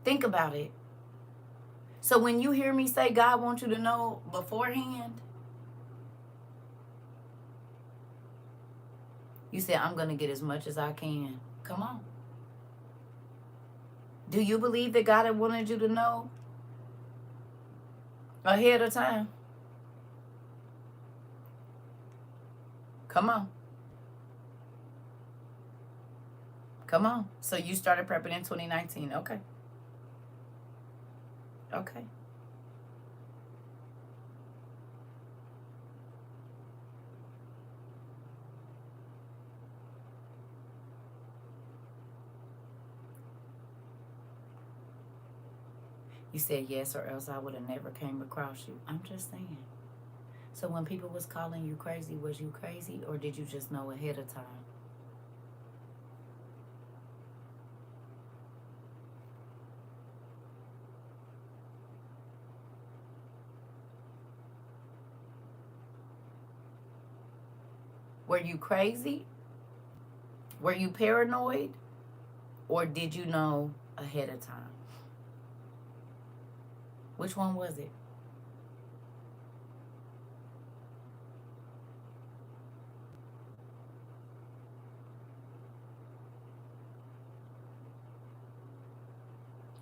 Think about it. So when you hear me say God wants you to know beforehand, you say, I'm going to get as much as I can. Come on. Do you believe that God had wanted you to know ahead of time? Come on. Come on. So you started prepping in 2019. Okay. Okay. You said yes, or else I would have never came across you. I'm just saying. So when people was calling you crazy, was you crazy, or did you just know ahead of time? Were you crazy? Were you paranoid? Or did you know ahead of time? Which one was it?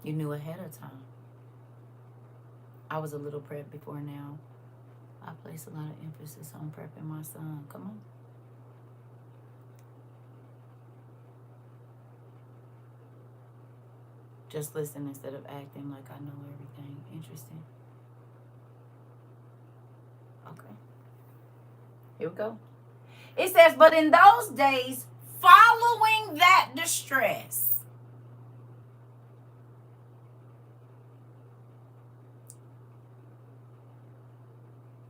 You knew ahead of time. I was a little prepped before now. I place a lot of emphasis on prepping my son. Come on. Just listen instead of acting like I know everything. Interesting. Okay. Here we go. It says, but in those days, following that distress.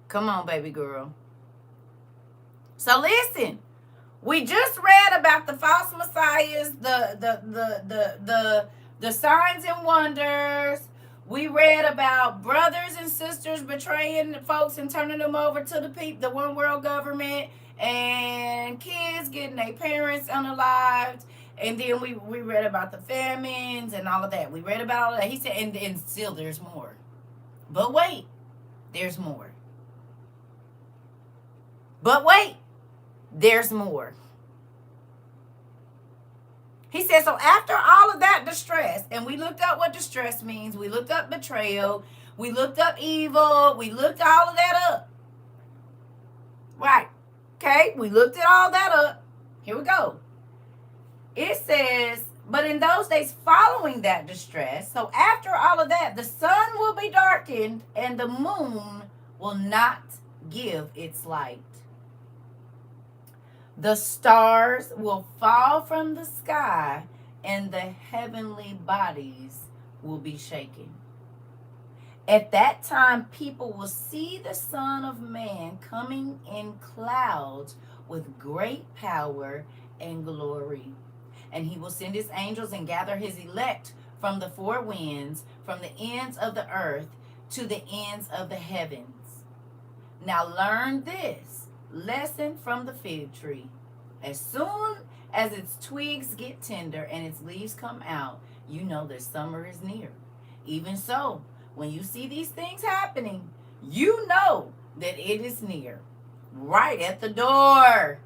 Come on, baby girl. So listen, we just read about the false messiahs, the signs and wonders. We read about brothers and sisters betraying folks and turning them over to the one world government, and kids getting their parents unalived. And then we read about the famines and all of that. We read about all of that. He said, and still there's more. But wait, there's more. But wait, there's more. He said, so after all of that distress, and we looked up what distress means. We looked up betrayal. We looked up evil. We looked all of that up. Right. Okay, we looked at all that up. Here we go. It says, but in those days following that distress, so after all of that, the sun will be darkened and the moon will not give its light. The stars will fall from the sky and the heavenly bodies will be shaken. At that time, people will see the Son of Man coming in clouds with great power and glory. And he will send his angels and gather his elect from the four winds, from the ends of the earth to the ends of the heavens. Now learn this lesson from the fig tree. As soon as its twigs get tender and its leaves come out, you know that summer is near. Even so, when you see these things happening, you know that it is near, right at the door.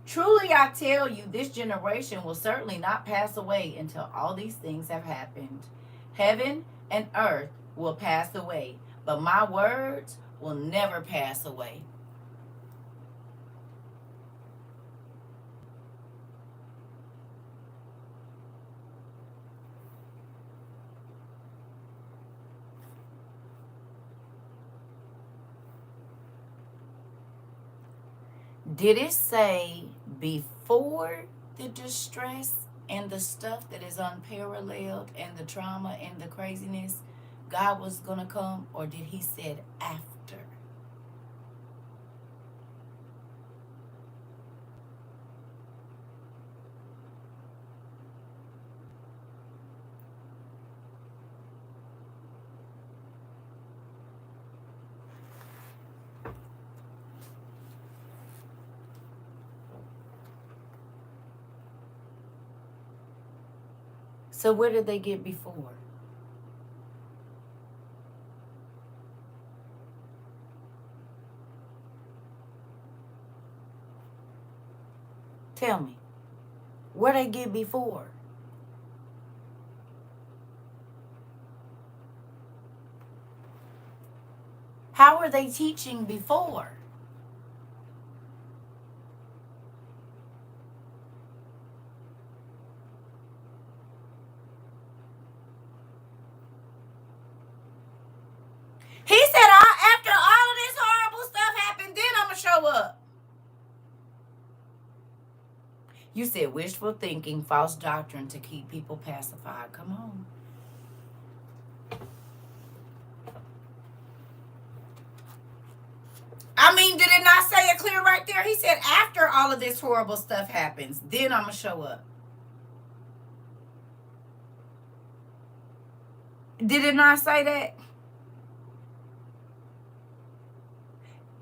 Truly, I tell you, this generation will certainly not pass away until all these things have happened. Heaven and earth will pass away, but my words will never pass away. Did it say before the distress and the stuff that is unparalleled and the trauma and the craziness, God was going to come? Or did he said after? So where did they get before? Tell me, where they get before? How were they teaching before? He said, after all of this horrible stuff happened, then I'm going to show up. You said wishful thinking, false doctrine to keep people pacified. Come on. I mean, did it not say it clear right there? He said, after all of this horrible stuff happens, then I'm going to show up. Did it not say that?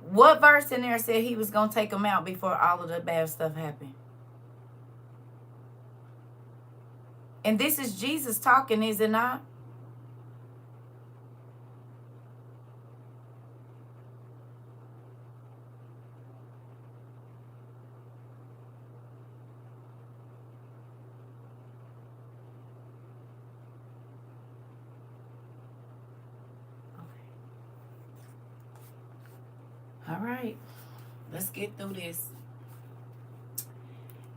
What verse in there said he was going to take them out before all of the bad stuff happened? And this is Jesus talking, is it not? All right, let's get through this.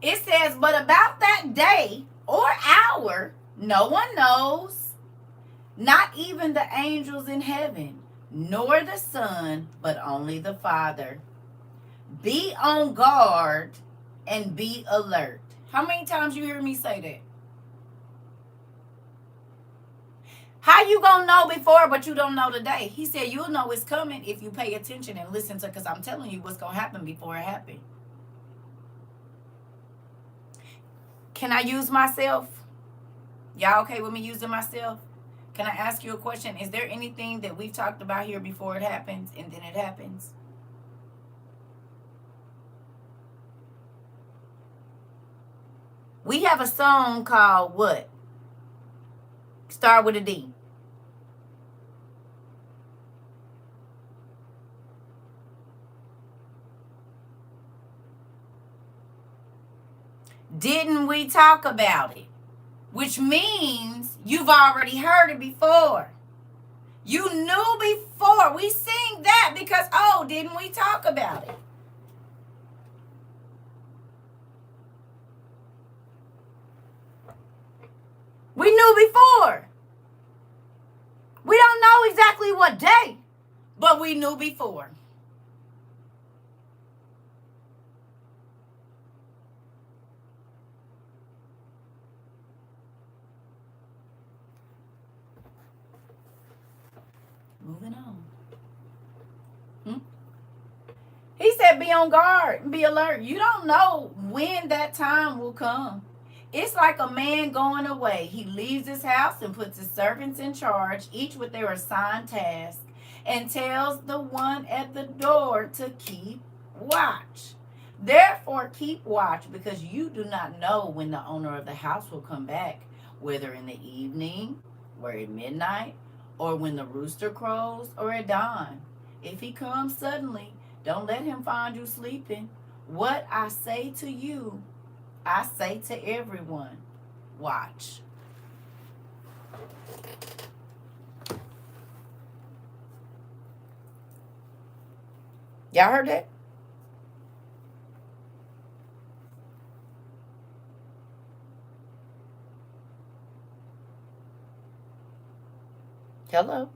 It says, but about that day or hour, no one knows, not even the angels in heaven, nor the Son, but only the Father. Be on guard and be alert. How many times you hear me say that? How you gonna know before but you don't know today? He said you'll know it's coming if you pay attention and listen to, because I'm telling you what's gonna happen before it happens. Can I use myself? Y'all okay with me using myself? Can I ask you a question? Is there anything that we've talked about here before it happens and then it happens? We have a song called what? Start with a D. Didn't we talk about it? Which means you've already heard it before. You knew before. We sing that because, oh, didn't we talk about it? We knew before. We don't know exactly what day, but we knew before. Moving on. He said be on guard and be alert. You don't know when that time will come. It's like a man going away. He leaves his house and puts his servants in charge, each with their assigned task, and tells the one at the door to keep watch. Therefore, keep watch, because you do not know when the owner of the house will come back, whether in the evening or at midnight, or when the rooster crows or at dawn. If he comes suddenly, don't let him find you sleeping. What I say to you, I say to everyone. Watch. Y'all heard that? Hello?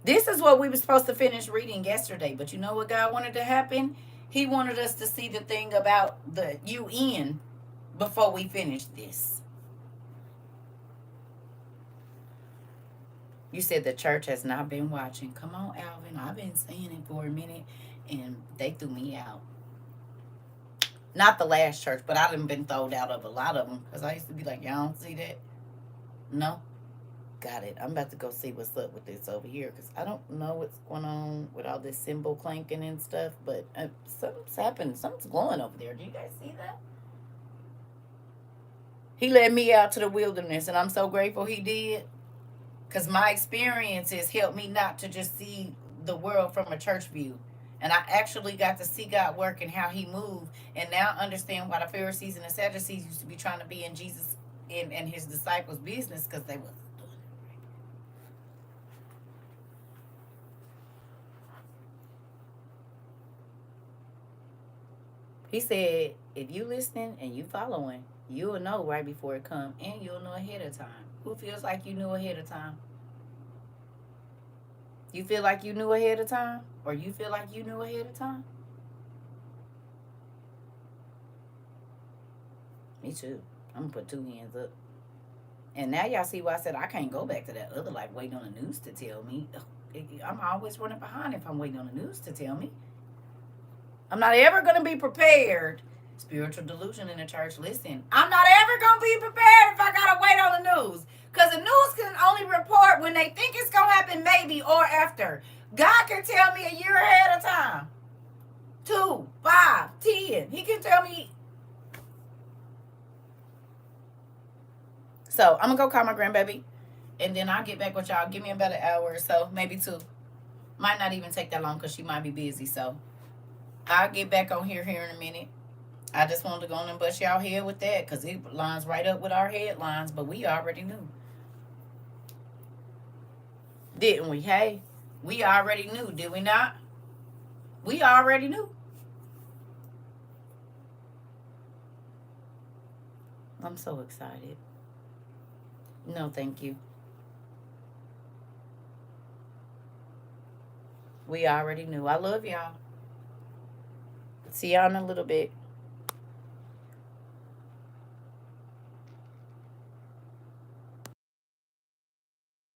This is what we were supposed to finish reading yesterday, but you know what God wanted to happen? He wanted us to see the thing about the UN before we finish this. You said the church has not been watching. Come on, Alvin. I've been saying it for a minute, and they threw me out. Not the last church, but I done been thrown out of a lot of them, because I used to be like, y'all don't see that? No? Got it. I'm about to go see what's up with this over here, because I don't know what's going on with all this cymbal clanking and stuff, but something's happened. Something's glowing over there. Do you guys see that? He led me out to the wilderness, and I'm so grateful he did, because my experiences helped me not to just see the world from a church view. And I actually got to see God work and how he moved, and now understand why the Pharisees and the Sadducees used to be trying to be in Jesus and his disciples' business, because they wasn't doing it right. He said, if you listening and you following, you'll know right before it comes, and you'll know ahead of time. Who feels like you knew ahead of time? You feel like you knew ahead of time? Or you feel like you knew ahead of time? Me too. I'm going to put 2 hands up. And now y'all see why I said I can't go back to that other life waiting on the news to tell me. I'm always running behind if I'm waiting on the news to tell me. I'm not ever going to be prepared. Spiritual delusion in the church. Listen, I'm not ever going to be prepared if I got to wait on the news. Because the news can only report when they think it's going to happen, maybe, or after. God can tell me a year ahead of time. 2, 5, 10. He can tell me. So I'm going to go call my grandbaby, and then I'll get back with y'all. Give me about an hour or so, maybe 2. Might not even take that long because she might be busy. So I'll get back on here in a minute. I just wanted to go on and bust y'all head with that, because it lines right up with our headlines, but we already knew. Didn't we? Hey, we already knew, did we not? We already knew. I'm so excited. No, thank you. We already knew. I love y'all. See y'all in a little bit.